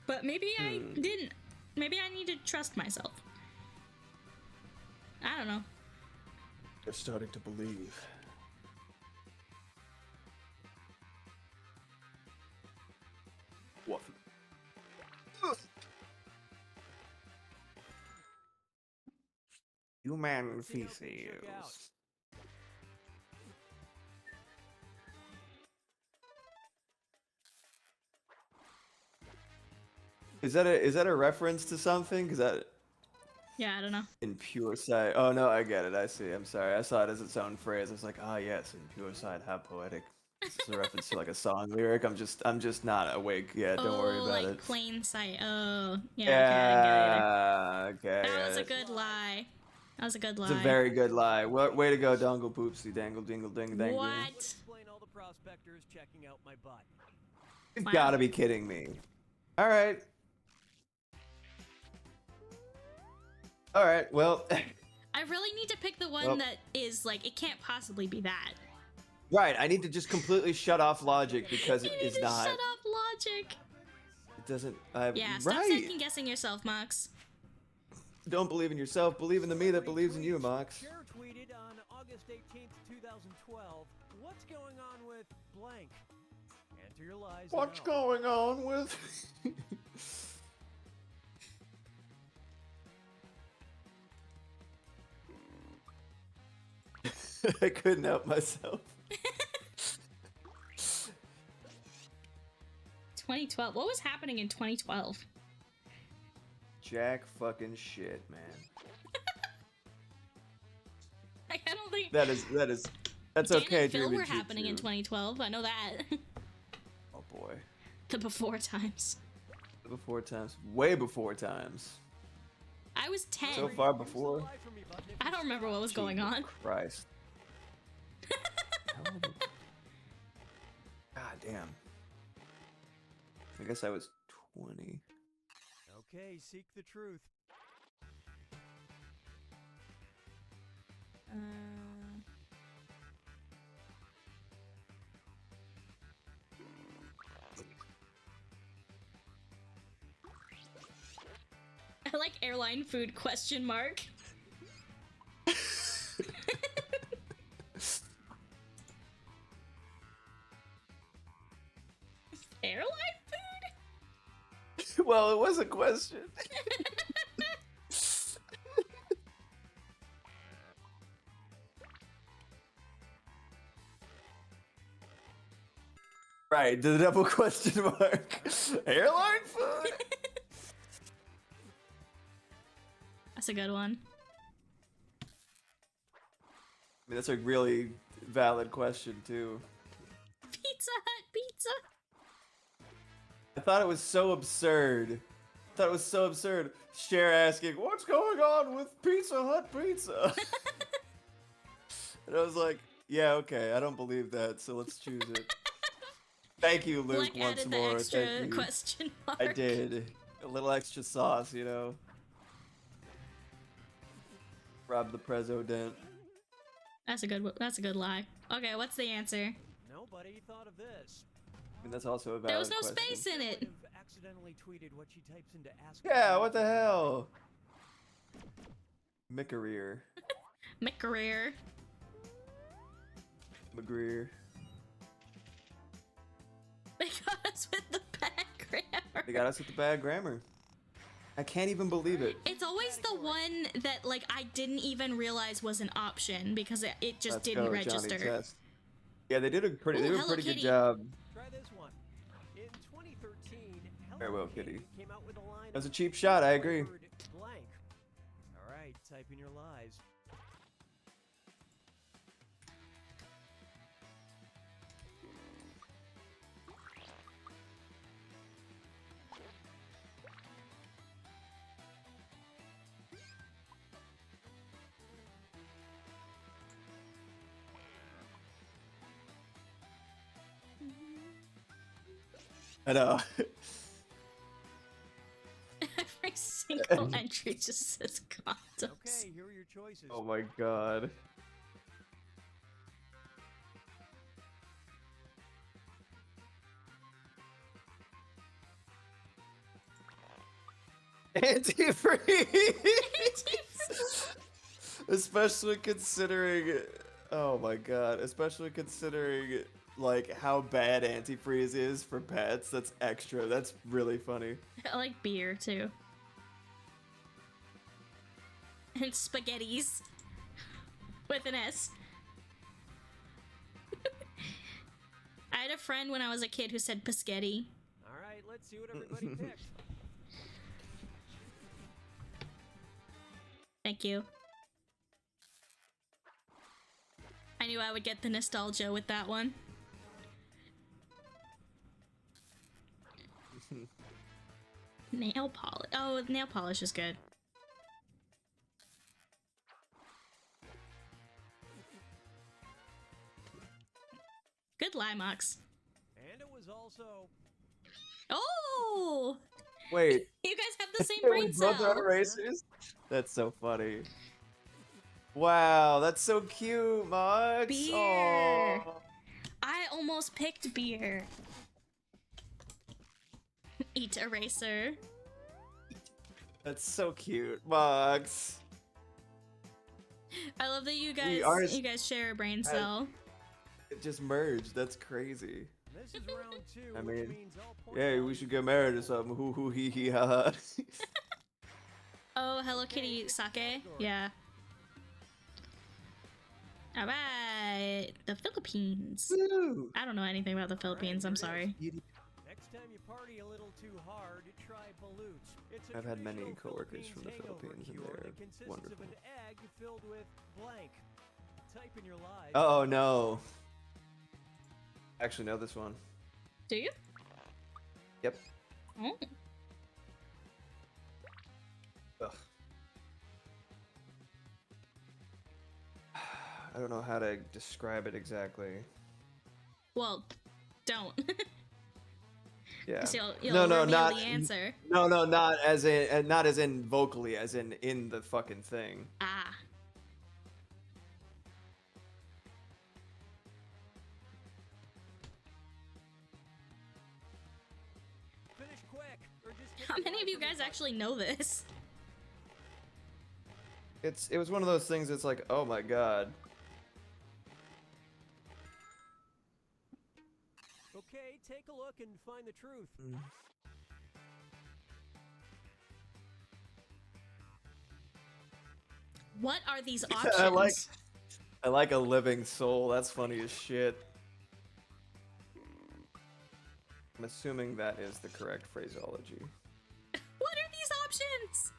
But maybe I didn't. Maybe I need to trust myself. I don't know. They're starting to believe. What? Human feces. Is that a reference to something? Cause that Yeah, I don't know. in pure sight. Oh no, I get it. I see. I'm sorry. I saw it as its own phrase. I was like, ah, yes, in pure sight, how poetic. This is a reference to like a song lyric. I'm just not awake yet. Don't worry about like it. plain sight. Oh, yeah. Okay, I didn't get it either. Okay. That was yeah. a good lie. That was a good lie. It's a very good lie. Way to go, Dongle Poopsie Dangle Dingle Ding Dang. What? Explain all the prospectors checking out my butt. You've Wow. gotta be kidding me. All right. All right. Well. I really need to pick the one Well- that is like it can't possibly be that. Right. I need to just completely shut off logic because it You need is to not. shut up logic. It doesn't. Yeah, stop right. second guessing yourself, Mox. Don't believe in yourself. Believe in the me that believes in you, Mox. Share tweeted on August 18th, 2012, what's going on with blank? Enter your lies. What's now. going on with? I couldn't help myself. 2012. What was happening in 2012? Jack fucking shit, man. Like, I don't think That's Dan okay. and Phil Dreamy were happening in Choo-Choo. 2012. I know that. Oh boy. The before times. Before times. Way before times. I was 10. So far before. I don't remember what was going Jesus on. Christ. How old am- God damn. I guess I was 20. Okay, seek the truth. I like airline food question mark. Airline food? Well, it was a question. Right, the double question mark. Airline food? That's a good one. I mean, that's a really valid question, too. Pizza Hut pizza. I thought it was so absurd. Cher asking, what's going on with Pizza Hut pizza? And I was like, yeah, okay, I don't believe that, so let's choose it. Thank you, Luke, Like once added the more. extra Thank you. question mark. I did. A little extra sauce, you know. Rob the President. That's a good lie. Okay, what's the answer? Nobody thought of this. I mean, that's also a valid There was no question. space in it. Have accidentally tweeted what she types into ask. Yeah, what the hell? McCareer. McCareer. McGreer. They got us with the bad grammar. They got us with the bad grammar. I can't even believe it. It's always the one that like I didn't even realize was an option because it just Let's didn't go, Johnny register. Test. Yeah, they did a pretty, Ooh, they did a Hello pretty good Kitty. job. Try this one. In 2013, Hello Farewell, Kitty. came out with a line. That was a of cheap shot, I agree. word blank. All right, type in your lies. I know. Every single entry just says condoms. Okay, here are your choices. Oh my god. Antifreeze! Especially considering, oh my god, especially considering like how bad antifreeze is for pets. That's extra. That's really funny. I like beer too. And spaghettis. With an S. I had a friend when I was a kid who said Paschetti. Alright, let's see what everybody picked. Thank you. I knew I would get the nostalgia with that one. Nail polish. Oh, nail polish is good. Good Limox. And it was also... Oh! Wait. You guys have the same We brain both cell. are racers? That's so funny. Wow, that's so cute, Mox. Beer. Aw. I almost picked beer. Eat eraser. That's so cute, Mox. I love that you We guys are- you guys share a brain cell. It just merged. That's crazy. This is round 2, I which mean, means all point yeah, we values should get married or something. Hoo hoo hee hee ha ha. Oh, Hello Kitty sake? Yeah. Alright. The Philippines. Woo. I don't know anything about the Philippines, I'm sorry. Next time you party a little too hard, try balut. It's a I've had many traditional coworkers from the hangover Philippines, and cure they're that consists wonderful. of an egg filled with blank. Type in your lies. Oh no. I actually know this one. Do you? Yep. Oh. Ugh. I don't know how to describe it exactly. Well, don't. Yeah. 'Cause you'll no, reveal not the answer. No, not as in vocally, as in the fucking thing. Ah. Finish quick, or just take How a many of bite you from the guys bite. actually know this? It was one of those things that's like, oh my god. Okay, take a look and find the truth. What are these options? I like a living soul. That's funny as shit. I'm assuming that is the correct phraseology. What are these options?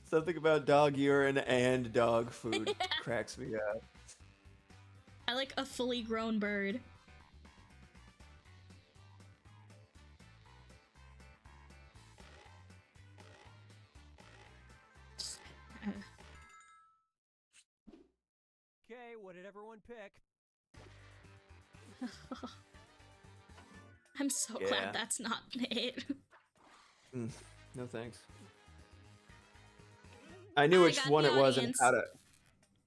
Something about dog urine and dog food cracks me up. I like a fully grown bird. Okay, what did everyone pick? I'm so Yeah. glad that's not it. No thanks. I knew I which got one the it was and audience. how to.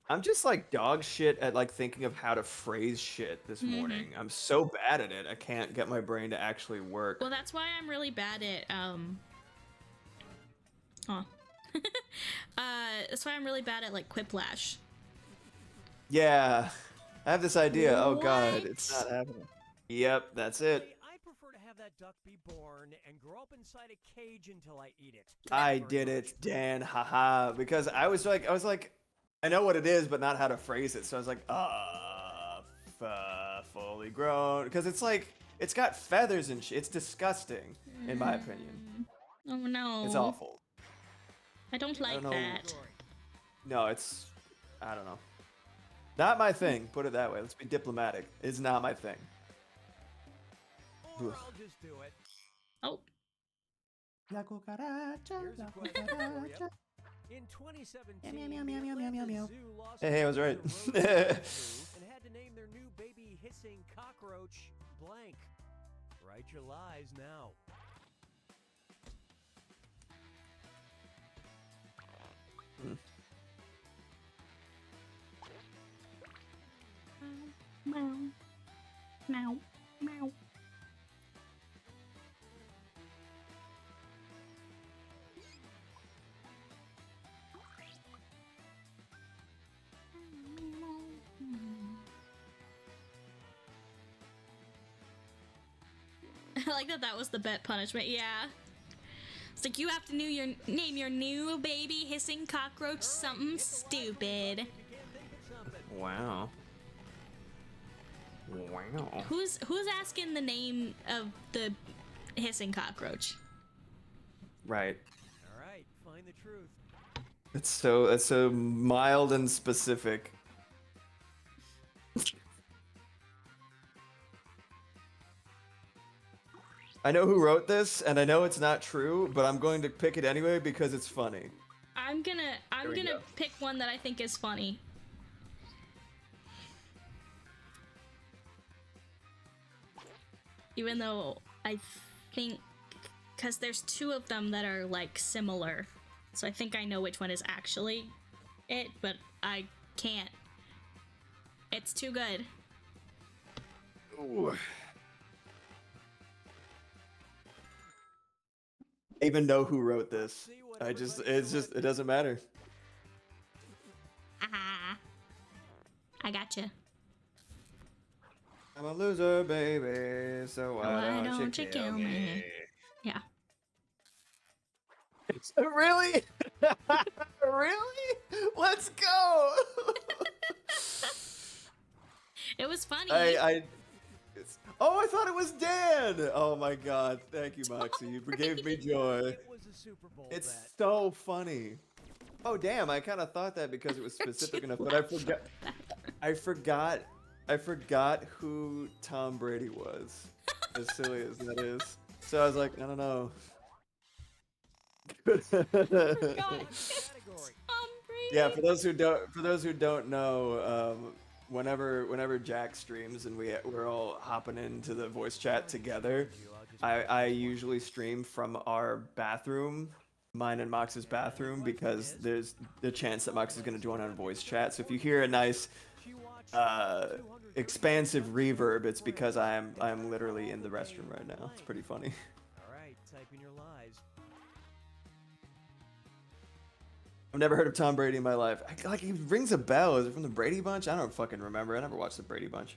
I'm just like dog shit at like thinking of how to phrase shit this morning. I'm so bad at it. I can't get my brain to actually work. Well, that's why I'm really bad at that's why I'm really bad at like quiplash. Yeah, I have this idea. Oh god, What? it's not happening. Yep, that's it. See, I prefer to have that duck be born and grow up inside a cage until I eat it. I Very did much. it, Dan. Haha. Because I was like, I know what it is, but not how to phrase it. So I was like, fully grown. Because it's like, it's got feathers and shit. It's disgusting, in my opinion. Oh no. It's awful. I don't like know. that. No, it's, I don't know. Not my thing. Put it that way. Let's be diplomatic. It's not my thing. Or Ugh. I'll just do it. Oh. Here's a question for you. In 2017, Meow, meow, meow, the meow, meow, Atlanta meow. Zoo lost Hey, I was right. control of the zoo and had had to name their new baby hissing cockroach blank. Write your lies now. Meow. Meow. Meow. I like that that was the bet punishment, yeah. It's like you have to name your new baby hissing cockroach something stupid. Wow. Wow. Who's asking the name of the hissing cockroach? Right. All right, find the truth. That's so mild and specific. I know who wrote this, and I know it's not true, but I'm going to pick it anyway because it's funny. I'm gonna go. pick one that I think is funny. Even though I think, because there's two of them that are like similar, so I think I know which one is actually it, but I can't. It's too good. Ooh. I even know who wrote this. It doesn't matter. Ah, I gotcha. I'm a loser, baby, so why don't you kill me? Yeah. Really? Really? Let's go! It was funny. I thought it was Dan! Oh my god, thank you, Moxie. You gave me joy. It was a Super Bowl It's bet. so funny. Oh damn, I kind of thought that because it was specific enough, but I forgot who Tom Brady was. As silly as that is. So I was like, I don't know. Yeah, for those who don't know, whenever Jack streams and we're all hopping into the voice chat together, I usually stream from our bathroom, mine and Mox's bathroom, because there's the chance that Mox is going to join on voice chat. So if you hear a nice expansive reverb, it's because I'm literally in the restroom right now. It's pretty funny. All right, type in your lies. I've never heard of Tom Brady in my life. Like, he rings a bell. Is it from the Brady Bunch? I don't fucking remember. I never watched the Brady Bunch.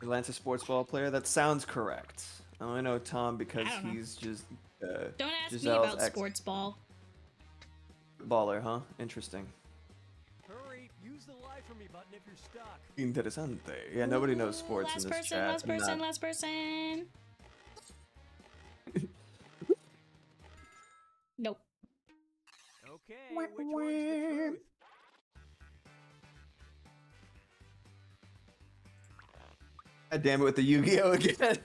Atlanta sports ball player? That sounds correct. I only know Tom because he's just Don't ask Giselle's me about sports ball. Baller, huh? Interesting. Hurry, use the lie for me button if you're stuck. Interesante. Yeah, nobody knows sports in this chat. Last person. Nope. Okay, which one's the truth? God damn it with the Yu-Gi-Oh again.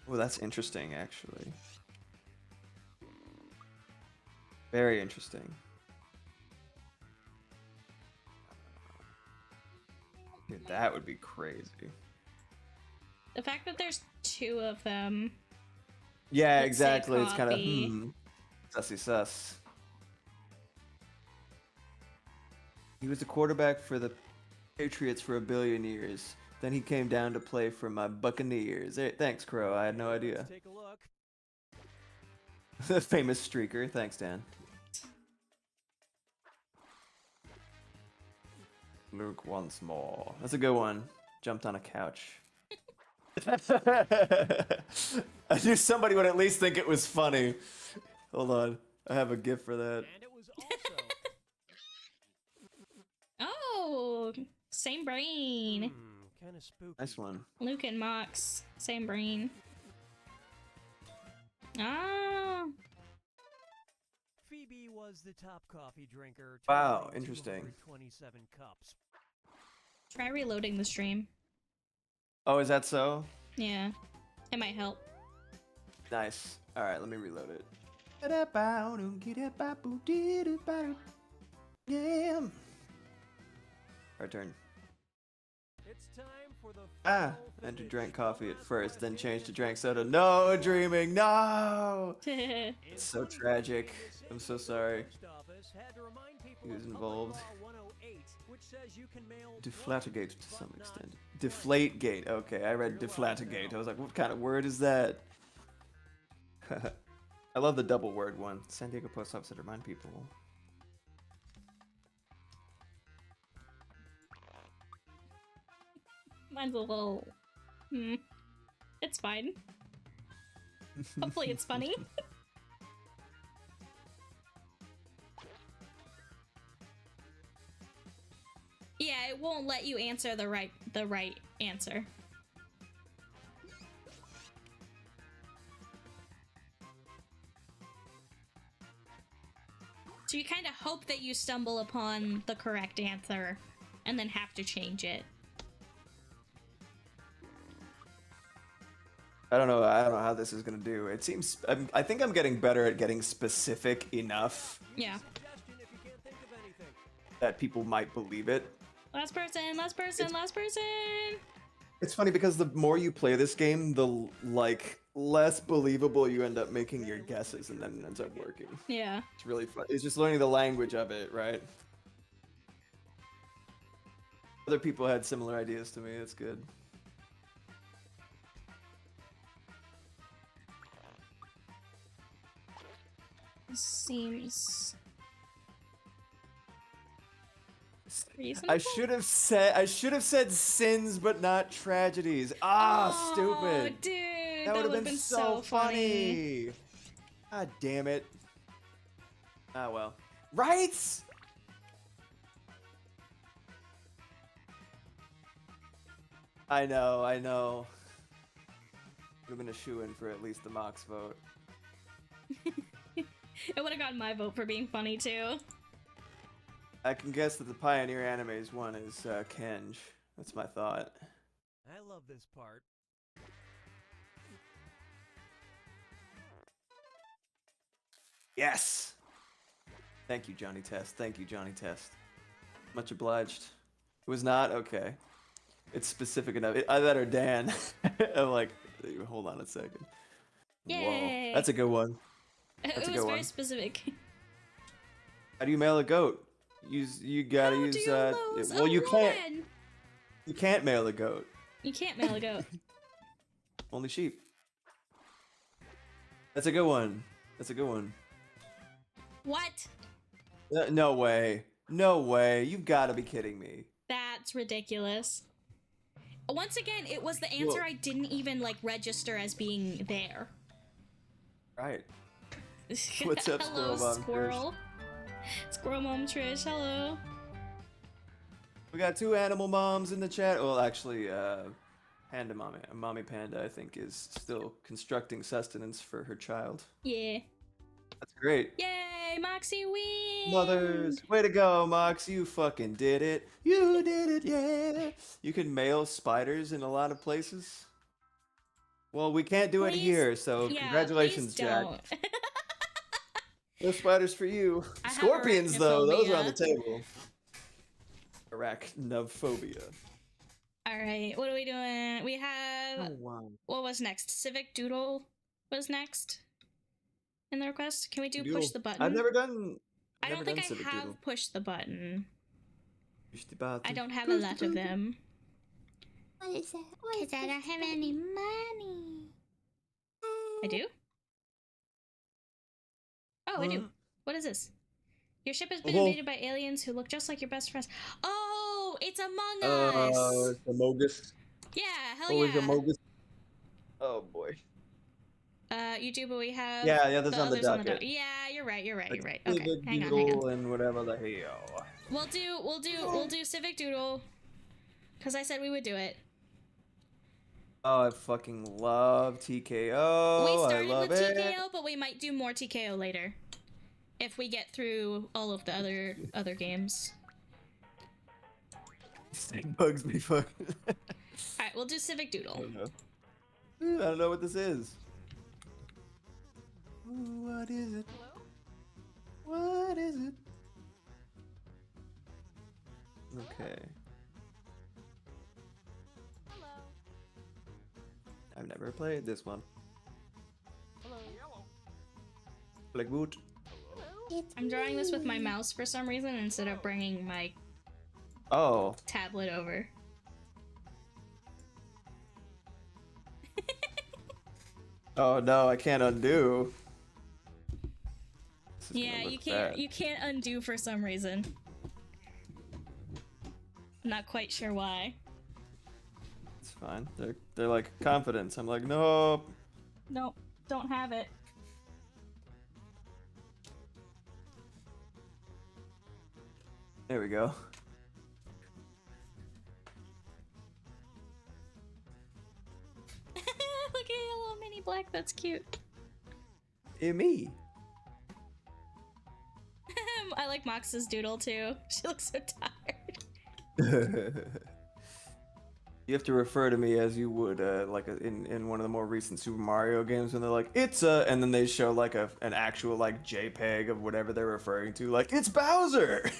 Well, that's interesting, actually. Very interesting. Dude, that would be crazy. The fact that there's two of them. Yeah, Let's say exactly. It's kind of coffee. Sussy sus. He was the quarterback for the Patriots for 1 billion years. Then he came down to play for my Buccaneers. Hey, thanks, Crow. I had no idea. Let's take a look. The famous streaker. Thanks, Dan. Luke once more. That's a good one. Jumped on a couch. I knew somebody would at least think it was funny. Hold on. I have a gift for that. And it was also... Oh, same brain. Kind of spooky. Nice one. Luke and Mox, same brain. Ah. Phoebe was the top coffee drinker. Wow, totaling interesting. 227 cups. Try reloading the stream. Oh, is that so? Yeah, it might help. Nice. All right, let me reload it. Yeah. Our turn. It's time for the And to drink coffee at first, then change to drink soda. No, dreaming, no! It's so tragic. I'm so sorry. Who's involved? Deflategate to some extent. Deflategate. Okay, I read deflategate. I was like, what kind of word is that? I love the double word one. San Diego Post Office to remind people. Mine's a little... It's fine. Hopefully it's funny. Yeah, it won't let you answer the right answer. So you kind of hope that you stumble upon the correct answer and then have to change it. I don't know how this is gonna do. It seems I think I'm getting better at getting specific enough Yeah. that people might believe it. Last person, last person, last person! It's funny because the more you play this game, the less believable you end up making your guesses, and then it ends up working. Yeah. It's really fun. It's just learning the language of it, right? Other people had similar ideas to me. It's good. Seems reasonable. I should have said sins, but not tragedies. Ah, stupid. Dude, That would have been so funny. God damn it. Ah well. Right? I know. Would have been a shoo-in for at least the Mox vote. It would have gotten my vote for being funny too. I can guess that the Pioneer Animes one is Kenj. That's my thought. I love this part. Yes! Thank you, Johnny Test. Thank you, Johnny Test. Much obliged. It was not? Okay. It's specific enough. That or Dan. I'm like, hold on a second. Yay! Whoa. That's a good one. That's It was very specific. How do you mail a goat? You gotta use well, you can't. You can't mail a goat. You can't mail a goat. Only sheep. That's a good one. That's a good one. What? No way. No way. You've got to be kidding me. That's ridiculous. Once again, it was the answer I didn't even register as being there. Right. What's up, Hello, Squirrel Mom Squirrel. Squirrel Mom Trish, hello. We got 2 animal moms in the chat. Well, actually, Panda Mommy Panda, I think, is still constructing sustenance for her child. Yeah. That's great. Yay, Moxie wins! Mothers, way to go, Mox. You fucking did it. You did it, yeah. You can mail spiders in a lot of places. Well, we can't do it here, so congratulations, Jack. No spiders for you. Scorpions, though, those are on the table. Arachnophobia. Alright, what are we doing? We have... Oh, wow. What was next? Civic Doodle was next in the request. Can we do Doodle. push the button? I've never done... I don't think I Civic have Doodle. pushed the button. Push the button. I don't have a lot of them. What is that? Because I don't have any money. I do? Oh, I do. What is this? Your ship has been invaded by aliens who look just like your best friends. Oh, it's Among Us! It's Amogus. Yeah, hell Always yeah. Amogus. Oh boy. You do, but we have Yeah, that's on the others docket. Yeah, you're right. Okay, Civic hang on. Doodle and whatever the hell. We'll do Civic Doodle. Because I said we would do it. Oh, I fucking love TKO. We started I love with it. TKO, but we might do more TKO later. if we get through all of the other games. This thing bugs me fucking. Alright, we'll do Civic Doodle. I don't know what this is. What is it? What is it? Okay. Hello. I've never played this one. Hello. Like boot. I'm drawing this with my mouse for some reason instead of bringing my tablet over. Oh no, I can't undo. Yeah, you can't undo for some reason. I'm not quite sure why. It's fine. They're like confidence. I'm like, nope. Nope, don't have it. There we go. Look at your little mini black, that's cute. Me. I like Mox's doodle too. She looks so tired. You have to refer to me as you would like in one of the more recent Super Mario games when they're like, it's a, and then they show like an actual like JPEG of whatever they're referring to, like, it's Bowser.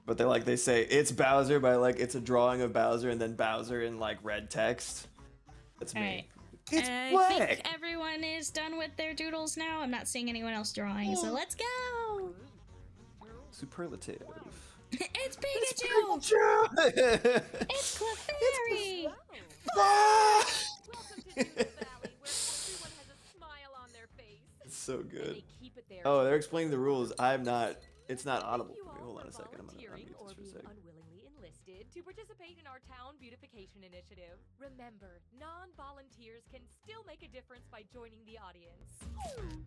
But they say it's Bowser by like it's a drawing of Bowser and then Bowser in like red text. That's me. Right. It's I black. think everyone is done with their doodles now. I'm not seeing anyone else drawing, so let's go. Superlative. It's Pikachu. It's Clefairy. Welcome to Doodle Valley, where everyone has a smile on their face. It's so good. They keep it there. Oh, they're explaining the rules. It's not audible. Wait, hold on a second. I'm gonna Volunteering unmute or this for a being second. unwillingly enlisted to participate in our town beautification initiative. Remember, non-volunteers can still make a difference by joining the audience.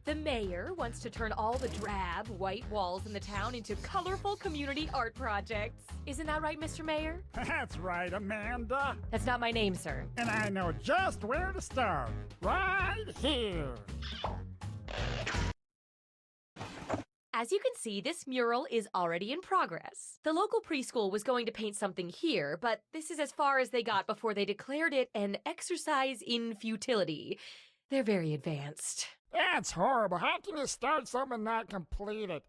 The mayor wants to turn all the drab, white walls in the town into colorful community art projects. Isn't that right, Mr. Mayor? That's right, Amanda. That's not my name, sir. And I know just where to start. Right here. As you can see, this mural is already in progress. The local preschool was going to paint something here, but this is as far as they got before they declared it an exercise in futility. They're very advanced. That's horrible. How can you start something and not complete it?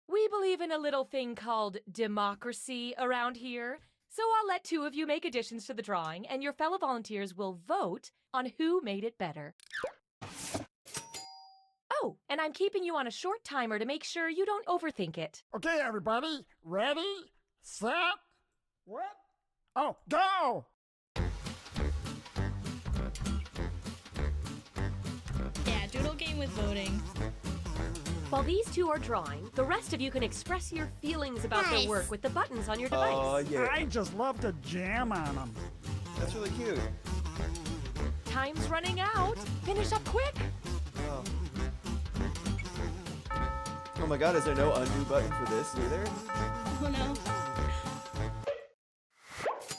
We believe in a little thing called democracy around here, so I'll let two of you make additions to the drawing, and your fellow volunteers will vote on who made it better. Oh, and I'm keeping you on a short timer to make sure you don't overthink it. Okay, everybody. Ready, set, what? Oh, go! Yeah, doodle game with voting. While these two are drawing, the rest of you can express your feelings about their work with the buttons on your device. Oh, yeah. I just love to jam on them. That's really cute. Time's running out. Finish up quick. Oh. Oh my god, is there no undo button for this either? Oh no.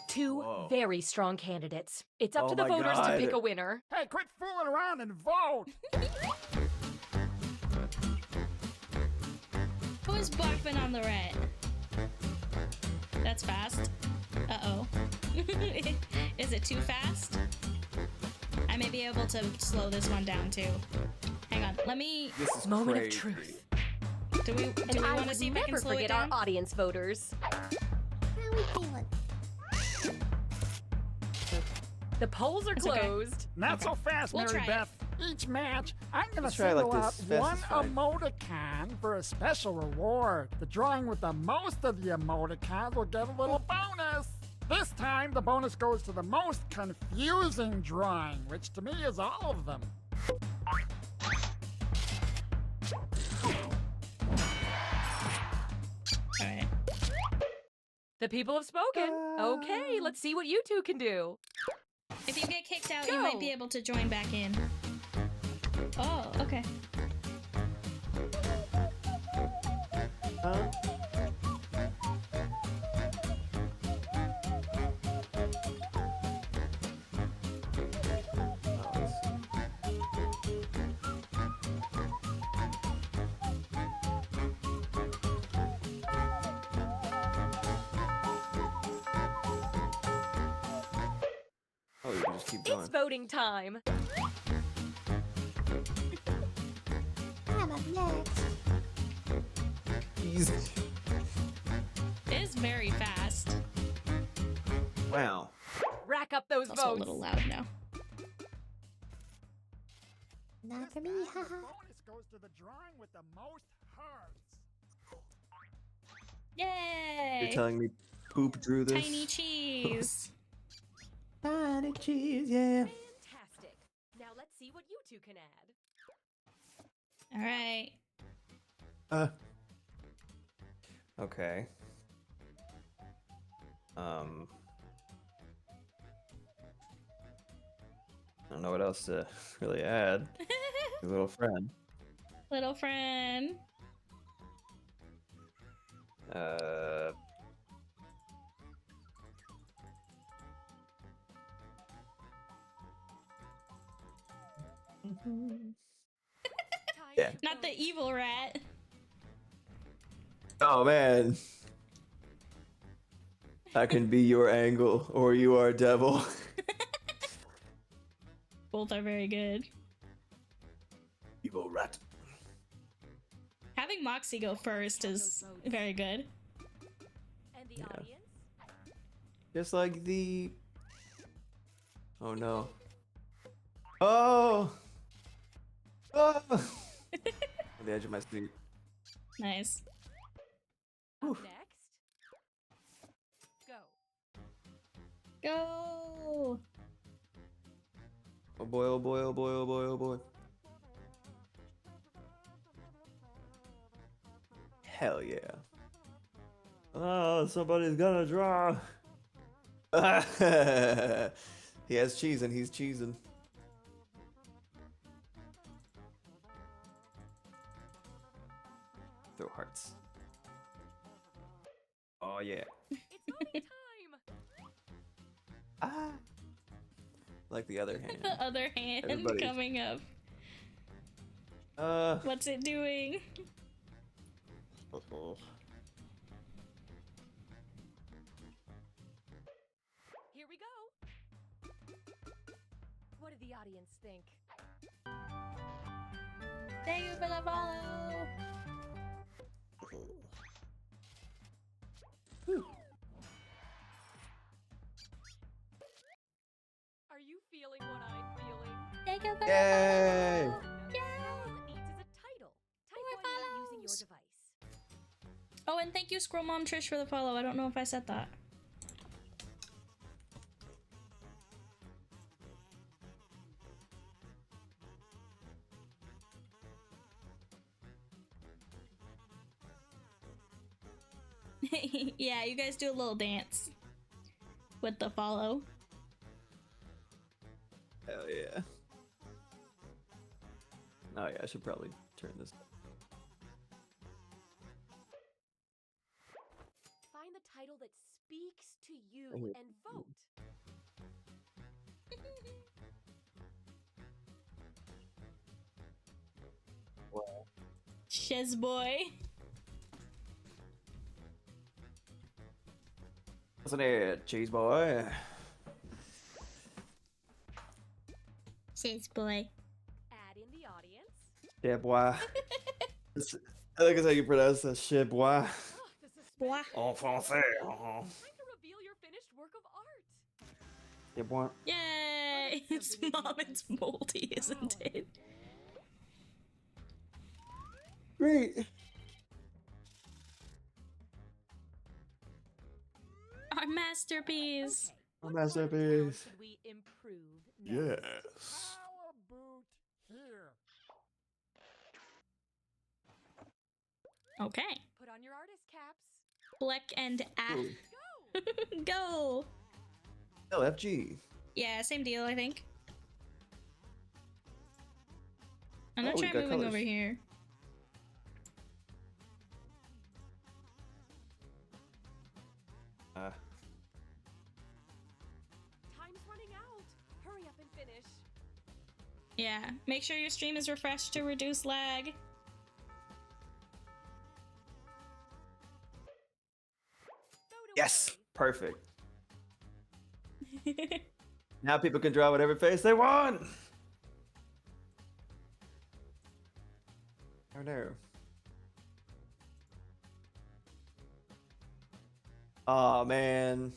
Two very strong candidates. It's up Oh to the my voters to God. pick a winner. Hey, quit fooling around and vote! Who's barfing on the rat? That's fast. Uh-oh. Is it too fast? I may be able to slow this one down too. Hang on, let me... This is Moment crazy. of truth. Do we I want to would see if I can never slow it forget down? our audience voters. How we feeling? The polls are That's okay. closed. Not so fast, We'll Mary try Beth. Each match, I'm gonna Let's try like single out this fast one as fine. emoticon for a special reward. The drawing with the most of the emoticons will get a little bonus. This time, the bonus goes to the most confusing drawing, which to me is all of them. Alright. The people have spoken. Okay, let's see what you two can do. If you get kicked out, you might be able to join back in. Oh, okay. Huh? Oh, you can just keep going. It's voting time. I'm up next. Jeez. It is very fast. Wow. Rack up those It's also votes. a little loud now. Not for me, The haha. bonus goes to the drawing with the most hearts. Yay! You're telling me Poop drew this? Tiny cheese. Tiny cheese, yeah. Fantastic. Now let's see what you two can add. All right. Okay. I don't know what else to really add. Your little friend. Little friend. Yeah. Not the evil rat. Oh man. I can be your angle, or you are devil. Both are very good. Evil rat. Having Moxie go first is very good. And the Yeah. audience? Just like the. Oh no. Oh! Oh! On the edge of my seat. Nice. Up next. Go. Go. Oh boy, oh boy, oh boy, oh boy, oh boy. Hell yeah. Oh, somebody's gonna draw. He has cheese and he's cheesing. Throw hearts. Oh yeah. It's voting time. Ah. Like the other hand. The other hand Everybody. coming up. What's it doing? Here we go. What did the audience think? Thank you for the follow. Are you feeling what I'm feeling? Thank you for Yay! All it needs is a title. Type one now using your device. Oh, and thank you, Squirrel Mom Trish, for the follow. I don't know if I said that. Yeah, you guys do a little dance with the follow. Hell yeah. Oh yeah, I should probably turn this. Find the title that speaks to you Oh, and vote. Shiz boy. Wasn't it, cheese boy? Shiz boy. Add in the audience. Yeah, boy. I think it's how you pronounce that shit, boy. Boy. En français. Time to reveal your finished work of art. Yeah, boy. Yay! It's Mom, it's moldy, isn't it? Great. Our masterpiece. A masterpiece. Should we improve next? Yes. Power boot here. Okay. Put on your artist caps. Fleck and Ooh. Go. LFG. Yeah, same deal, I think. I'm Oh, gonna we try got moving colors. over here. Time's running out. Hurry up and finish. Yeah, make sure your stream is refreshed to reduce lag. Vote Yes. away. Perfect. Now people can draw whatever face they want. Oh no. Oh man.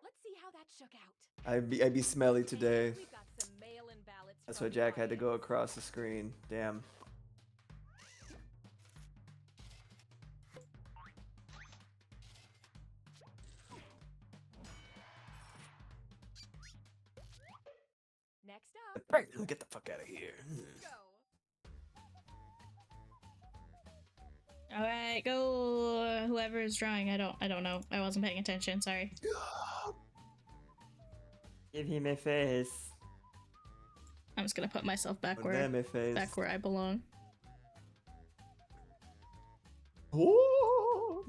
Let's see how that shook out. I'd be smelly today. We've got some mail-in ballots That's from why Jack had to the go across the screen. Damn. Next up, Get the fuck out of here. All right, go. Whoever is drawing, I don't know. I wasn't paying attention. Sorry. Give him a face. I'm just gonna put myself back Put them a face. back where I belong. Oh!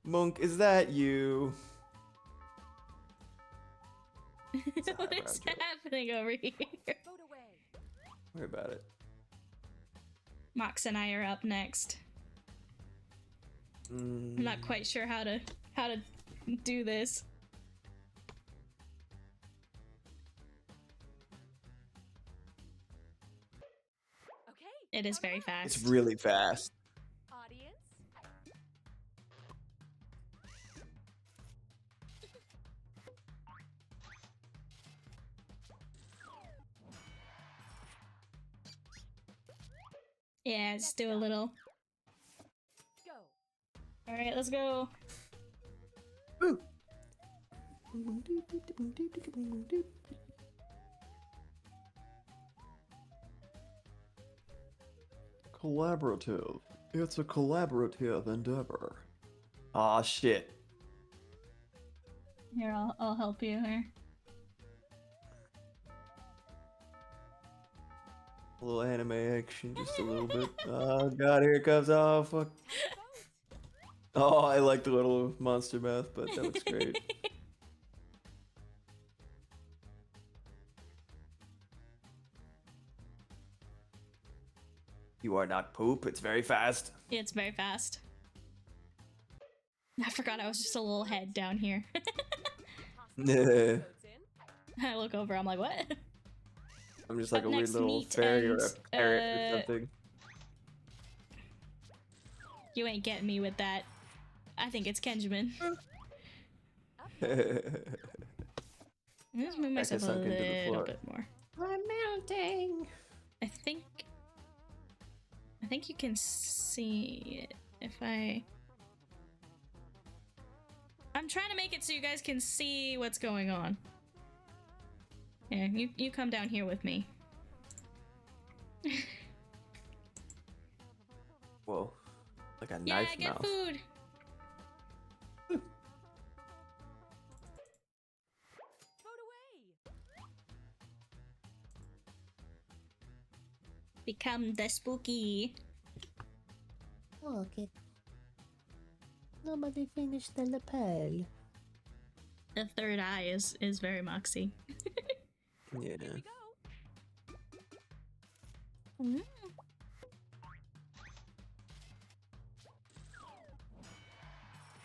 Monk, is that you? What is happening over here? Don't worry about it. Mox and I are up next. I'm not quite sure how to do this. Okay. It is very fast. It's really fast. Audience. Yeah, just do a little. Go. All right, let's go. Collaborative. It's a collaborative endeavor. Aw, shit. Here, I'll help you here. A little anime action, just a little bit. Oh god, here it comes. Oh, fuck. Oh, I like the little monster mouth, but that looks great. You are not poop, it's very fast. It's very fast. I forgot I was just a little head down here. I look over, I'm like, what? I'm just like Up a weird next, little meat fairy or and, a parrot or something. You ain't getting me with that. I think it's Kenjamin. Let's move myself a sunk into the little floor. bit more. I'm mounting. I think you can see it if I'm trying to make it so you guys can see what's going on. Yeah, you come down here with me. Whoa. Like a Yeah, knife get mouth. food. Become the spooky. Look, nobody finished the lapel. The third eye is very Moxie. Yeah. Mm.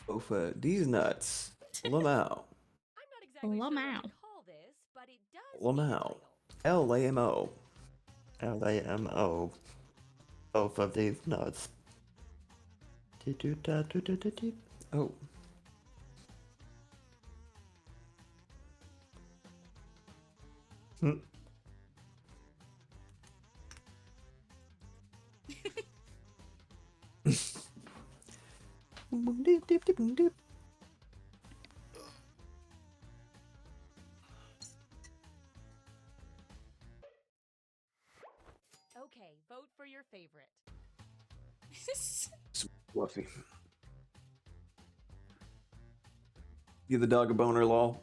Go for these nuts. Lamau. Lamau. Lamau. L-A-M-O. L-A-M-O. Both of these nuts. Oh. Hmm. Okay, vote for your favorite. Fluffy. Give the dog a boner, lol.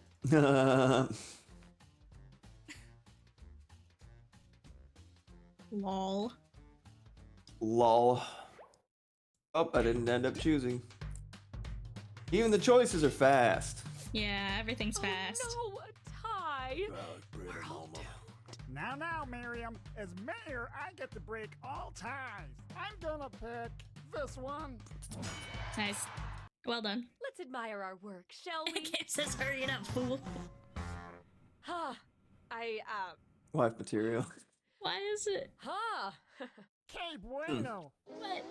Lol. Lol. Oh, I didn't end up choosing. Even the choices are fast. Yeah, everything's fast. No, a tie. Now, Miriam, as mayor, I get to break all ties. I'm gonna pick this one. Nice. Well done. let's admire our work, shall we? Game says, hurry it up, fool. Wife material. Why is it? Que bueno. What?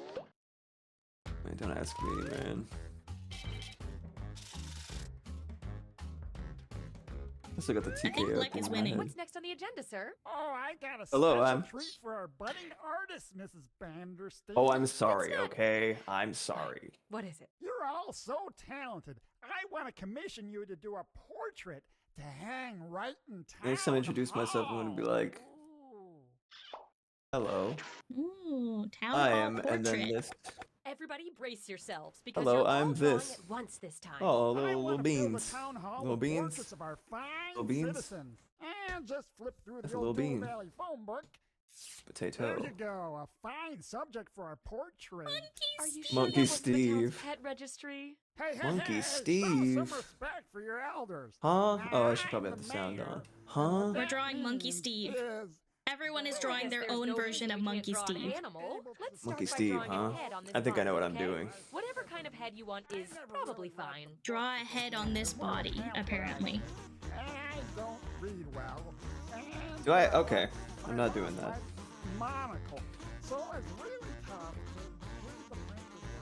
Wait, don't ask me, man. Let's look at the TKO. I think Black is winning. What's next on the agenda, sir? Oh, I got a Hello, special I'm- treat for our budding artist, Mrs. Bandersteen. Oh, I'm sorry, okay? I'm sorry. What is it? You're all so talented. I want to commission you to do a portrait to hang right in town. Next time I introduce myself, I'm gonna be like, hello. Ooh, town I hall am, and then portrait. this. Everybody brace yourselves because Hello, you're all I'm drawing this. at once this time. Oh, I little wanna fill the beans. town hall Little with beans. portraits of our fine Little beans. citizens. And just flip through That's the a old little Dune bean. Valley phone book. Potato. There you go. A fine subject for our portrait. Are you Monkey sure that wasn't the town's Steve. pet registry? Hey, hey, Monkey hey, show Steve. some respect for your elders. Huh? Now, Oh, I should probably I'm have the the sound mayor, on. Huh? We're drawing Monkey Steve. Everyone is drawing their There's own no version reason of we can't Monkey draw an Steve. animal. Let's start Monkey by Steve, drawing a huh? head on this I think I know what body, I'm okay? doing. Whatever kind of head you want is probably fine. Draw a head on this body, apparently. I don't read well. And Do I? Okay. I'm not doing that. monocle. So it's really tough to read the printed word.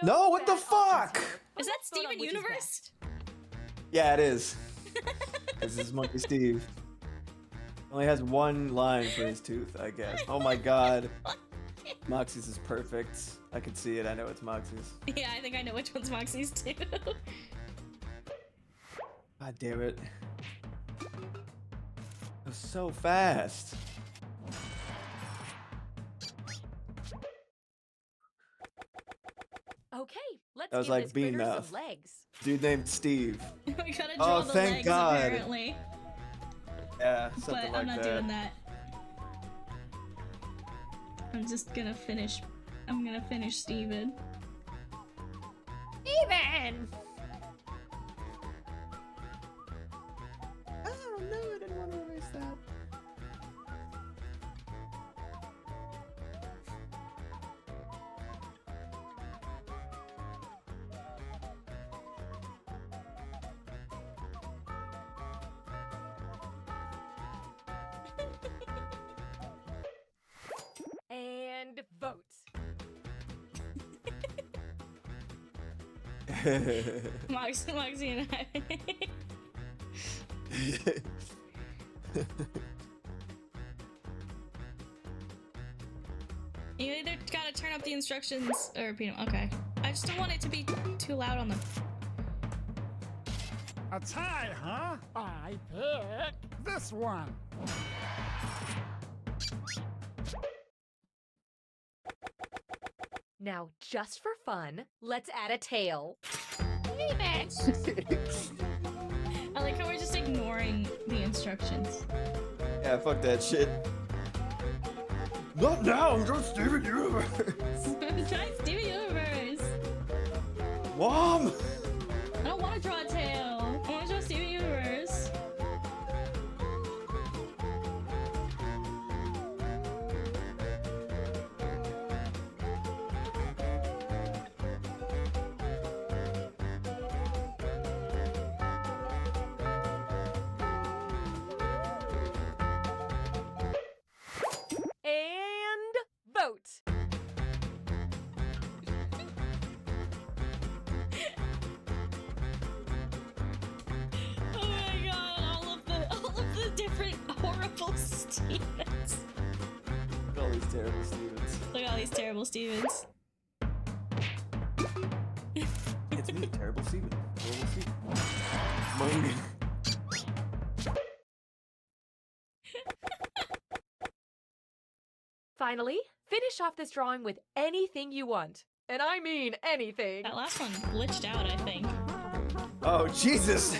No, what the bad options fuck? here. Is that Let's vote on Steven which is Universe? Yeah, it is. This is Monkey Steve. Only has one line for his tooth, I guess. Oh my god. Moxie's is perfect. I can see it. I know it's Moxie's. Yeah, I think I know which one's Moxie's too. God damn it. It was so fast. Okay, let's That was give like this Bean critter Mouth. some legs. Dude named Steve. We gotta draw Oh, the thank legs, God. apparently. Yeah, But something I'm like not that. doing that. I'm just gonna finish. I'm gonna finish Steven. Steven! Oh no, I didn't want to erase that. And vote. Moxie and I. You either gotta turn up the instructions or repeat them. Okay. I just don't want it to be too loud on the. A tie, huh? I pick this one. Now, just for fun, let's add a tail. I like how we're just ignoring the instructions. Yeah, fuck that shit. Not now, I'm just Steven Universe. Try Steven Universe. Mom! I don't want to draw a tail. I want to draw Steven Universe. And vote. Oh my god, all of the different horrible Stevens. Look at all these terrible Stevens. Look at all these terrible Stevens. It's me, terrible Steven. Terrible Steven. Mung. Finally, finish off this drawing with anything you want. And I mean anything. That last one glitched out, I think. Oh, Jesus!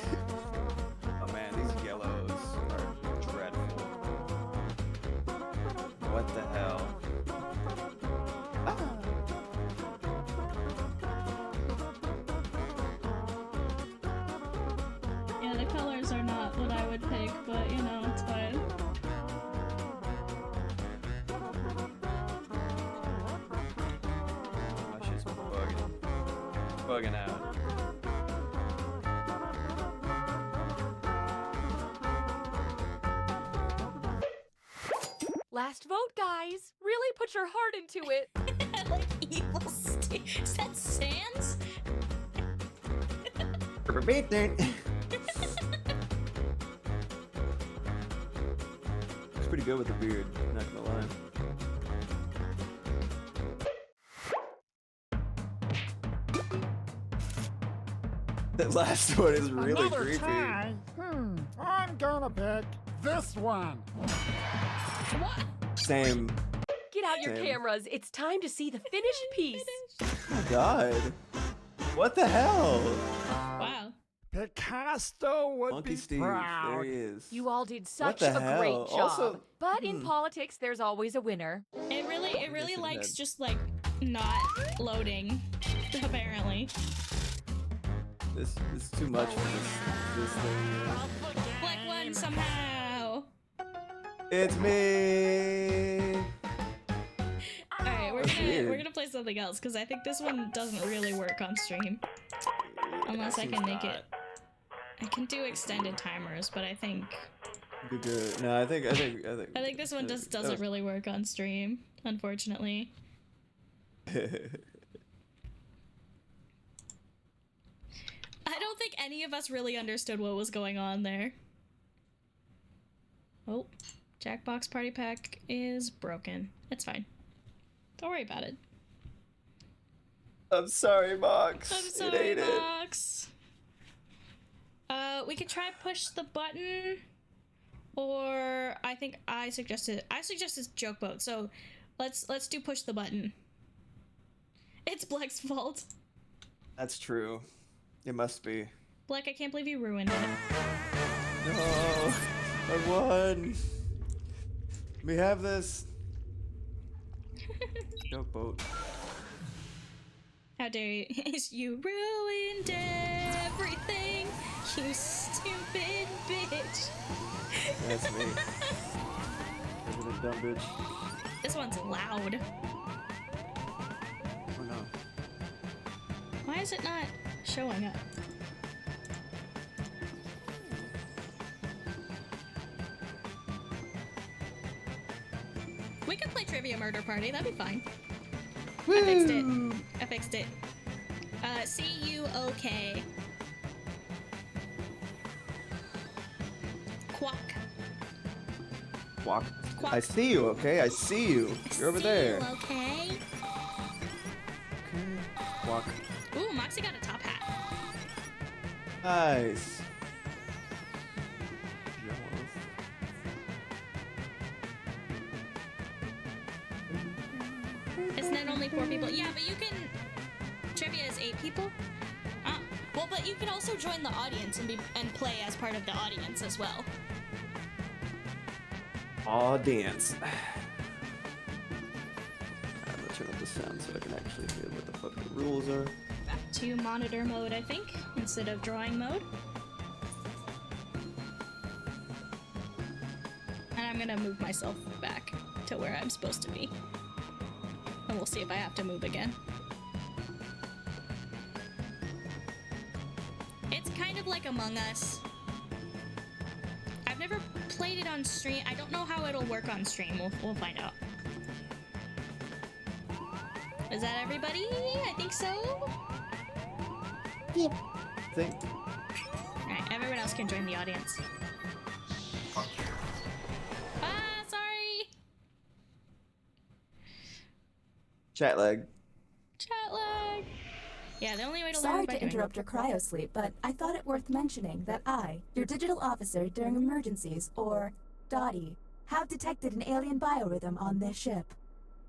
bugging out. Last vote, guys. Really put your heart into it. I like evil Steve. Is that Sans? It's pretty good with the beard, not gonna lie. That last one is really Another creepy. tie? I'm gonna pick this one. What? Same. Get out your Same. cameras. It's time to see the finished piece. Oh my god. What the hell? Wow. Picasso would Monkey be Steve, proud. there he is. You all did What such the a great hell? job. Also, but in politics, there's always a winner. It really Yes, it likes did. just like not loading, apparently. This is too much for this thing. Black one somehow. It's me. All right, That's weird. we're gonna play something else because I think this one doesn't really work on stream. Unless I Seems can make not. it. I can do extended timers, but I think Good. No, I think this one just doesn't really work on stream, unfortunately. I don't think any of us really understood what was going on there. Oh, Jackbox Party Pack is broken. It's fine. Don't worry about it. I'm sorry, Mox. I'm It sorry, ate it. Mox. We could try push the button, or I think I suggested joke boat. So let's do push the button. It's Black's fault. That's true. It must be. Black, I can't believe you ruined it. No, I won. We have this. Joke boat. How dare you? You ruined everything, you stupid bitch. That's me. President dumb bitch. This one's loud. Oh no. Why is it not showing up? We could play Trivia Murder Party, that'd be fine. I fixed it. I fixed it. C-U-O-K. Quack. Walk. Quack. I see you, okay? I see you. You're over there. Okay. Walk. Ooh, Moxie got a top hat. Nice. Isn't it only 4 people? Yeah, but you can... Trivia is 8 people? Well, but you can also join the audience and play as part of the audience as well. Aw, dance. I'm gonna turn up the sound so I can actually hear what the fuck the rules are. Back to monitor mode, I think, instead of drawing mode. And I'm gonna move myself back to where I'm supposed to be. And we'll see if I have to move again. It's kind of like Among Us. I've never played it on stream. I don't know how it'll work on stream. We'll find out. Is that everybody? I think so. Yep. I think. Alright, everyone else can join the audience. Ah, sorry! Chat lag. Chat lag! Yeah, the only way to learn Sorry by to doing interrupt your cryosleep, but I thought it worth mentioning that I, your digital officer during emergencies, or Dottie, have detected an alien biorhythm on this ship.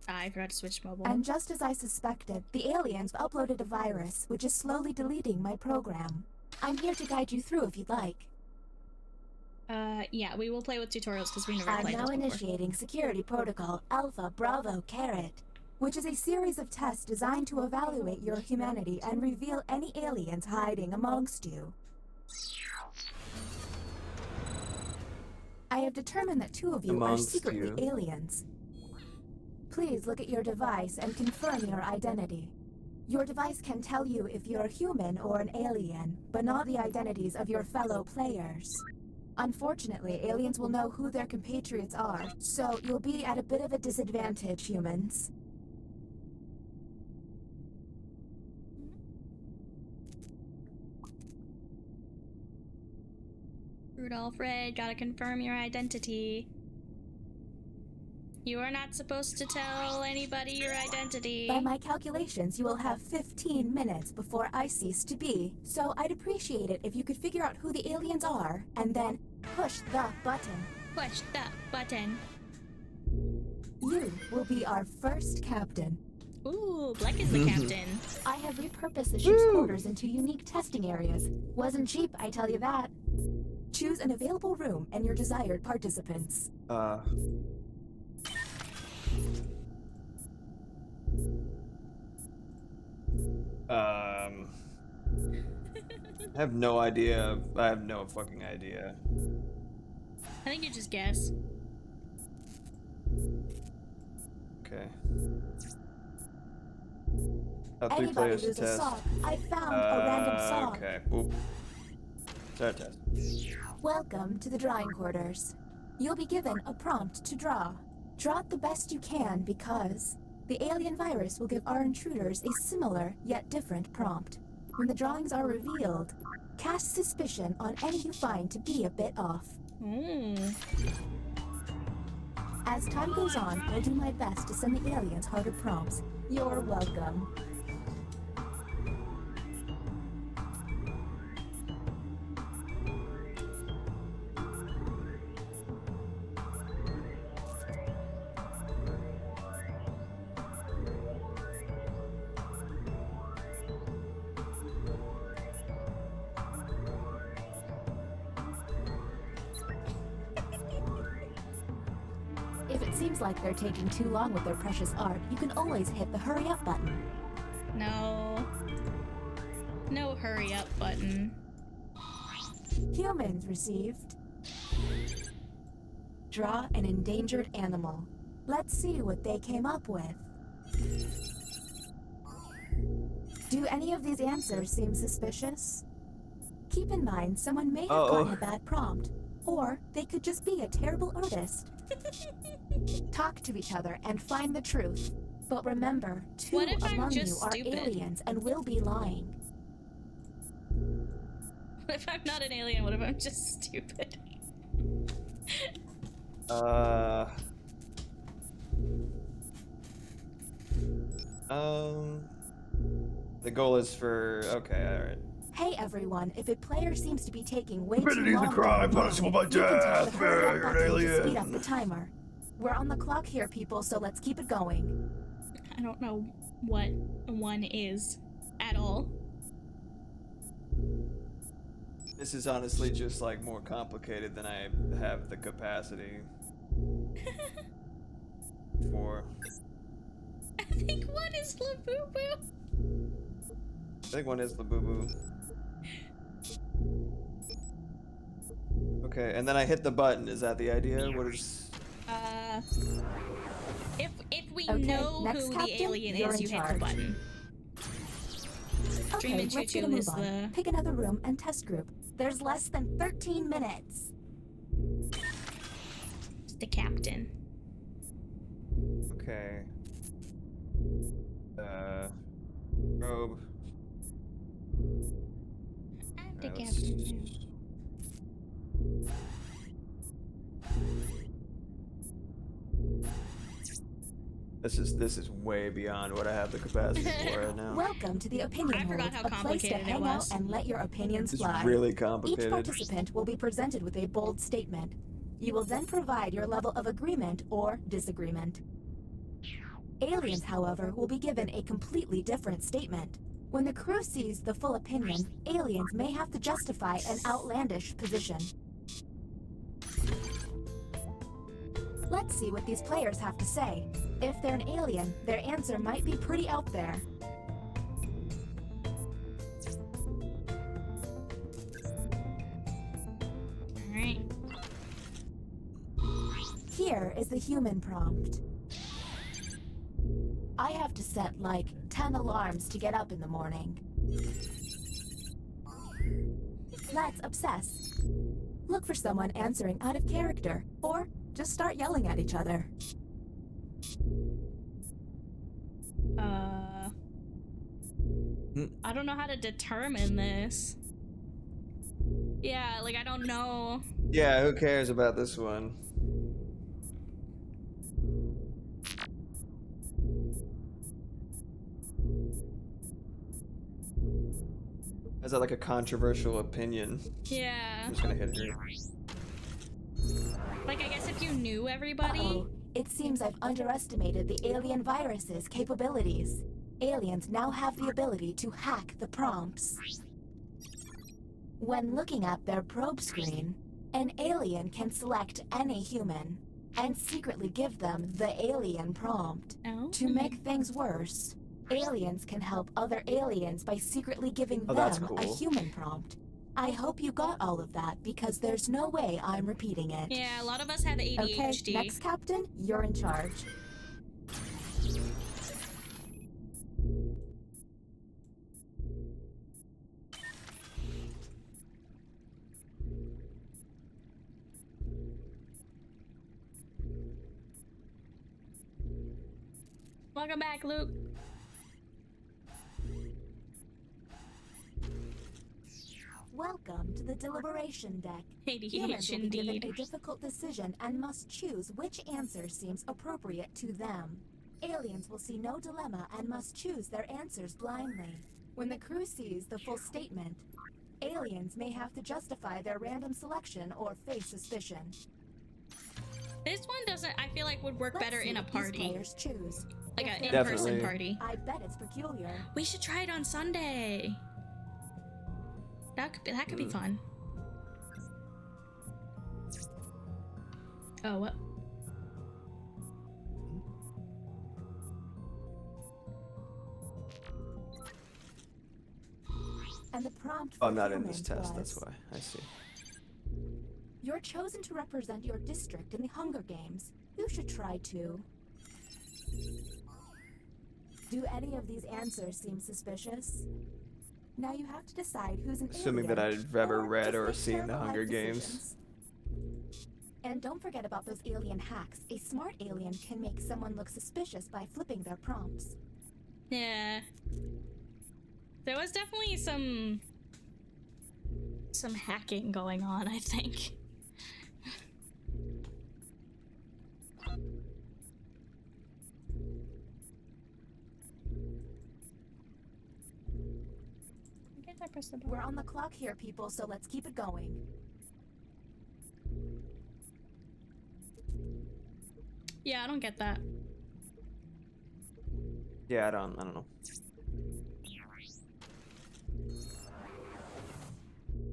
I forgot to switch mobile. And just as I suspected, the aliens uploaded a virus which is slowly deleting my program. I'm here to guide you through if you'd like. Yeah, we will play with tutorials because we never I'm played now this before. initiating security protocol Alpha Bravo Carrot, which is a series of tests designed to evaluate your humanity and reveal any aliens hiding amongst you. I have determined that 2 of you Amongst are secretly you. aliens. Please look at your device and confirm your identity. Your device can tell you if you're human or an alien, but not the identities of your fellow players. Unfortunately, aliens will know who their compatriots are, so you'll be at a bit of a disadvantage, humans. Rudolph Red, gotta confirm your identity. You are not supposed to tell anybody your identity. By my calculations, you will have 15 minutes before I cease to be, so I'd appreciate it if you could figure out who the aliens are, and then push the button. Push the button. You will be our first captain. Ooh, Bleck is the captain. I have repurposed the ship's quarters into unique testing areas. Wasn't cheap, I tell you that. Choose an available room and your desired participants. I have no idea. I have no fucking idea. I think you just guess. Okay. Three Anybody players to lose a test. sock, I found a random sock. Okay. Boop. Start test. Welcome to the drawing quarters. You'll be given a prompt to draw. Draw it the best you can because the alien virus will give our intruders a similar yet different prompt. When the drawings are revealed, cast suspicion on any you find to be a bit off. As time goes on, I'll do my best to send the aliens harder prompts. You're welcome. If it seems like they're taking too long with their precious art, you can always hit the hurry up button. No. No hurry up button. Humans received. Draw an endangered animal. Let's see what they came up with. Do any of these answers seem suspicious? Keep in mind, someone may have gotten a bad prompt, or they could just be a terrible artist. Talk to each other and find the truth. But remember, two What if I'm among you just are stupid? aliens and will be lying. What if I'm not an alien? What if I'm just stupid? The goal is for alright. Hey everyone, if a player seems to be taking way too Committing long, a crime to punishable by you can tap death. the hurry up You're an button to alien. speed up the timer. We're on the clock here, people, so let's keep it going. I don't know what one is at all. This is honestly just like more complicated than I have the capacity for. I think one is Labubu. I think one is Labubu. Okay, and then I hit the button. Is that the idea? What is? If we Okay, know next who the captain, alien you're is, in you hit the charge. button. Dream Okay, and let's Choo get a Choo move is on. the Pick another room and test group. There's less than 13 minutes. captain. Okay. Robe. I'm the Alright, captain now. This is way beyond what I have the capacity for right now. Welcome to the opinion I forgot Hold, how a place to complicated it hang out was. and let your opinions It's fly. really Each complicated. participant will be presented with a bold statement. You will then provide your level of agreement or disagreement. Aliens, however, will be given a completely different statement. When the crew sees the full opinion, aliens may have to justify an outlandish position. Let's see what these players have to say. If they're an alien, their answer might be pretty out there. Alright. Here is the human prompt. I have to set like 10 alarms to get up in the morning. Let's obsess. Look for someone answering out of character, or just start yelling at each other. I don't know how to determine this. Yeah, like I don't know. Yeah, who cares about this one? Is that like a controversial opinion? Yeah. I'm just gonna hit her. Like I guess if you knew everybody. Uh-oh. It seems I've underestimated the alien virus's capabilities. Aliens now have the ability to hack the prompts. When looking at their probe screen, an alien can select any human and secretly give them the alien prompt. To make things worse, aliens can help other aliens by secretly giving them a human prompt. I hope you got all of that because there's no way I'm repeating it. Yeah, a lot of us have ADHD. Okay, next captain, you're in charge. Welcome back, Luke. Welcome to the deliberation deck. ADHD Humans will be given indeed. a difficult decision and must choose which answer seems appropriate to them. Aliens will see no dilemma and must choose their answers blindly. When the crew sees the full statement, aliens may have to justify their random selection or face suspicion. This one doesn't, I feel like, would work better in a party. Players choose. Like If an they're in-person Definitely. party. I bet it's peculiar. We should try it on Sunday. That could be fun. Oh, what? And the prompt Oh, for I'm not in human this test, that's was, why. I see. You're chosen to represent your district in the Hunger Games. You should try to. Do any of these answers seem suspicious? Now you have to decide who's an Assuming alien, that I've ever or read just or make seen The careful Hunger life Games. decisions. And don't forget about those alien hacks. A smart alien can make someone look suspicious by flipping their prompts. Yeah. There was definitely some hacking going on, I think. I press the button. We're on the clock here, people, so let's keep it going. Yeah, I don't get that. Yeah, I don't know.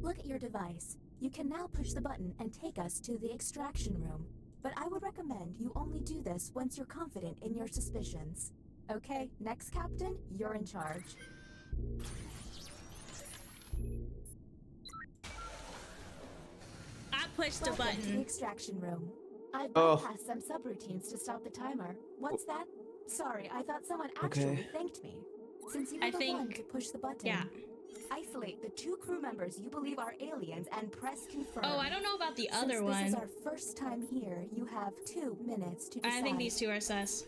Look at your device. You can now push the button and take us to the extraction room. But I would recommend you only do this once you're confident in your suspicions. Okay, next captain, you're in charge. I pushed the Welcome to the button. extraction room. I've Oh. bypassed some subroutines to stop the timer. What's that? Sorry, I thought someone actually Okay. thanked me. Since you were I the one think- to push the button. yeah. Isolate the 2 crew members you believe are aliens and press confirm. Oh, I don't know about the Since other this is one. our first time here, you have 2 minutes to decide. I think these two are sus.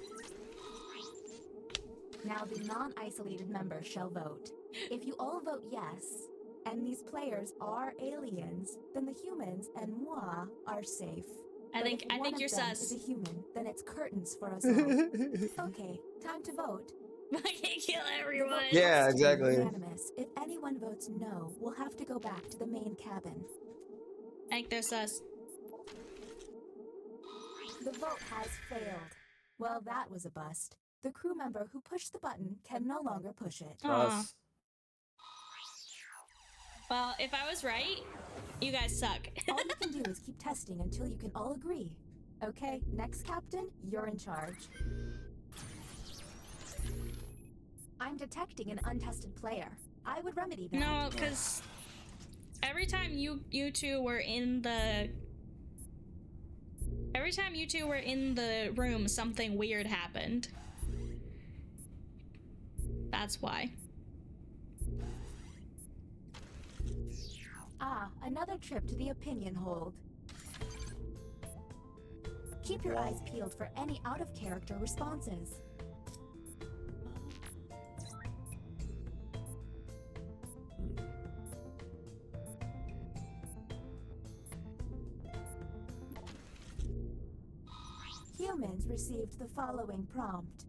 Now the non-isolated members shall vote. If you all vote yes, and these players are aliens, then the humans and moi are safe. I But think if one you're of them sus. is a human, then it's curtains for us all. Okay, time to vote. I can kill The everyone. vote Yeah, has to be exactly. unanimous. If anyone votes no, we'll have to go back to the main cabin. I think they're sus. The vote has failed. Well, that was a bust. The crew member who pushed the button can no longer push it. Aw. Well, if I was right, you guys suck. All you can do is keep testing until you can all agree. Okay, next captain, you're in charge. I'm detecting an untested player. I would remedy that. No, because every time you two were in the room, something weird happened. That's why. Ah, another trip to the opinion hold. Keep your eyes peeled for any out-of-character responses. Humans received the following prompt.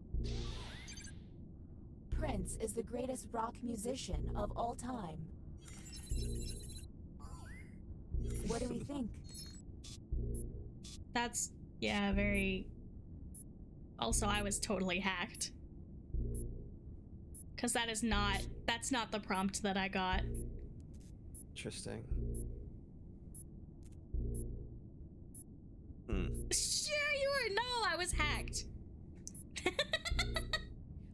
Prince is the greatest rock musician of all time. What do we think? That's, yeah, very... Also, I was totally hacked. Because that's not the prompt that I got. Interesting. Sure you were. No, I was hacked.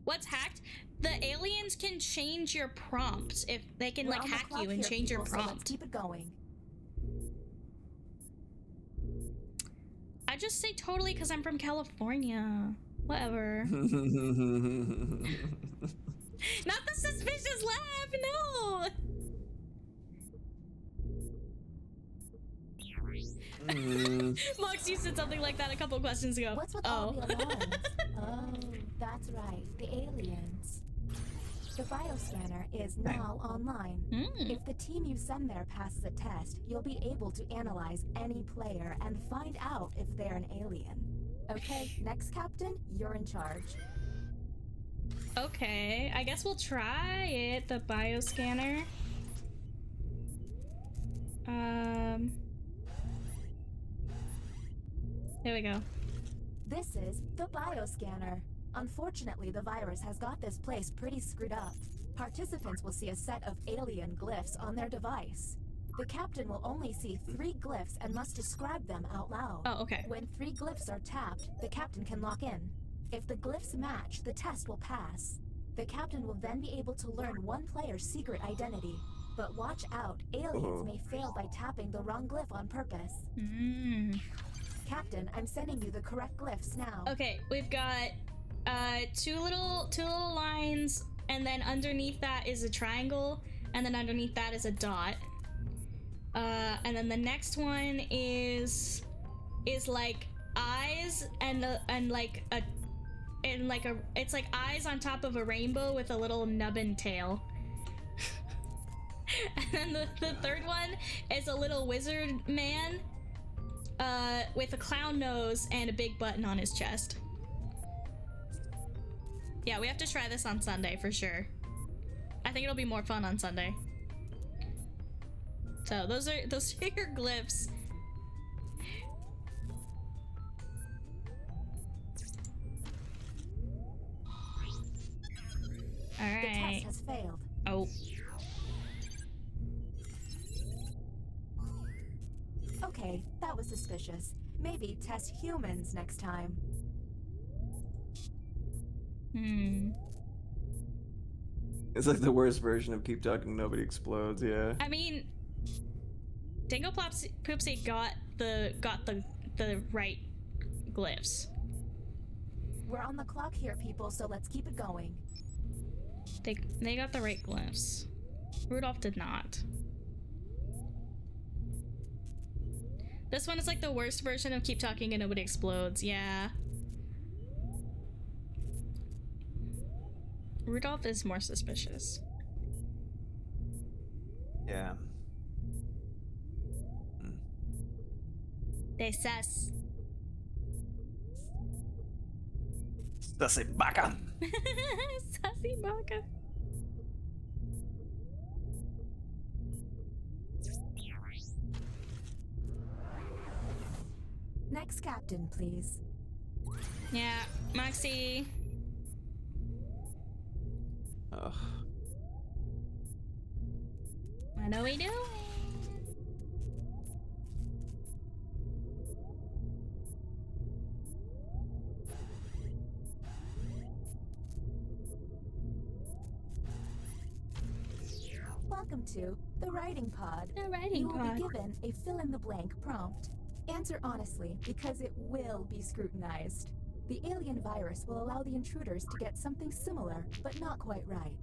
What's hacked? The aliens can change your prompts. If they can, like, hack you and change your prompt. So let's keep it going. I just say totally because I'm from California. Whatever. Not the suspicious laugh, no! Mox, you said something like that a couple questions ago. What's with all the alarms? Oh, that's right, the aliens. The bioscanner is now online. If the team you send there passes a test, you'll be able to analyze any player and find out if they're an alien. Okay, next captain, you're in charge. Okay, I guess we'll try it, the bioscanner. There we go. This is the bioscanner. Unfortunately, the virus has got this place pretty screwed up. Participants will see a set of alien glyphs on their device. The captain will only see 3 glyphs and must describe them out loud. Oh, okay. When 3 glyphs are tapped, the captain can lock in. If the glyphs match, the test will pass. The captain will then be able to learn one player's secret identity. But watch out, aliens may fail by tapping the wrong glyph on purpose. Captain, I'm sending you the correct glyphs now. Okay, we've got two little lines, and then underneath that is a triangle, and then underneath that is a dot. And then the next one is like eyes and like it's like eyes on top of a rainbow with a little nubbin tail. And then the third one is a little wizard man with a clown nose and a big button on his chest. Yeah, we have to try this on Sunday for sure. I think it'll be more fun on Sunday. So those are your glyphs. All right. The test has failed. Oh. Okay, that was suspicious. Maybe test humans next time. It's like the worst version of Keep Talking Nobody Explodes, yeah. I mean, Dingo Poopsie got the right glyphs. We're on the clock here, people, so let's keep it going. They got the right glyphs. Rudolph did not. This one is like the worst version of Keep Talking and Nobody Explodes, yeah. Rudolph is more suspicious. Yeah. They sus. Sussy baka. Sussy baka. Next captain, please. Yeah, Moxie. Ugh. What are we doing? Welcome to the writing pod. The writing pod. You will be given a fill-in-the-blank prompt. Answer honestly, because it will be scrutinized. The alien virus will allow the intruders to get something similar, but not quite right.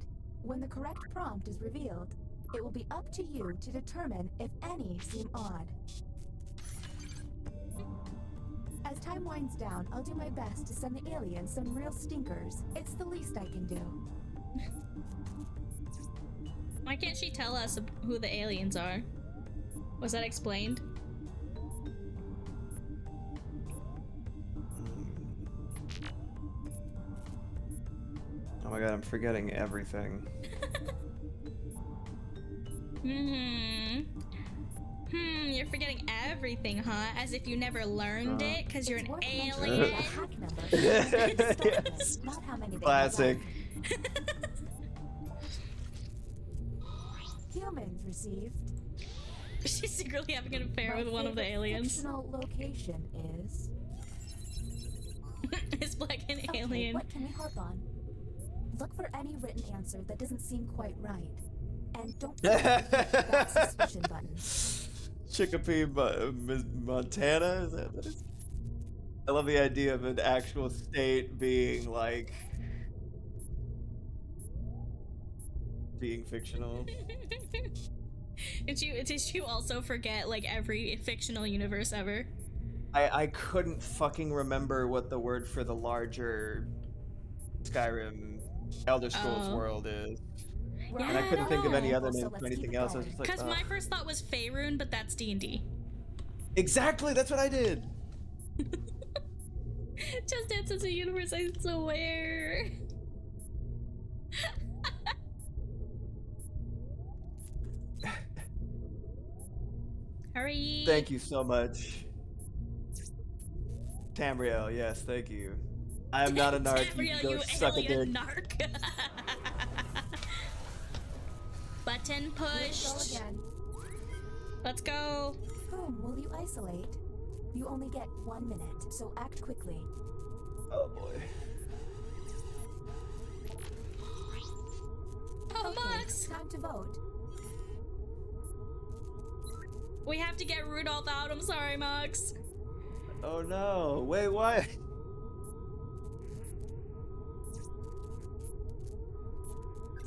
When the correct prompt is revealed, it will be up to you to determine if any seem odd. As time winds down, I'll do my best to send the aliens some real stinkers. It's the least I can do. Why can't she tell us who the aliens are? Was that explained? Oh my god, I'm forgetting everything. You're forgetting everything, huh? As if you never learned it, because you're an alien. Yes. Classic. Humans received. She's secretly having an affair with one of the aliens. Fictional location is. It's like an alien. What can we harp on? Look for any written answer that doesn't seem quite right, and don't forget that suspicion button. Chicopee, Montana? Is that what it is? I love the idea of an actual state being like being fictional. Did you also forget like every fictional universe ever? I couldn't fucking remember what the word for the larger Skyrim Elder Scrolls world is. Yeah, and I couldn't think of any other names for anything else. I was just like, because my first thought was Faerun, but that's D&D. Exactly, that's what I did. Just Dance is a universe, I swear. Hurry. Thank you so much. Tamriel, yes, thank you. I am not a narc. Tamriel, you you go suck a alien dick. narc. Button pushed. Let's go. Whom will you isolate? You only get 1 minute, so act quickly. Oh boy. Oh, Max! Time to vote. We have to get Rudolph out. I'm sorry, Max. Oh no! Wait, what?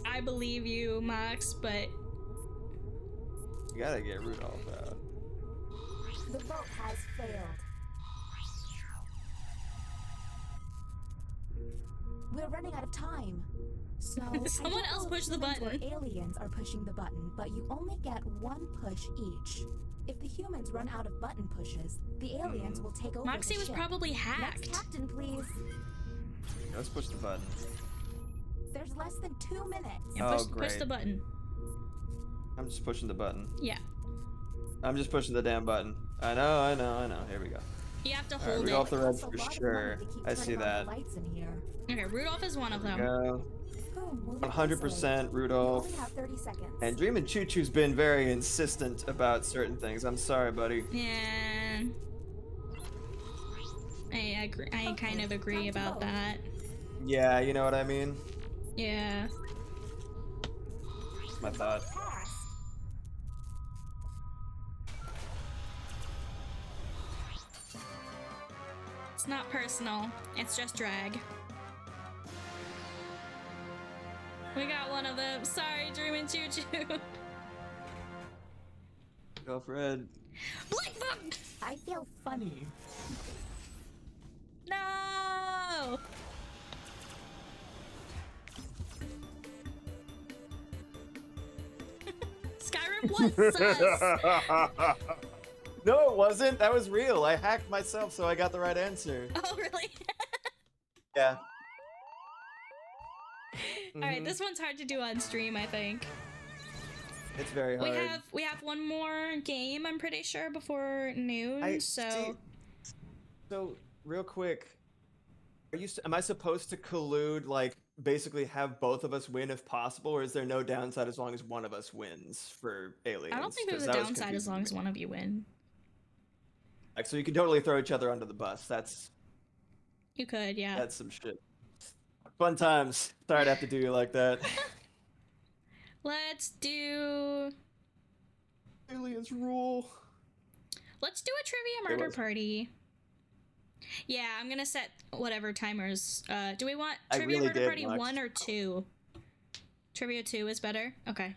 I believe you, Max, but You gotta get Rudolph out. The vote has failed. We're running out of time. So Someone else push the button. Or aliens are pushing the button, but you only get 1 push each. If the humans run out of button pushes, the aliens will take over. Moxie the was ship. probably hacked. Next captain, please. Let's push the button. There's less than 2 minutes. Yeah, Oh, great. push the button. I'm just pushing the button. Yeah. I'm just pushing the damn button. I know. Here we go. You have to All right, hold Rudolph it. the Red for sure. I see that. Okay, Rudolph is one of them. Go. 100% Rudolph. You only have 30 seconds. And Dreamin' Choo Choo's been very insistent about certain things. I'm sorry, buddy. Yeah. I agree. I kind of agree about that. Yeah, you know what I mean? Yeah. My thought. It's not personal. It's just drag. We got one of them. Sorry, Dreamin' Choo Choo. Go Fred. Blackfoot! I feel funny. No! Skyrim was sus! No, it wasn't. That was real. I hacked myself so I got the right answer. Oh, really? Yeah. Alright, this one's hard to do on stream, I think. It's very hard. We have one more game, I'm pretty sure, before noon, so... So, real quick, am I supposed to collude, like, basically have both of us win if possible, or is there no downside as long as one of us wins for aliens? I don't think there's a 'Cause that was downside as long as one of you win. Like, so you can totally throw each other under the bus. That's You could, yeah. That's some shit. Fun times. Sorry to have to do you like that. Let's do... Aliens rule. Let's do a trivia It murder was. party. Yeah, I'm gonna set whatever timers. Do we want I Trivia really Murder did, Party Max. 1 or 2? Trivia 2 is better? Okay.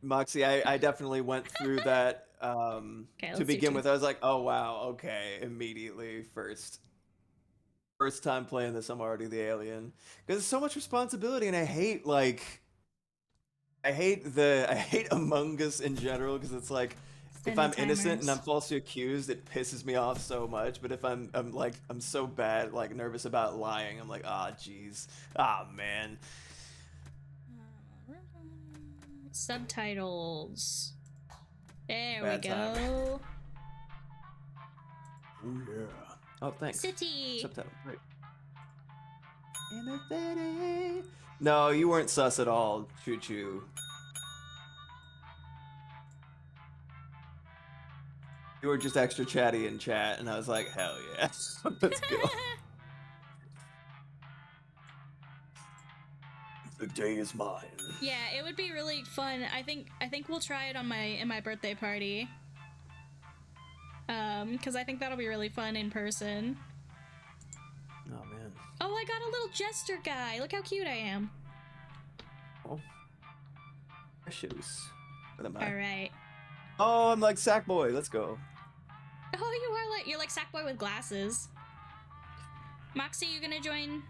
Moxie, I definitely went through that Okay, let's to do begin 2. with. I was like, oh wow, okay, immediately first time playing this, I'm already the alien because it's so much responsibility, and I hate Among Us in general because it's like if I'm Sending innocent and I'm timers. falsely accused, it pisses me off so much. But if I'm so bad, like nervous about lying, I'm like, ah, jeez, ah, man. Subtitles. There Bad we time. go. Oh yeah. Oh, thanks. City. Subtitle. Great. In the city. No, you weren't sus at all, Choo Choo. You were just extra chatty in chat, and I was like, hell yeah. Let's go. The day is mine. Yeah, it would be really fun. I think we'll try it on my birthday party. Because I think that'll be really fun in person. Oh man. Oh, I got a little jester guy. Look how cute I am. Oh. Precious. What am I? All right. Oh, I'm like Sackboy. Let's go. Oh, you're like Sackboy with glasses. Moxie, you gonna join?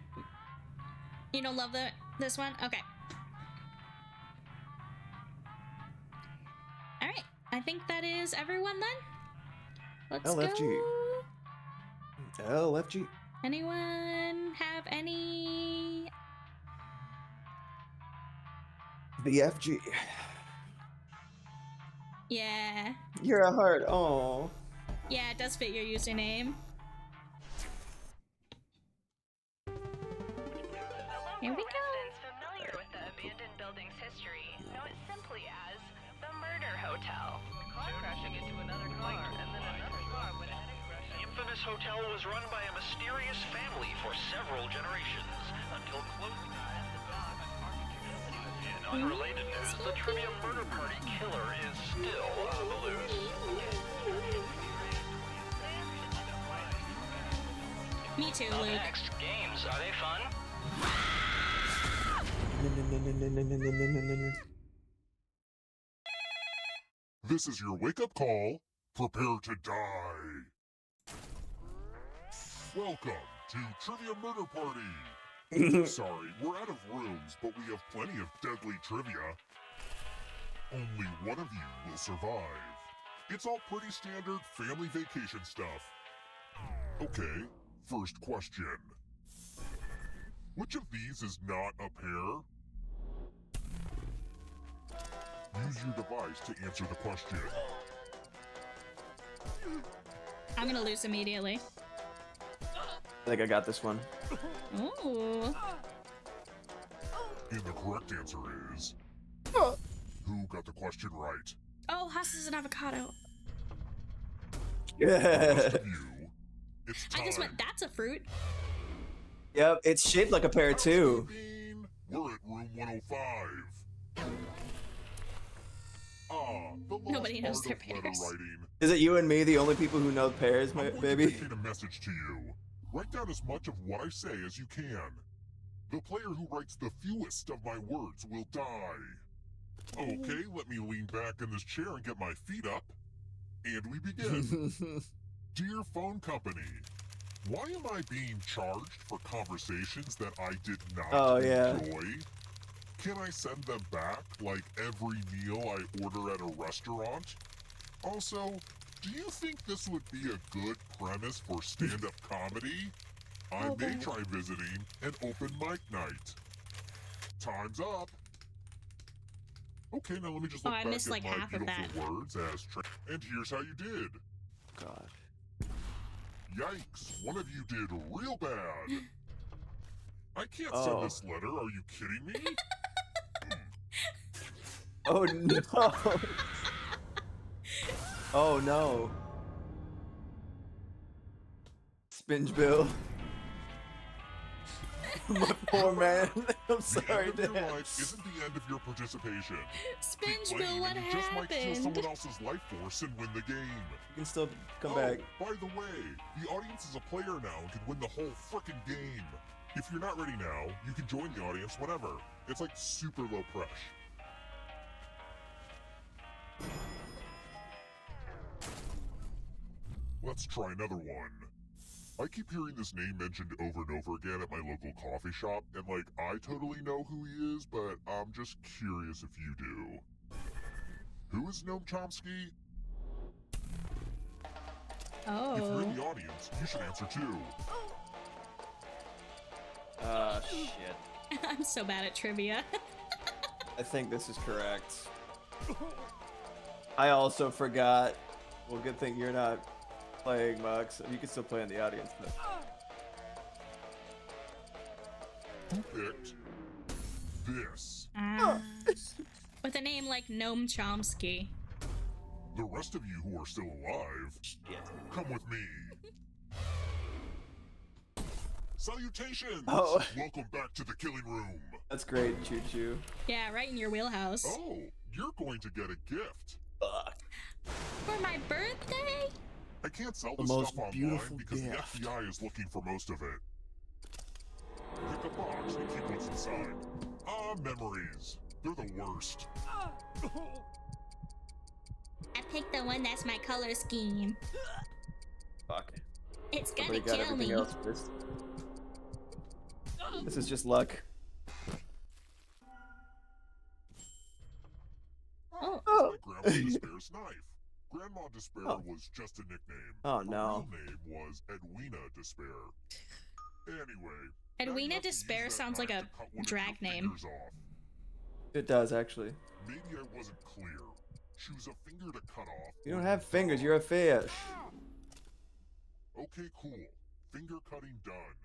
You don't love this one? Okay. All right. I think that is everyone then. Let's LFG. go. LFG. Anyone have any? The FG. Yeah. You're a heart. Oh. Yeah, it does fit your username. Here we go. Familiar with the abandoned building's history know it simply as the Murder Hotel. Car crashing into another car, and then another car went ahead and crashed. The infamous hotel was run by a mysterious family for several generations until closing. In unrelated news, the Trivia Murder Party killer is still on the loose. Me too, Up Luke. next, games. Are they fun? This is your wake-up call. Prepare to die. Welcome to Trivia Murder Party. Sorry, we're out of rooms, but we have plenty of deadly trivia. Only one of you will survive. It's all pretty standard family vacation stuff. Okay, first question. Which of these is not a pair? Use your device to answer the question. I'm gonna lose immediately. I think I got this one. Ooh. And the correct answer is... Who got the question right? Oh, Haas is an avocado. The rest of you, it's time. I just went, that's a fruit. Yep, it's shaped like a pear too. We're at room 105. The lost Nobody knows art their of letter pears. writing. Is it you and me, the only people who know pears, I'm going baby? to dictate a message to you. Write down as much of what I say as you can. The player who writes the fewest of my words will die. Okay, let me lean back in this chair and get my feet up. And we begin. Dear phone company, why am I being charged for conversations that I did not enjoy? Can I send them back like every meal I order at a restaurant? Also, do you think this would be a good premise for stand-up comedy? I may try visiting an open mic night. Time's up. Okay, now let me just look I back missed, at like, my half of beautiful words as and here's how you did. God. Yikes, one of you did real bad. I can't send this letter, are you kidding me? Oh no. Oh no. Spinge Bill. My poor man. I'm sorry, The end of your Dad. life isn't the end of your participation. Keep Spongebob, playing what and you just might steal happened? someone else's life force and win the game. You can still come Oh, back. by the way, the audience is a player now and can win the whole frickin' game. If you're not ready now, you can join the audience whenever. It's like super low pressure. Let's try another one. I keep hearing this name mentioned over and over again at my local coffee shop, and like, I totally know who he is, but I'm just curious if you do. Who is Noam Chomsky? Oh. If you're in the audience, you should answer too. Shit. I'm so bad at trivia. I think this is correct. I also forgot. Well, good thing you're not playing, Mux. You can still play in the audience, though. Who picked this? With a name like Noam Chomsky. The rest of you who are still alive, come with me. Salutations! Oh. Welcome back to the killing room. That's great, Choo Choo. Yeah, right in your wheelhouse. Oh, you're going to get a gift. For my birthday? I can't sell The this most stuff online beautiful because gift. the FBI is looking for most of it. Pick a box and keep what's inside. Ah, memories. They're the worst. I picked the one that's my color scheme. Fuck. It's gonna Somebody got kill everything me. else first. This is just luck. Oh. My Grandma Despair's knife. Grandma Despair Oh. was just a nickname. Oh, Her no. real name was Edwina Despair. Anyway. now you Edwina have to use Despair that sounds like knife a to cut one of drag your name. fingers off. It does, actually. Maybe I wasn't clear. Choose a finger to cut off. You or don't have fingers, you're a fish. Okay, cool. Finger cutting done.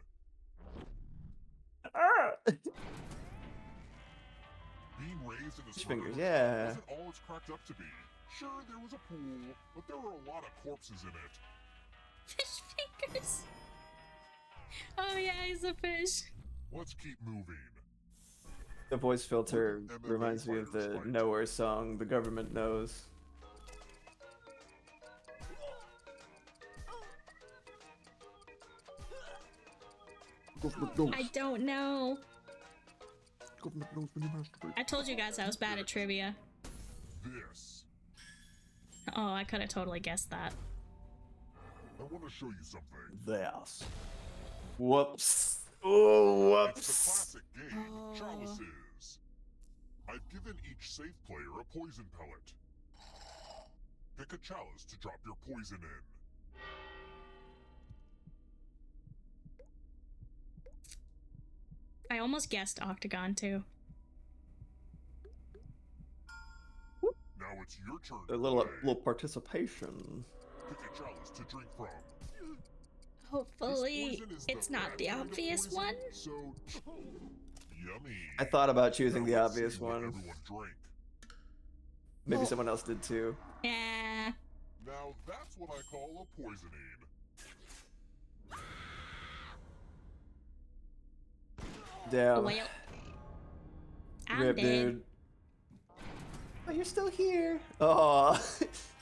Being raised in a Fish sort fingers, of yeah. wasn't all it's cracked up to be. Sure, there was a pool, but there were a lot of corpses in it. Fish fingers. Oh yeah, he's a fish. Let's keep moving. The voice filter reminds me of the Nowhere song, The Government Knows. I don't know. I told you guys I was bad at trivia. This. Oh, I could have totally guessed that. I want to show you something. This. Whoops. Oh, It's the whoops. classic game, Chalices. I've given each safe player a poison pellet. Pick a chalice to drop your poison in. I almost guessed Octagon too. Now it's your turn A to little play. participation. Pick a chalice to drink from. Hopefully, This poison is it's not bad the kind of obvious poison, one. So, yummy. I thought about choosing the Now let's obvious see what one. everyone drank. Maybe someone else did too. Yeah. Now that's what I call a poisoning. Damn. Well, I'm Rip, dead. dude. Oh, you're still here. Oh,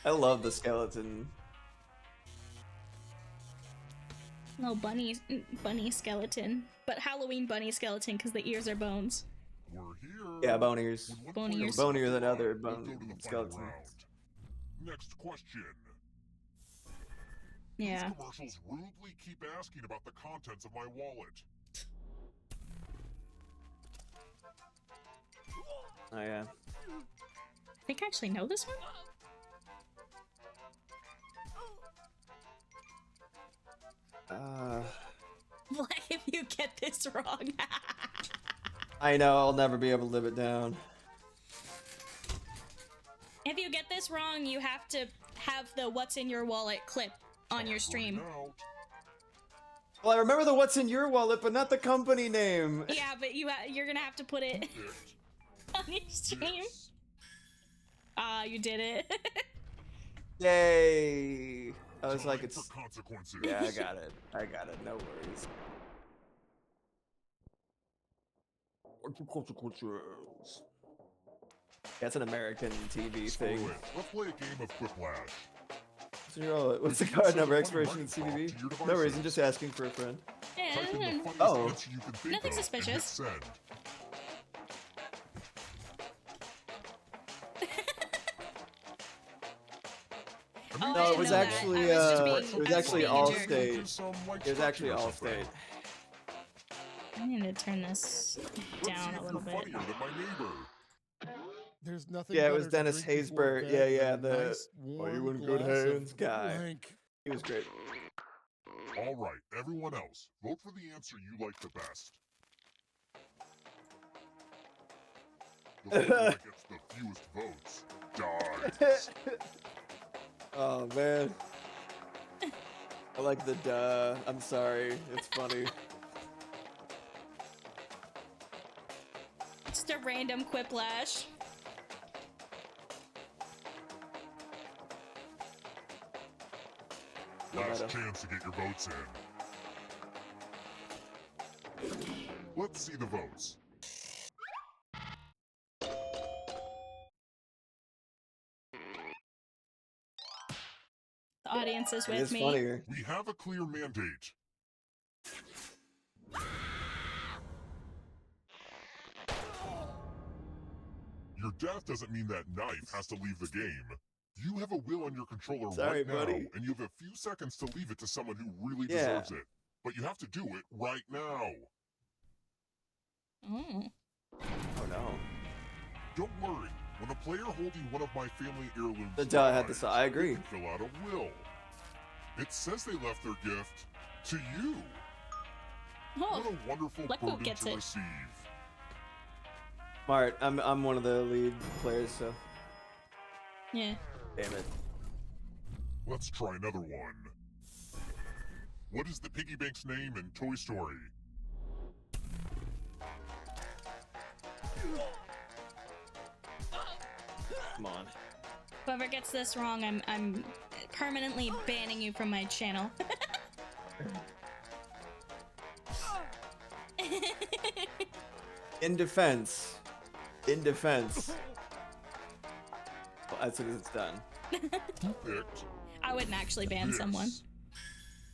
I love the skeleton. No, bunny skeleton. But Halloween bunny skeleton because the ears are bones. We're here. Yeah, bone ears. Bone ears. Bonier than other We'll bone go to the final skeletons. round. Next question. Yeah. These commercials rudely keep asking about the contents of my wallet. Oh yeah. I think I actually know this one. What if you get this wrong? I know, I'll never be able to live it down. If you get this wrong, you have to have the "What's in your wallet" clip on your stream. Well, I remember the what's in your wallet, but not the company name. Yeah, but you're gonna have to put it on your stream. You did it. Yay! I was like, it's. Consequences. Yeah, I got it. I got it. No worries. Consequences. That's an American TV thing. Screw it. Let's play a game of Quiplash. What's the card number? Expiration in CVV? No reason, just asking for a friend. Yeah, Type in the funniest Oh. answer you can think Nothing of and hit suspicious. send. Oh, No, I it didn't was know that. actually I was just being- it was I was actually being a jerk. Allstate. It was actually Allstate. I need to turn this down a little bit. Funnier than my neighbor. There's nothing. Yeah, it was better to Dennis drink before Haysbert. bed Yeah, yeah, than a the nice, are you warm in good glass of hands guy. blank. He was great. All right, everyone else, vote for the answer you like the best. The player that gets the fewest votes dies. Oh man. I like the duh. I'm sorry. It's funny. Just a random quiplash. Last chance to get your votes in. Let's see the votes. The audience is It with is me. funnier. We have a clear mandate. Your death doesn't mean that knife has to leave the game. You have a will on your controller Sorry, right now, buddy. and you have a few seconds to leave it to someone who really Yeah. deserves it. But you have to do it right now. Mm. Oh no. Don't worry. When a player holding one of my family heirlooms The duh had dies, this. I agree. they can fill out a will. It says they left their gift to you. Oh, What a wonderful look who burden gets to it. receive. Smart. I'm one of the lead players, so yeah. damn it. Let's try another one. What is the piggy bank's name in Toy Story? Come on. Whoever gets this wrong, I'm permanently banning you from my channel. In defense. In defense. Well, as soon as it's done. Picked. I wouldn't actually ban someone.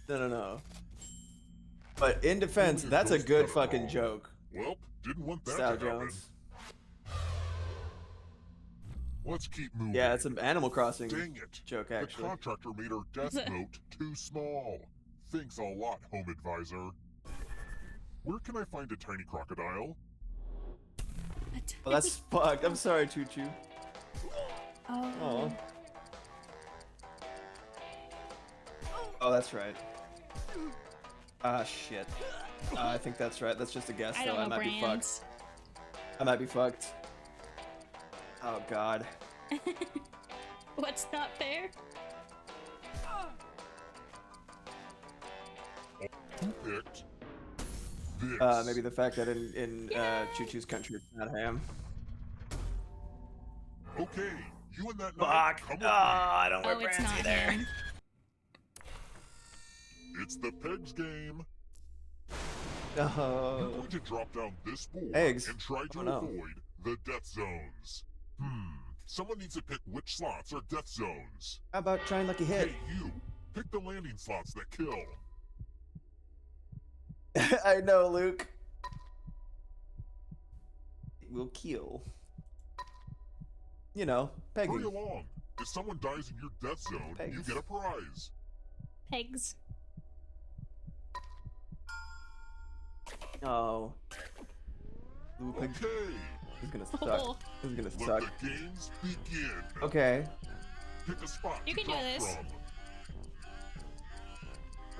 No. But in defense, that's a good fucking joke. Well, didn't want that Sal to happen. Jones. Let's keep moving. Yeah, it's an Animal Crossing Dang it. joke, The actually. contractor made our death note too small. Thanks a lot, Home Advisor. Where can I find a tiny crocodile? Well, that's fucked. I'm sorry, Choo Choo. Oh. Oh, that's right. Ah, shit. I think that's right. That's just a guess, I though. don't I know might be brands. fucked. I might be fucked. Oh, God. What's not fair? Who picked this? Maybe the fact that in Choo Choo's country it's not ham. Okay, you and that Fuck. knife, come with me. I don't wear Oh, it's brands not either. him. It's the Pegs game. Oh. You're going to drop down this board Eggs? and try to Oh, no. avoid the death zones. Someone needs to pick which slots are death zones. How about trying Lucky Hit? Hey, you! Pick the landing slots that kill. I know, Luke. It will kill. You know, Hurry pegging. along. If someone dies in your death zone, you Pegs. get a prize. Pegs. Oh. Luke, Okay, this is gonna Oh. suck. This is gonna let suck. the games begin. Okay. Pick a spot You to can do drop this. from.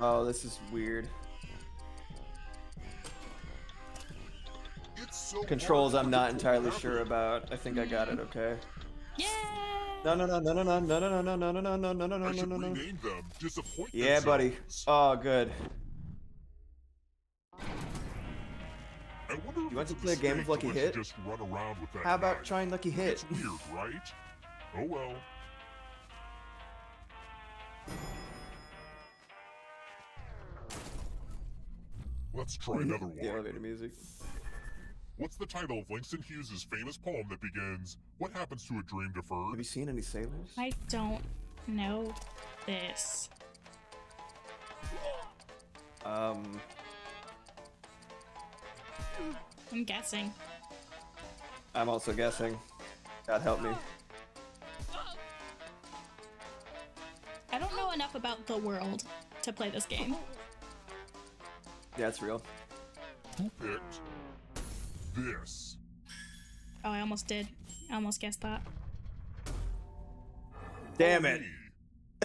Oh, this is weird. It's so Controls hard I'm to not predict entirely what sure happened. about. I think I got it, okay. Yeah. No. I should rename them Disappointment Yeah, buddy. Zones. Oh, good. I wonder if You want it's to play a game of mistake Lucky let you Hit? Just run around with that How about knife. trying Lucky Hit? It's weird, right? Oh well. Let's try another The one. elevator music. What's the title of Langston Hughes' famous poem that begins, "What happens to a dream deferred"? Have you seen any sailors? I don't know this. I'm guessing. I'm also guessing. God help me. I don't know enough about the world to play this game. Yeah, it's real. Who picked this? Oh, I almost did. I almost guessed that. Damn it!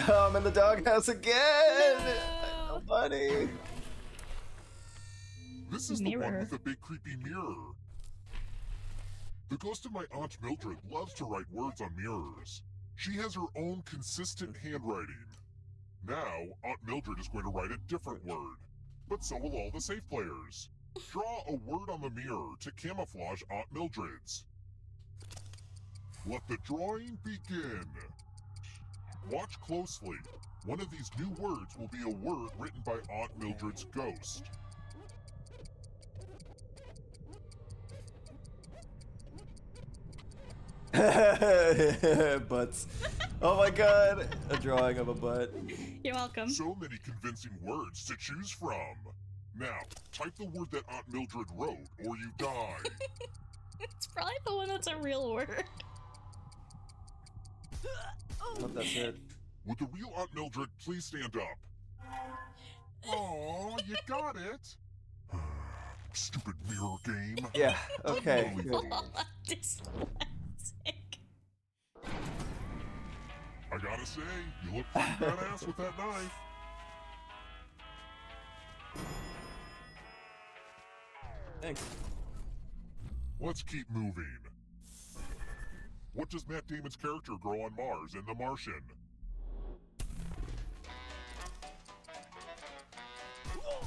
Oh, I'm in the doghouse again! No money! This is the one with the big creepy mirror. The ghost of my Aunt Mildred loves to write words on mirrors. She has her own consistent handwriting. Now, Aunt Mildred is going to write a different word. But so will all the safe players. Draw a word on the mirror to camouflage Aunt Mildred's. Let the drawing begin. Watch closely. One of these new words will be a word written by Aunt Mildred's ghost. Butts. Oh my god! A drawing of a butt. You're welcome. So many convincing words to choose from. Now, type the word that Aunt Mildred wrote, or you die. It's probably the one that's a real word. What that's it. Would the real Aunt Mildred please stand up? Oh, you got it. Stupid mirror game. Yeah, okay. I gotta say, you look pretty badass with that knife. Thanks. Let's keep moving. What does Matt Damon's character grow on Mars in The Martian?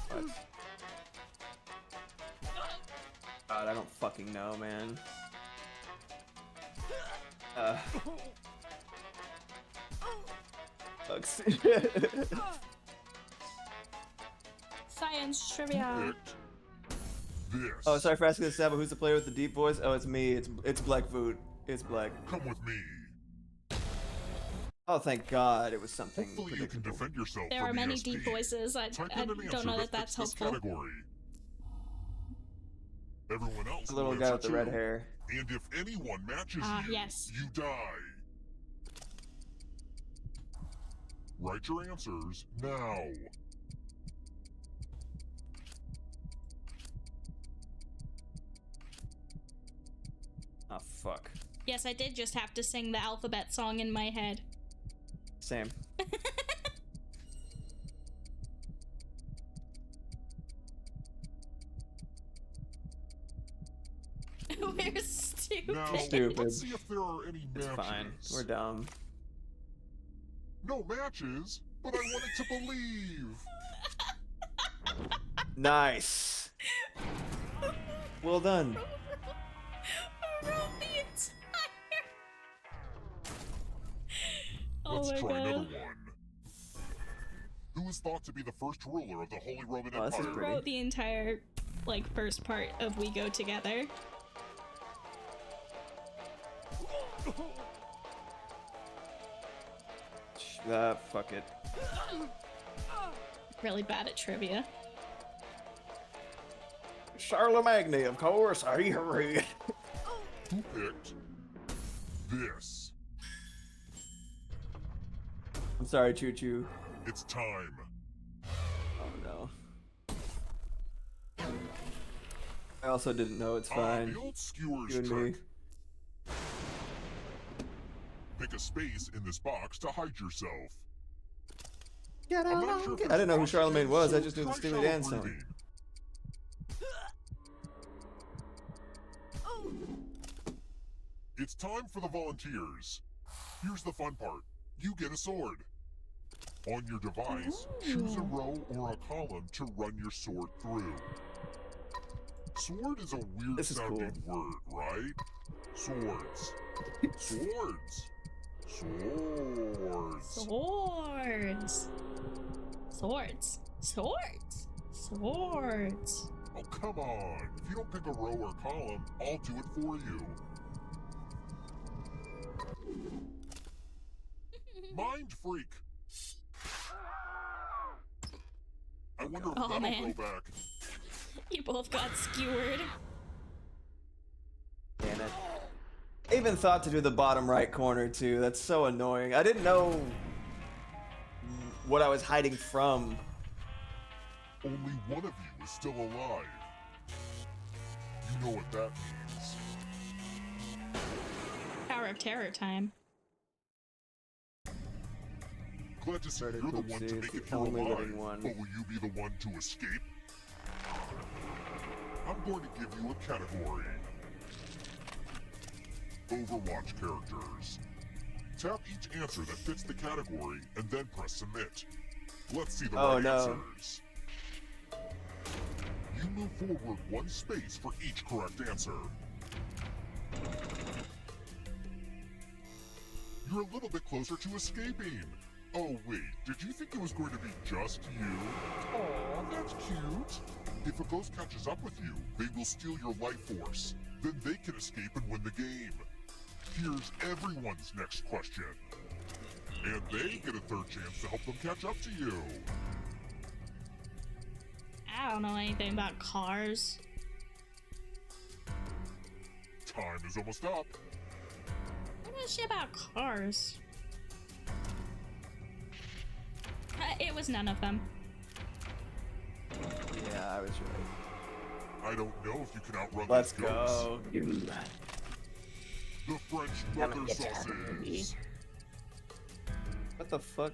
What? God, I don't fucking know, man. Science trivia. This. Oh, sorry for asking this, but who's the player with the deep voice? Oh, it's me. It's Blackfoot. It's Black. Come with me. Oh, thank God, it was something. Hopefully you can defend yourself. There are many deep voices. I don't know that that's helpful. Category. Everyone else. The little guy with the red hair. And if anyone matches you, yes. you die. Write your answers now. Oh, fuck. Yes, I did just have to sing the alphabet song in my head. Same. We're stupid. Now, Stupid. let's see if there are any It's matches. fine. We're dumb. No matches, but I wanted to believe. Nice. Well done. Let's my try God. another one. Who is thought to be the first ruler of the Holy Roman Oh, this is Empire? pretty. Wrote the entire first part of We Go Together. Fuck it. Really bad at trivia. Charlemagne, of course. I agree. Who picked this? I'm sorry, Choo Choo. It's time. Oh no. I also didn't know. It's fine. The old skewers You and trick. me. Pick a space in this box to hide yourself. Get I'm not sure if I didn't know who there's Charlemagne options, was. I so just knew the try Steely shallow Dan song. breathing. It's time for the volunteers. Here's the fun part. You get a sword. On your device, choose a row or a column to run your sword through. Sword is a weird This is sounding word, right? Swords. Swords. Swords. Swords. Swords. Swords. Swords. Oh, come on. If you don't pick a row or column, I'll do it for you. Mind freak. I wonder if Oh, that'll man. go back. You both got skewered. Damn it. I even thought to do the bottom right corner too. That's so annoying. I didn't know what I was hiding from. Only one of you is still alive. You know what that means. Power of Terror time. Glad to see you're the one to Oopsies, make it the here only alive, living one. but will you be the one to escape? I'm going to give you a category. Overwatch characters. Tap each answer that fits the category and then press submit. Let's see the right answers. You move forward one space for each correct answer. You're a little bit closer to escaping. Oh wait, did you think it was going to be just you? Aw, that's cute. If a ghost catches up with you, they will steal your life force. Then they can escape and win the game. Here's everyone's next question. And they get a third chance to help them catch up to you. I don't know anything about cars. Time is almost up. I don't know shit about cars. It was none of them. Yeah, I was right. I don't know if you can outrun Let's these ghosts. go. The French mother sauces. What the fuck?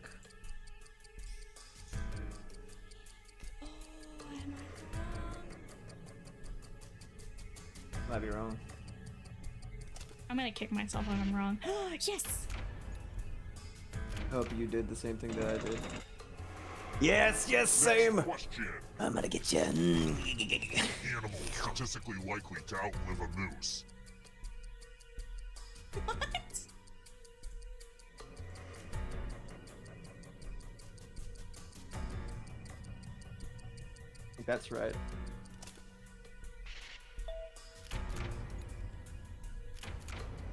Might be wrong. I'm gonna kick myself if I'm wrong. Yes! Hope you did the same thing that I did. Yes, yes, same! I'm gonna get you. Animal statistically likely to outlive a moose. What? I think that's right.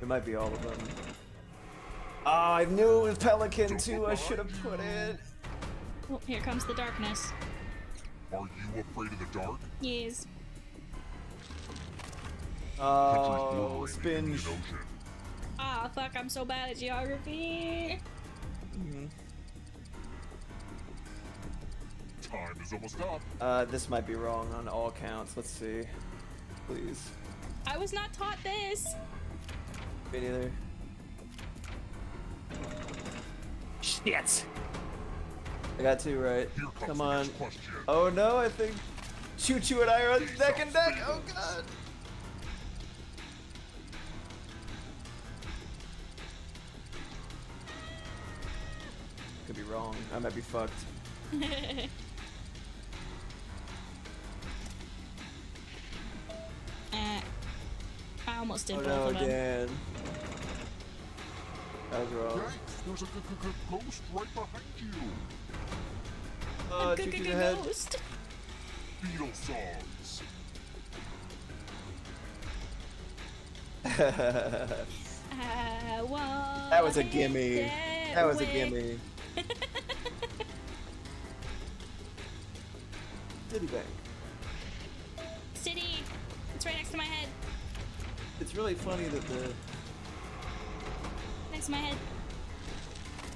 It might be all of them. Oh, I knew it was Pelican too. I should have put it. Oh, here comes the darkness. Are you afraid of the dark? Yes. Oh, spin. Ah, fuck, I'm so bad at geography. Time is almost up. This might be wrong on all counts. Let's see. Please. I was not taught this. Me neither. Shit! I got two right. Come on. Oh no, I think Choo Choo and I are neck and neck. Oh god. Could be wrong. I might be fucked. I almost did Oh both no, of them. Dan. That was wrong. There's a ghost right behind you. Oh, Choo Choo's ahead. Ghost. Beetle songs. That was a gimme. That was a gimme. City Bank. City. It's right next to my head. It's really funny that the. Next to my head.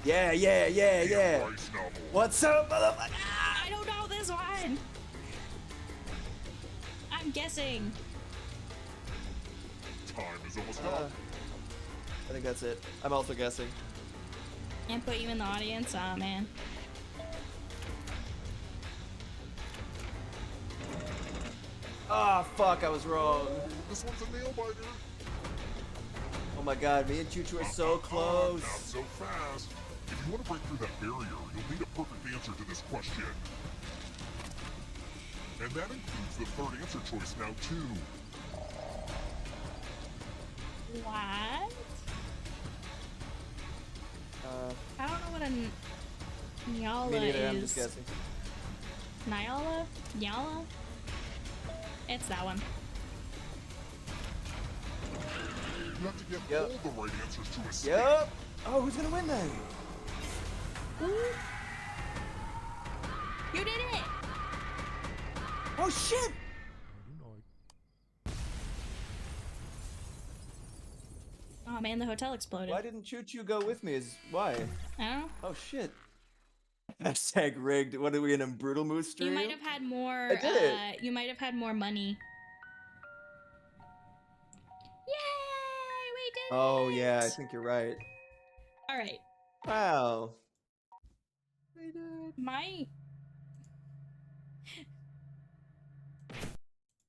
Yeah, yeah, yeah, yeah. What's up, motherfucker? I don't know this one. I'm guessing. Time is almost up. I think that's it. I'm also guessing. And put you in the audience? Aw, man. Ah, fuck, I was wrong. This one's a nail biter. Oh my god, me and Choo Choo are so close. Not so fast. If you want to break through that barrier, you'll need a perfect answer to this question. And that includes the third answer choice now, too. What? I don't know what a Nyala Me neither, is. I'm just guessing. Nyala? Nyala? It's that one. You have to get all the right answers to escape. Yep. Oh, who's gonna win then? You did it! Oh shit! Oh man, the hotel exploded. Why didn't Choo Choo go with me? Why? I don't know. Oh shit. Hashtag rigged. What are we in a Brutal Moose stream? You might have had more. I did it. You might have had more money. Yay! We did it! Oh yeah, I think you're right. All right. Wow.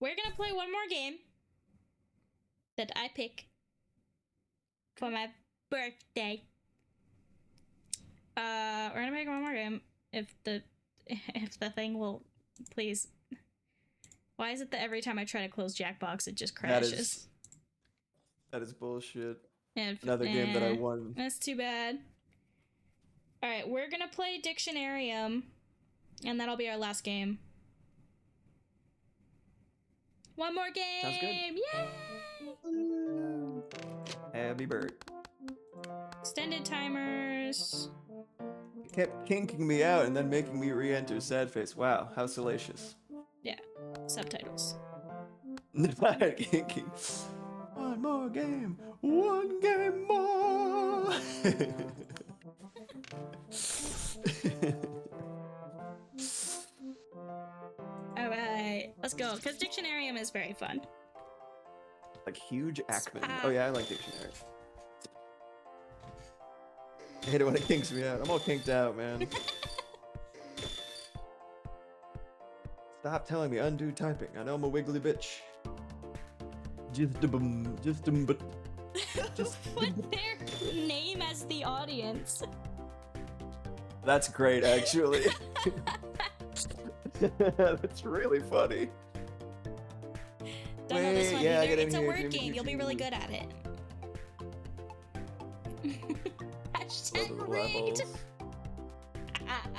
We're gonna play one more game that I pick for my birthday. We're gonna make one more game if the thing will please. Why is it that every time I try to close Jackbox it just crashes? That is bullshit. Another game that I won. That's too bad. All right, we're gonna play Dictionarium, and that'll be our last game. One more game. Sounds good. Yay! Happy bird. Extended timers. It kept kinking me out and then making me re-enter sad face. Wow, how salacious. Yeah. Subtitles. Not kinking. One more game. One game more. Alright, let's go. Because Dictionarium is very fun. Like huge Ackman. Oh yeah, I like Dictionary. I hate it when it kinks me out. I'm all kinked out, man. Stop telling me undo typing. I know I'm a wiggly bitch. Put their name as the audience. That's great, actually. That's really funny. Don't know this one yeah, either. get in It's a here, word give me game. You'll be really good at it. Hashtag Love the rigged. levels.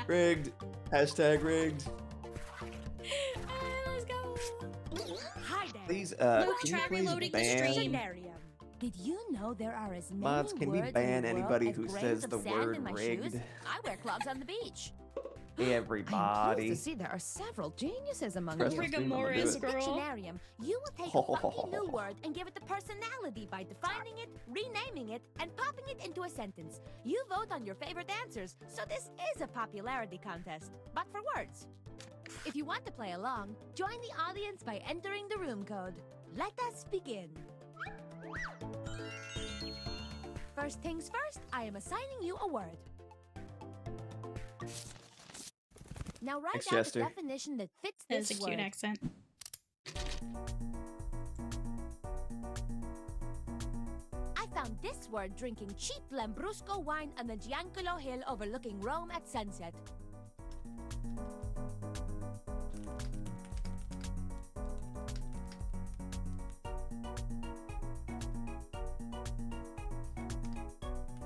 Rigged. Hashtag rigged. Let's go. Hi there. Please, Luke, can you try please reloading the ban stream. Did you know there are as many mods? Can we words ban in the anybody world who as says grains the of sand word in my rigged? shoes? I wear clogs on the beach. I'm Everybody. pleased to see there are several geniuses among Press you. the stream, I'm gonna do With it. the Dictionarium, you will take a funky new word and give it the personality by defining it, renaming it, and popping it into a sentence. You vote on your favorite answers, so this is a popularity contest, but for words. If you want to play along, join the audience by entering the room code. Let us begin. First things first, I am assigning you a word. Now write Thanks, out Jester. the definition that fits That is this a word. cute accent. I found this word drinking cheap Lambrusco wine on the Giancolo Hill overlooking Rome at sunset.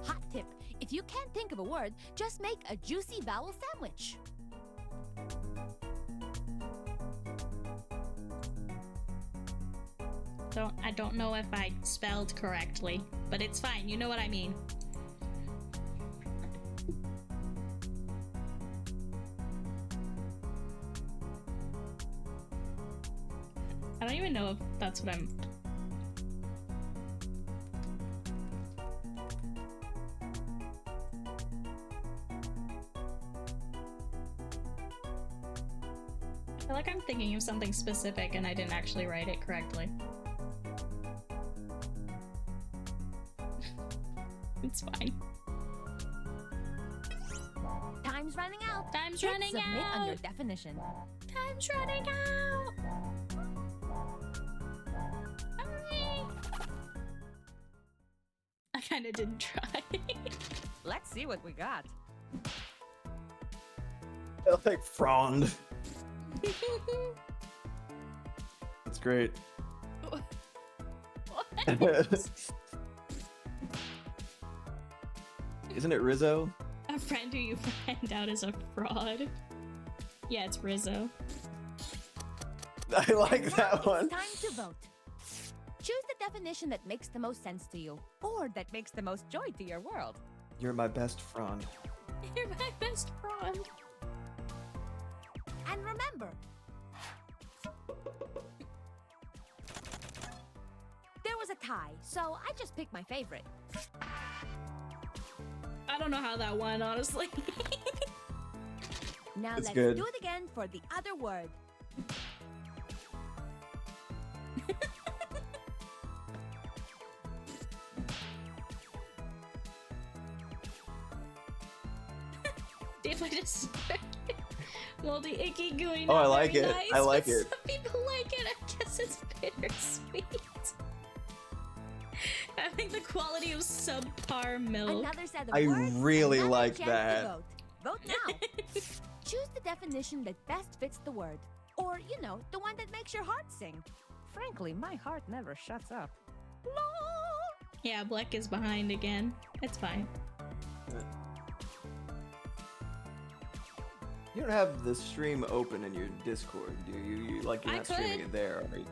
Hot tip, if you can't think of a word, just make a juicy vowel sandwich. I don't know if I spelled correctly, but it's fine. You know what I mean. I don't even know if that's what I'm... I feel like I'm thinking of something specific and I didn't actually write it correctly. It's fine. Time's running out. Time's Hit running submit out. on your definition. Time's running out. Hurry. I kind of didn't try. Let's see what we got. I like frond. That's great. Isn't it Rizzo? A friend who you find out is a fraud. Yeah, it's Rizzo. I like that one. It's time to vote. Choose the definition that makes the most sense to you, or that makes the most joy to your world. You're my best friend. You're my best friend. And remember, there was a tie, so I just picked my favorite. I don't know how that went, honestly. Now It's let's good. do it again for the other word. If I just moldy icky gooey. Oh, I not like very it. Nice, I like but it. Some people like it. I guess it's bittersweet. I think the quality of subpar milk. Another set of I words, really another like chance to that. Vote. Vote now. Choose the definition that best fits the word. Or, you know, the one that makes your heart sing. Frankly, my heart never shuts up. Yeah, Black is behind again. It's fine. You don't have the stream open in your Discord, do you? You're I not streaming could. it there, right?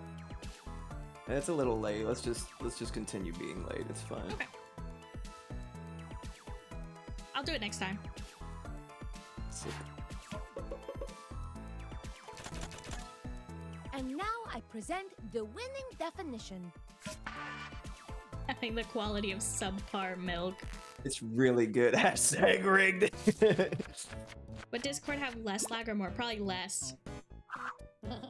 And it's a little late. Let's just continue being late. It's fine. Okay. I'll do it next time. Sick. And now I present the winning definition. I think the quality of subpar milk. It's really good. Hashtag rigged. Would Discord have less lag or more? Probably less. It'd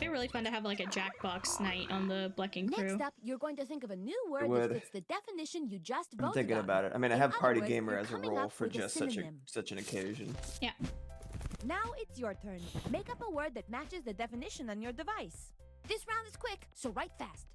be really fun to have like a Jackbox night on the Blecking crew. Next up, you're going to think of a new word would. that fits the definition you just I'm voted thinking on. about it. I mean, I In have other Party words, Gamer you're as a coming role up for with a just synonym. such an occasion. Yeah. Now it's your turn. Make up a word that matches the definition on your device. This round is quick, so write fast.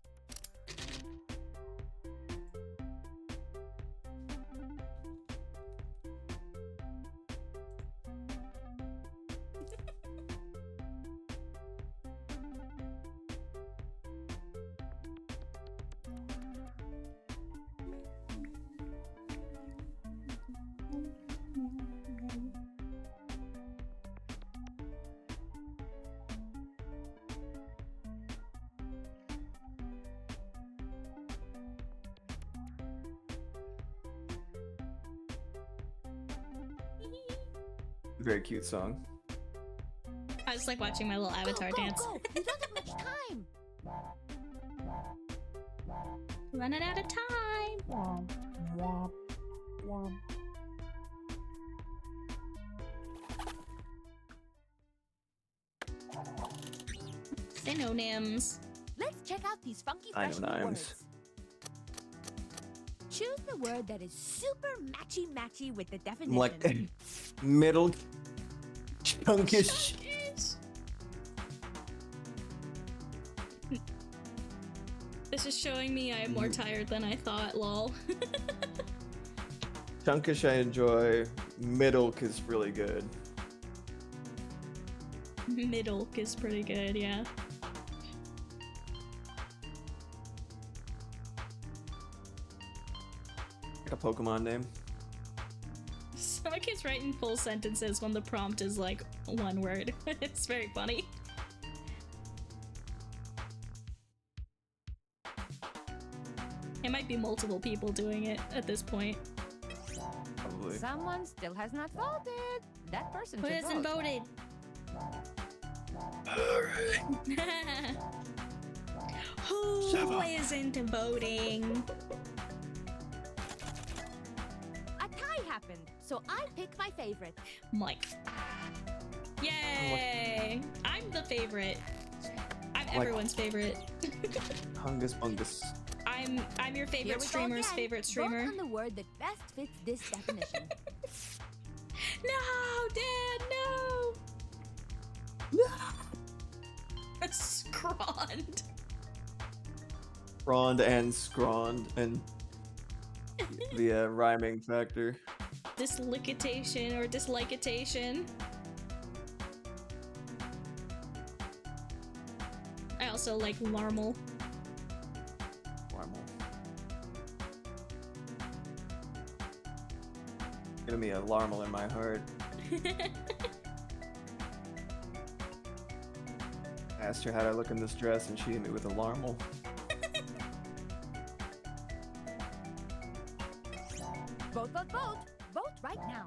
Very cute song. I just like watching my little avatar go, dance. Go. You don't have much time. Running out of time. Synonyms. Let's check out these funky fresh new Synonyms. words. Choose the word that is super matchy-matchy with the definition. Like middle chunkish. This is showing me I am more tired than I thought, lol. Chunkish I enjoy. Middle is really good. Middle is pretty good, yeah. Like a Pokemon name. Some kids writing full sentences when the prompt is like one word. It's very funny. It might be multiple people doing it at this point. Probably. Someone still has not voted. That person Who should hasn't vote. voted? Who isn't voting? A tie happened, so I picked my favorite. Mike. Yay! I'm the favorite. I'm Like- everyone's favorite. Hungus Bungus. I'm your Here favorite we go streamer's again. favorite streamer. Vote on the word that best fits this definition. No, Dad, no! Scrond. Frond and Scrond and the rhyming factor. Dislikitation or dislikeation. I also like Larmal. Giving me a Larmal in my heart. Asked her how'd I look in this dress, and she hit me with a larmal. Vote, vote, vote! Vote right now.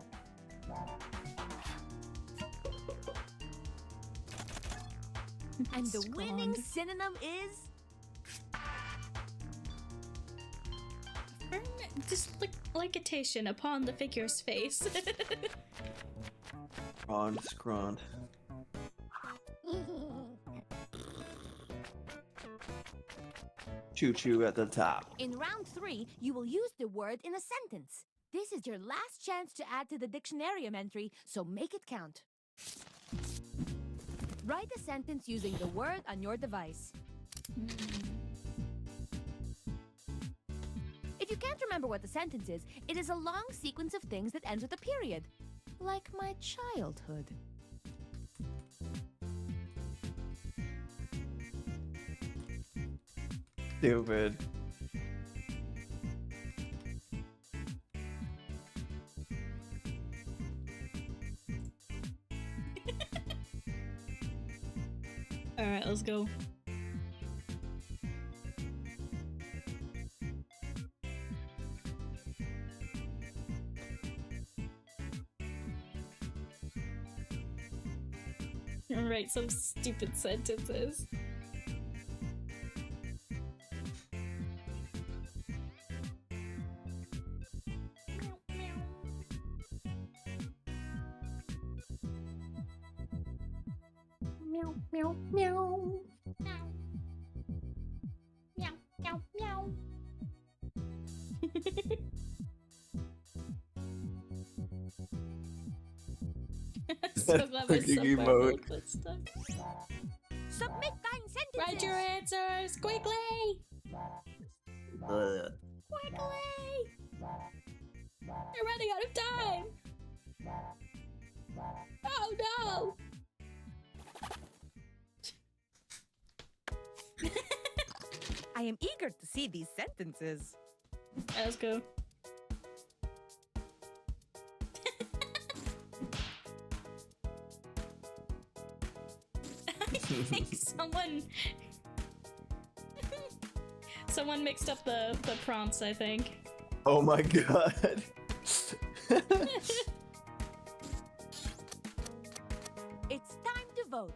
And the winning synonym is... Just ligitation upon the figure's face. Scrond. Choo-choo at the top. In round 3, you will use the word in a sentence. This is your last chance to add to the dictionarium entry, so make it count. Write a sentence using the word on your device. If you can't remember what the sentence is, it is a long sequence of things that ends with a period. Like my childhood. Stupid. Alright, let's go. Write some stupid sentences. Meow, meow, meow. Meow, meow, meow. So glad my Cooking subtitle mode. put stuff. Submit thine sentences! Write your answers quickly! Ugh. Quickly! You're running out of time! Oh no! I am eager to see these sentences. Let's go. I think someone mixed up the prompts, I think. Oh my god. It's time to vote.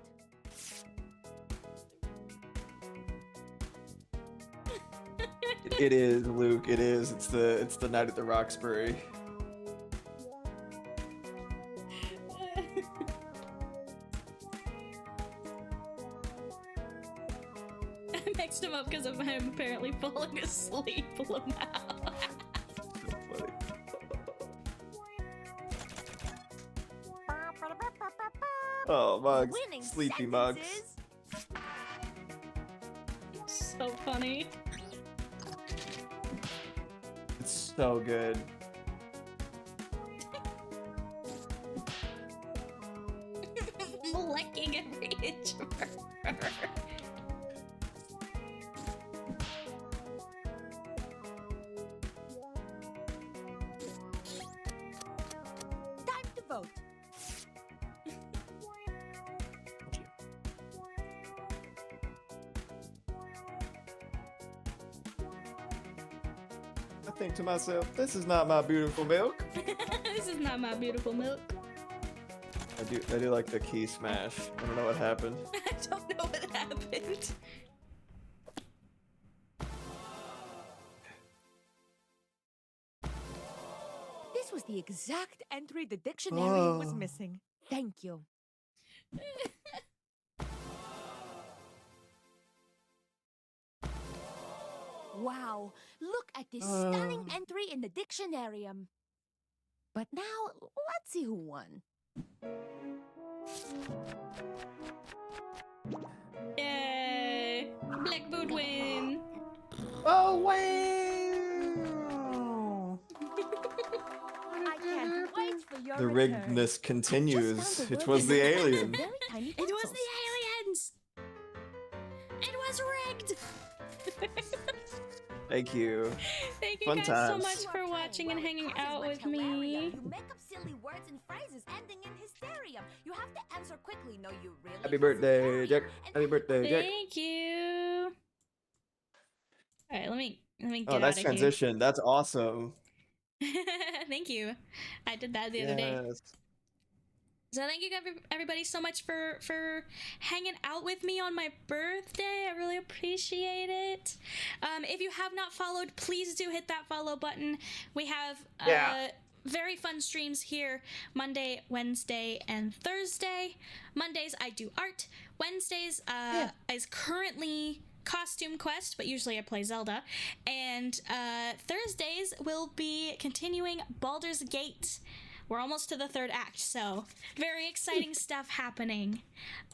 It is, Luke. It is. It's the night at the Roxbury. I mixed them up because of him apparently falling asleep. Lamau. Oh, Mugs. Winning Sleepy Mugs. sentences. So funny. It's so good. Licking every inch of her. Time to vote. I think to myself, this is not my beautiful milk. This is not my beautiful milk. I do like the key smash. I don't know what happened. I don't know what happened. This was the exact entry the dictionary was missing. Thank you. Wow, look at this stunning entry in the dictionarium. But now, let's see who won. Yay! Blackboot win! Oh, wow! I can't wait for your The return. riggedness continues. Just found It the was word the in alien. very tiny It was pencils. the aliens! It was rigged! Thank you. Thank you Fun guys so times. much for watching and hanging out with me. You make up silly words and phrases ending in hysterium. You have to answer quickly. No, you really. Happy birthday, Jack. Happy birthday, Jack. Thank you. All right, let me get Oh, nice out of transition. That's awesome. here. Thank you. I did that the other day. Yes. So thank you everybody so much for hanging out with me on my birthday. I really appreciate it. If you have not followed, please do hit that follow button. We have very fun streams here Monday, Wednesday, and Thursday. Mondays I do art. Wednesdays is currently Costume Quest, but usually I play Zelda. And Thursdays will be continuing Baldur's Gate. We're almost to the third act, so very exciting stuff happening.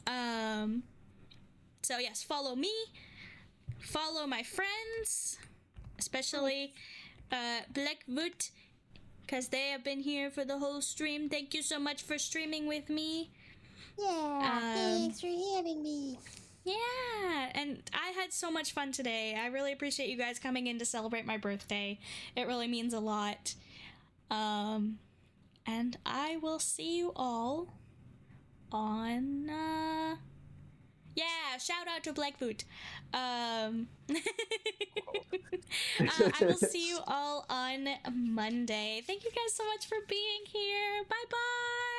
So yes, follow me, follow my friends, especially Blackwood, because they have been here for the whole stream. Thank you so much for streaming with me. Yeah, thanks for having me. Yeah, and I had so much fun today. I really appreciate you guys coming in to celebrate my birthday. It really means a lot. And I will see you all on, yeah, shout out to Blackboot. I will see you all on Monday. Thank you guys so much for being here. Bye-bye.